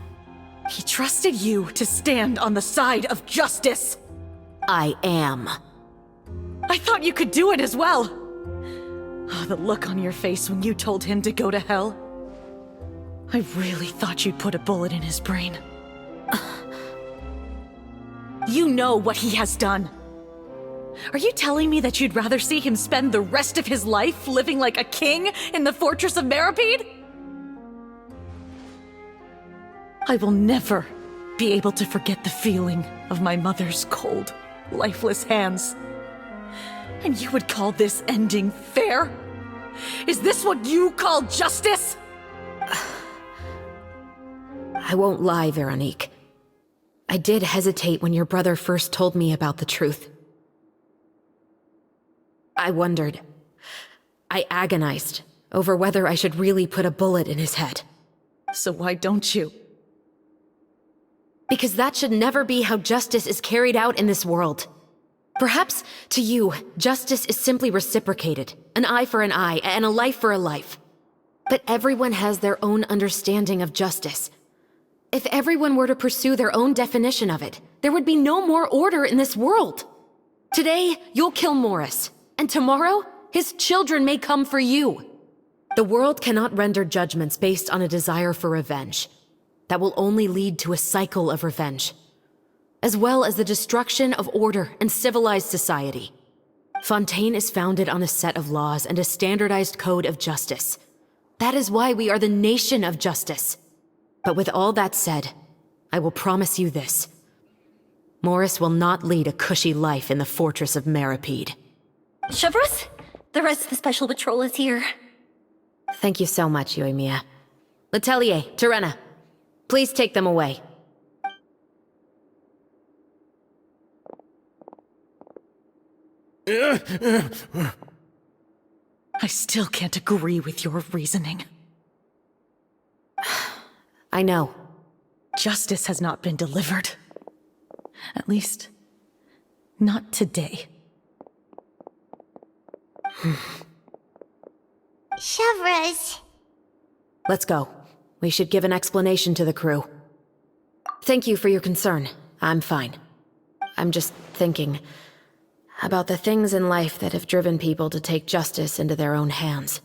He trusted you to stand on the side of justice. I am. I thought you could do it as well. Oh, the look on your face when you told him to go to hell. I really thought you'd put a bullet in his brain. You know what he has done. Are you telling me that you'd rather see him spend the rest of his life living like a king in the fortress of Meripede? I will never be able to forget the feeling of my mother's cold, lifeless hands. And you would call this ending fair? Is this what you call justice? I won't lie, Veronique. I did hesitate when your brother first told me about the truth. I wondered. I agonized over whether I should really put a bullet in his head. So why don't you? Because that should never be how justice is carried out in this world. Perhaps, to you, justice is simply reciprocated. An eye for an eye, and a life for a life. But everyone has their own understanding of justice. If everyone were to pursue their own definition of it, there would be no more order in this world. Today, you'll kill Morris, and tomorrow, his children may come for you. The world cannot render judgments based on a desire for revenge. That will only lead to a cycle of revenge, as well as the destruction of order and civilized society. Fontaine is founded on a set of laws and a standardized code of justice. That is why we are the nation of justice. But with all that said, I will promise you this. Morris will not lead a cushy life in the fortress of Meripede. Chevreuse, the rest of the special patrol is here. Thank you so much, Yoimiya. Letelier, Terena, please take them away. I still can't agree with your reasoning. I know. Justice has not been delivered. At least, not today. Chevreuse. Let's go. We should give an explanation to the crew. Thank you for your concern. I'm fine. I'm just thinking about the things in life that have driven people to take justice into their own hands.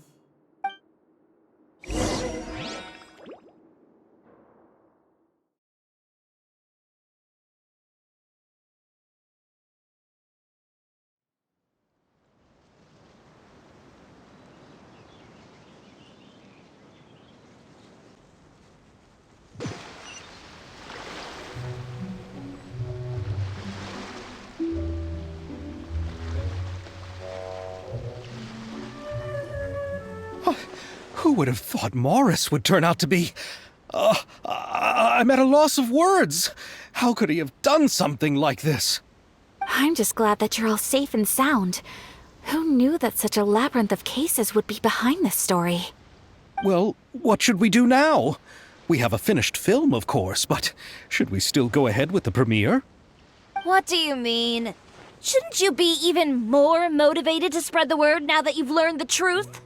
Who would have thought Morris would turn out to be... I'm at a loss of words. How could he have done something like this? I'm just glad that you're all safe and sound. Who knew that such a labyrinth of cases would be behind this story? Well, what should we do now? We have a finished film, of course, but should we still go ahead with the premiere? What do you mean? Shouldn't you be even more motivated to spread the word now that you've learned the truth?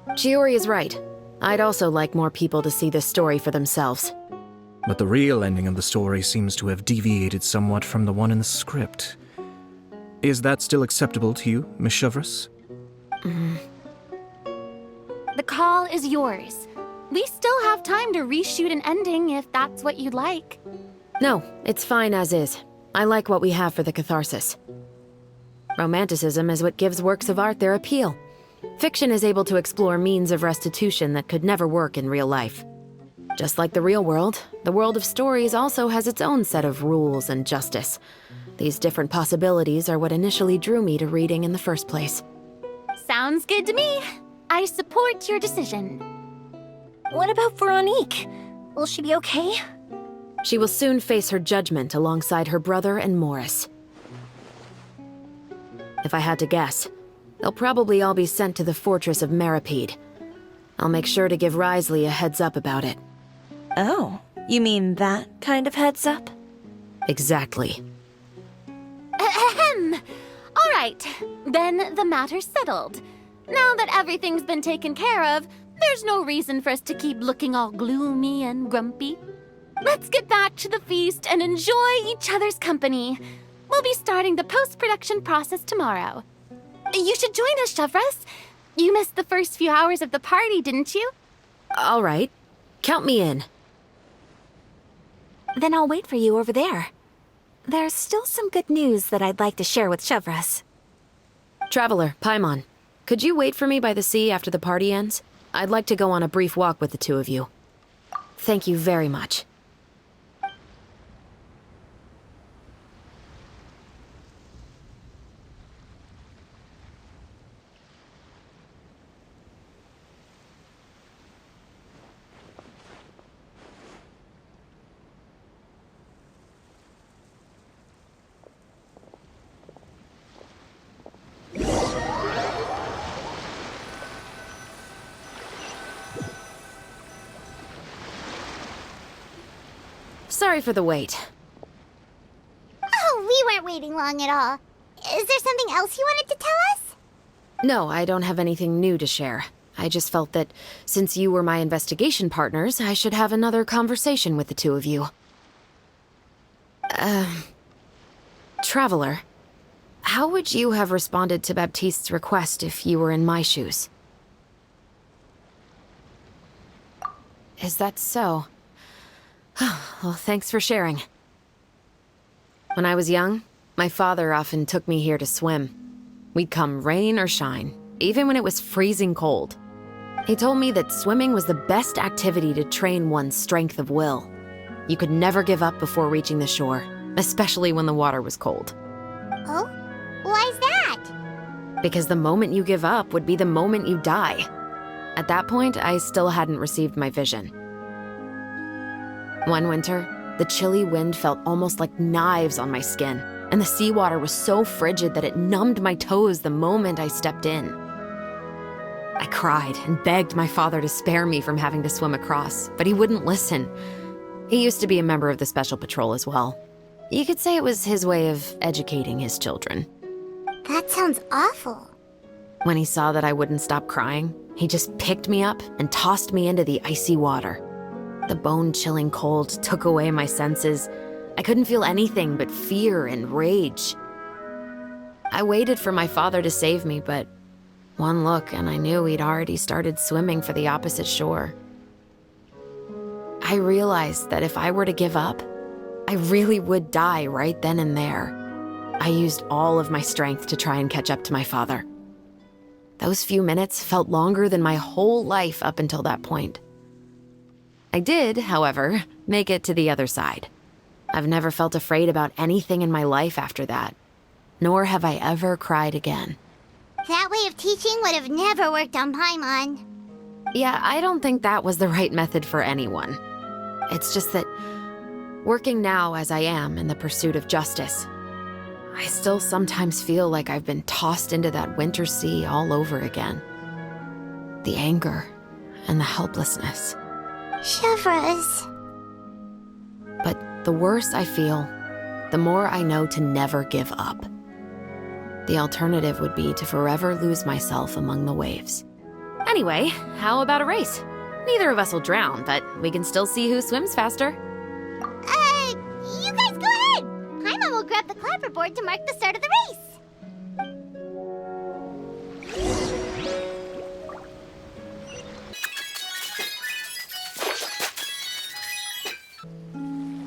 Chiori is right. I'd also like more people to see this story for themselves. But the real ending of the story seems to have deviated somewhat from the one in the script. Is that still acceptable to you, Miss Chevreuse? The call is yours. We still have time to reshoot an ending if that's what you'd like. No, it's fine as is. I like what we have for the catharsis. Romanticism is what gives works of art their appeal. Fiction is able to explore means of restitution that could never work in real life. Just like the real world, the world of stories also has its own set of rules and justice. These different possibilities are what initially drew me to reading in the first place. Sounds good to me. I support your decision. What about Veronique? Will she be okay? She will soon face her judgment alongside her brother and Morris. If I had to guess, they'll probably all be sent to the fortress of Meripede. I'll make sure to give Risley a heads up about it. Oh, you mean that kind of heads up? Exactly. Ahem. All right, then the matter's settled. Now that everything's been taken care of, there's no reason for us to keep looking all gloomy and grumpy. Let's get back to the feast and enjoy each other's company. We'll be starting the post-production process tomorrow. You should join us, Chevreuse. You missed the first few hours of the party, didn't you? All right. Count me in. Then I'll wait for you over there. There's still some good news that I'd like to share with Chevreuse. Traveler, Paimon, could you wait for me by the sea after the party ends? I'd like to go on a brief walk with the two of you. Thank you very much. Sorry for the wait. Oh, we weren't waiting long at all. Is there something else you wanted to tell us? No, I don't have anything new to share. I just felt that since you were my investigation partners, I should have another conversation with the two of you. Traveler, how would you have responded to Baptiste's request if you were in my shoes? Is that so? Well, thanks for sharing. When I was young, my father often took me here to swim. We'd come rain or shine, even when it was freezing cold. He told me that swimming was the best activity to train one's strength of will. You could never give up before reaching the shore, especially when the water was cold. Oh? Why's that? Because the moment you give up would be the moment you die. At that point, I still hadn't received my vision. One winter, the chilly wind felt almost like knives on my skin, and the seawater was so frigid that it numbed my toes the moment I stepped in. I cried and begged my father to spare me from having to swim across, but he wouldn't listen. He used to be a member of the Special Patrol as well. You could say it was his way of educating his children. That sounds awful. When he saw that I wouldn't stop crying, he just picked me up and tossed me into the icy water. The bone-chilling cold took away my senses. I couldn't feel anything but fear and rage. I waited for my father to save me, but one look and I knew he'd already started swimming for the opposite shore. I realized that if I were to give up, I really would die right then and there. I used all of my strength to try and catch up to my father. Those few minutes felt longer than my whole life up until that point. I did, however, make it to the other side. I've never felt afraid about anything in my life after that, nor have I ever cried again. That way of teaching would have never worked on Paimon. Yeah, I don't think that was the right method for anyone. It's just that, working now as I am in the pursuit of justice, I still sometimes feel like I've been tossed into that winter sea all over again. The anger and the helplessness. Chevreuse. But the worse I feel, the more I know to never give up. The alternative would be to forever lose myself among the waves. Anyway, how about a race? Neither of us will drown, but we can still see who swims faster. You guys go ahead! Paimon will grab the clapperboard to mark the start of the race.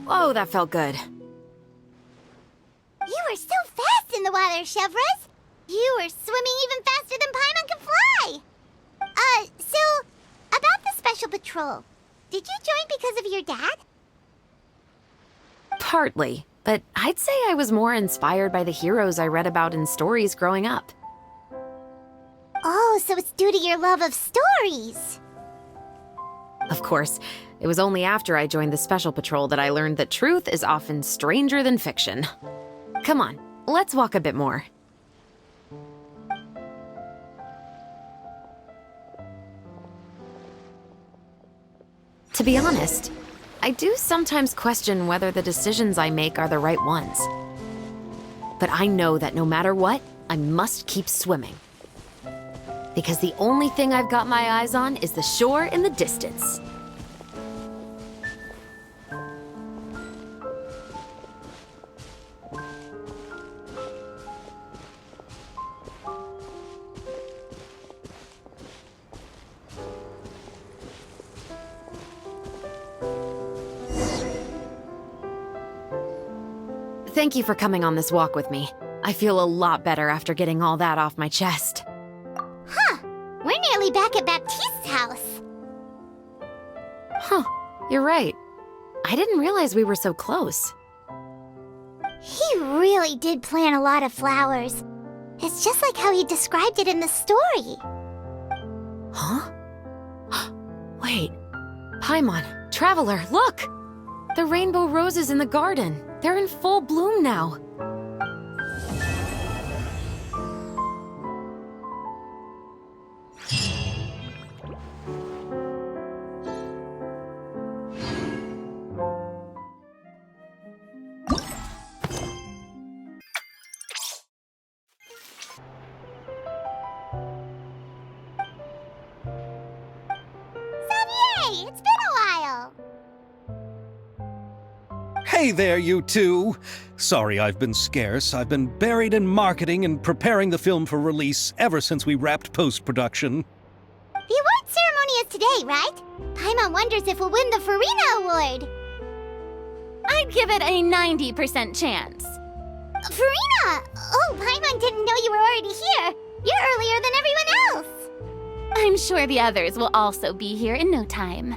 Whoa, that felt good. You were so fast in the water, Chevreuse. You were swimming even faster than Paimon can fly. So, about the Special Patrol, did you join because of your dad? Partly, but I'd say I was more inspired by the heroes I read about in stories growing up. Oh, so it's due to your love of stories. Of course, it was only after I joined the Special Patrol that I learned that truth is often stranger than fiction. Come on, let's walk a bit more. To be honest, I do sometimes question whether the decisions I make are the right ones. But I know that no matter what, I must keep swimming. Because the only thing I've got my eyes on is the shore in the distance. Thank you for coming on this walk with me. I feel a lot better after getting all that off my chest. Huh. We're nearly back at Baptiste's house. Huh. You're right. I didn't realize we were so close. He really did plant a lot of flowers. It's just like how he described it in the story. Huh? Wait. Paimon, Traveler, look! The rainbow roses in the garden. They're in full bloom now. Hey there, you two. Sorry I've been scarce. I've been buried in marketing and preparing the film for release ever since we wrapped post-production. The award ceremony is today, right? Paimon wonders if we'll win the Farina Award. I'd give it a 90% chance. Farina! Oh, Paimon didn't know you were already here. You're earlier than everyone else. I'm sure the others will also be here in no time.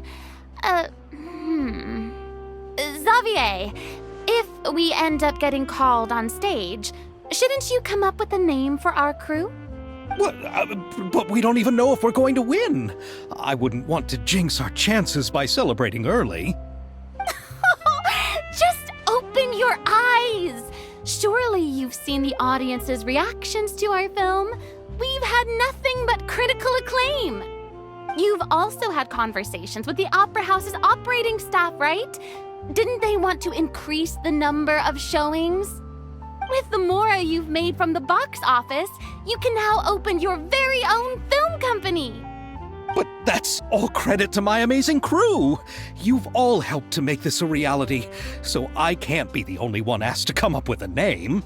Xavier, if we end up getting called on stage, shouldn't you come up with a name for our crew? What? But we don't even know if we're going to win. I wouldn't want to jinx our chances by celebrating early. Just open your eyes! Surely you've seen the audience's reactions to our film. We've had nothing but critical acclaim. You've also had conversations with the Opera House's operating staff, right? Didn't they want to increase the number of showings? With the mora you've made from the box office, you can now open your very own film company. But that's all credit to my amazing crew. You've all helped to make this a reality, so I can't be the only one asked to come up with a name.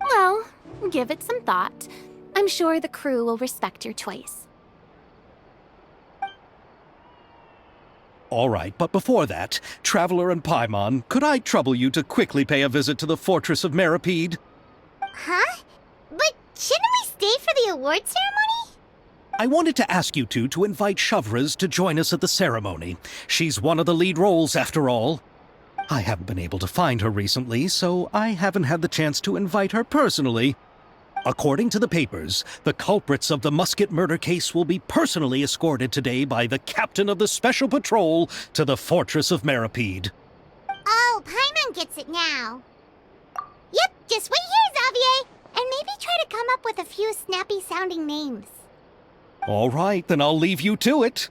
Well, give it some thought. I'm sure the crew will respect your choice. All right, but before that, Traveler and Paimon, could I trouble you to quickly pay a visit to the Fortress of Meripede? Huh? But shouldn't we stay for the award ceremony? I wanted to ask you two to invite Shavraz to join us at the ceremony. She's one of the lead roles, after all. I haven't been able to find her recently, so I haven't had the chance to invite her personally. According to the papers, the culprits of the Musket murder case will be personally escorted today by the captain of the Special Patrol to the Fortress of Meripede. Oh, Paimon gets it now. Yep, just wait here, Xavier, and maybe try to come up with a few snappy-sounding names. All right, then I'll leave you to it.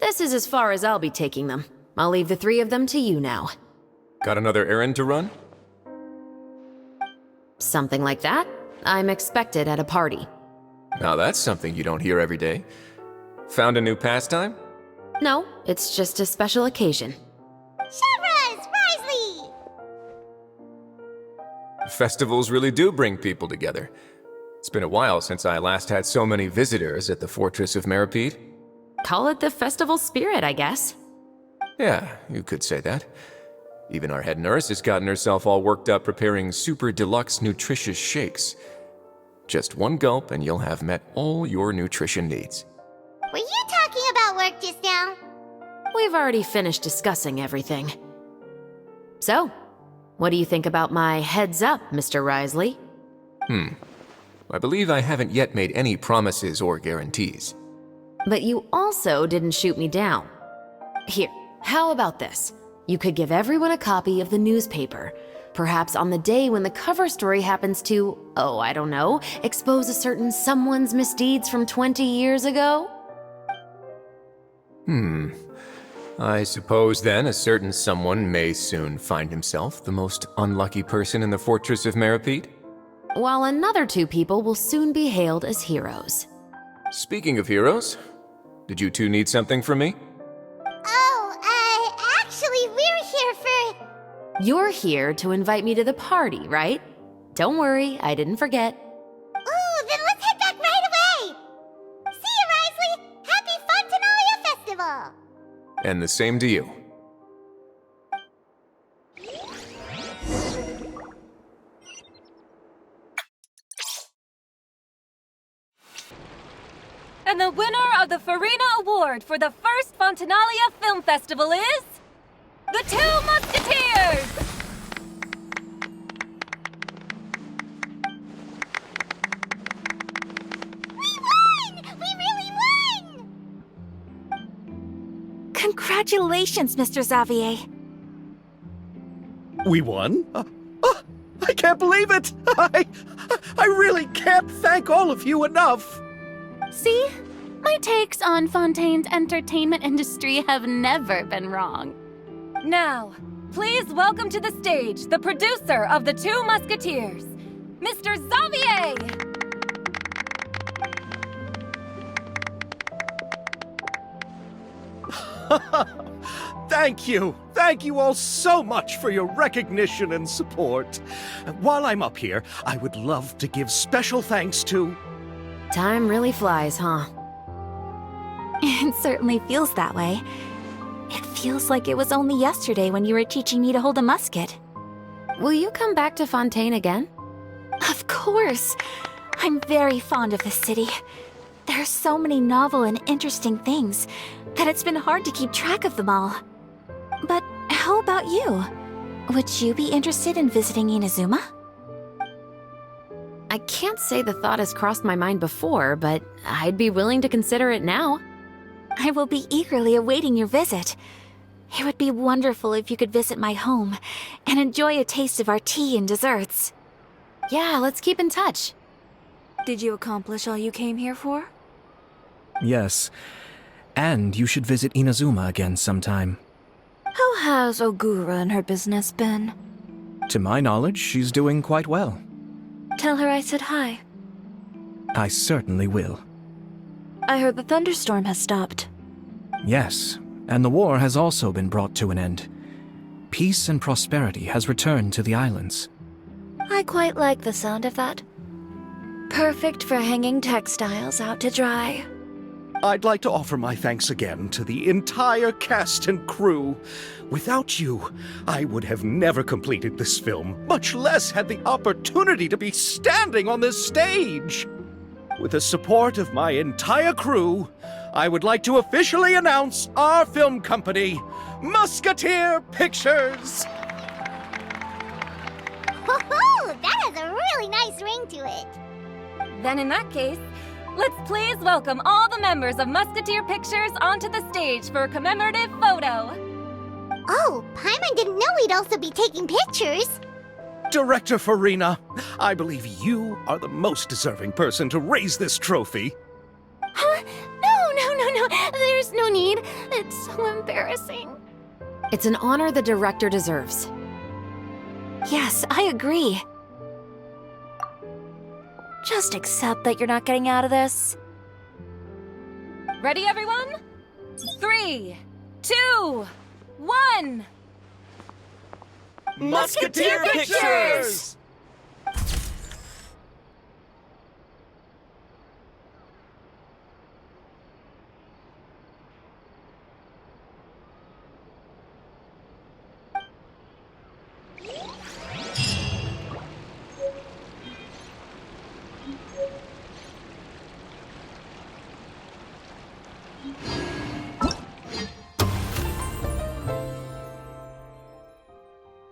This is as far as I'll be taking them. I'll leave the three of them to you now. Got another errand to run? Something like that. I'm expected at a party. Now that's something you don't hear every day. Found a new pastime? No, it's just a special occasion. Shavraz! Risley! Festivals really do bring people together. It's been a while since I last had so many visitors at the Fortress of Meripede. Call it the festival spirit, I guess. Yeah, you could say that. Even our head nurse has gotten herself all worked up preparing super deluxe nutritious shakes. Just one gulp and you'll have met all your nutrition needs. Were you talking about work just now? We've already finished discussing everything. So, what do you think about my heads up, Mr. Risley? I believe I haven't yet made any promises or guarantees. But you also didn't shoot me down. Here, how about this? You could give everyone a copy of the newspaper. Perhaps on the day when the cover story happens to, oh, I don't know, expose a certain someone's misdeeds from 20 years ago? I suppose then a certain someone may soon find himself the most unlucky person in the Fortress of Meripede? While another two people will soon be hailed as heroes. Speaking of heroes, did you two need something from me? Oh, actually, we're here for... You're here to invite me to the party, right? Don't worry, I didn't forget. Ooh, then let's head back right away! See you, Risley! Happy Fontinalia Festival! And the same to you. And the winner of the Farina Award for the first Fontinalia Film Festival is... the Two Musketeers! We won! We really won! Congratulations, Mr. Xavier. We won? I can't believe it! I really can't thank all of you enough! See? My takes on Fontaine's entertainment industry have never been wrong. Now, please welcome to the stage the producer of the Two Musketeers. Mr. Xavier! Thank you! Thank you all so much for your recognition and support. While I'm up here, I would love to give special thanks to... Time really flies, huh? It certainly feels that way. It feels like it was only yesterday when you were teaching me to hold a musket. Will you come back to Fontaine again? Of course! I'm very fond of this city. There are so many novel and interesting things that it's been hard to keep track of them all. But how about you? Would you be interested in visiting Inazuma? I can't say the thought has crossed my mind before, but I'd be willing to consider it now. I will be eagerly awaiting your visit. It would be wonderful if you could visit my home and enjoy a taste of our tea and desserts. Yeah, let's keep in touch. Did you accomplish all you came here for? Yes. And you should visit Inazuma again sometime. How has Ogura and her business been? To my knowledge, she's doing quite well. Tell her I said hi. I certainly will. I heard the thunderstorm has stopped. Yes, and the war has also been brought to an end. Peace and prosperity has returned to the islands. I quite like the sound of that. Perfect for hanging textiles out to dry. I'd like to offer my thanks again to the entire cast and crew. Without you, I would have never completed this film, much less had the opportunity to be standing on this stage. With the support of my entire crew, I would like to officially announce our film company, Musketeer Pictures! Woohoo! That has a really nice ring to it. Then in that case, let's please welcome all the members of Musketeer Pictures onto the stage for a commemorative photo. Oh, Paimon didn't know we'd also be taking pictures. Director Farina, I believe you are the most deserving person to raise this trophy. Huh? No. There's no need. It's so embarrassing. It's an honor the director deserves. Yes, I agree. Just accept that you're not getting out of this. Ready, everyone? 3, 2, 1. Musketeer Pictures!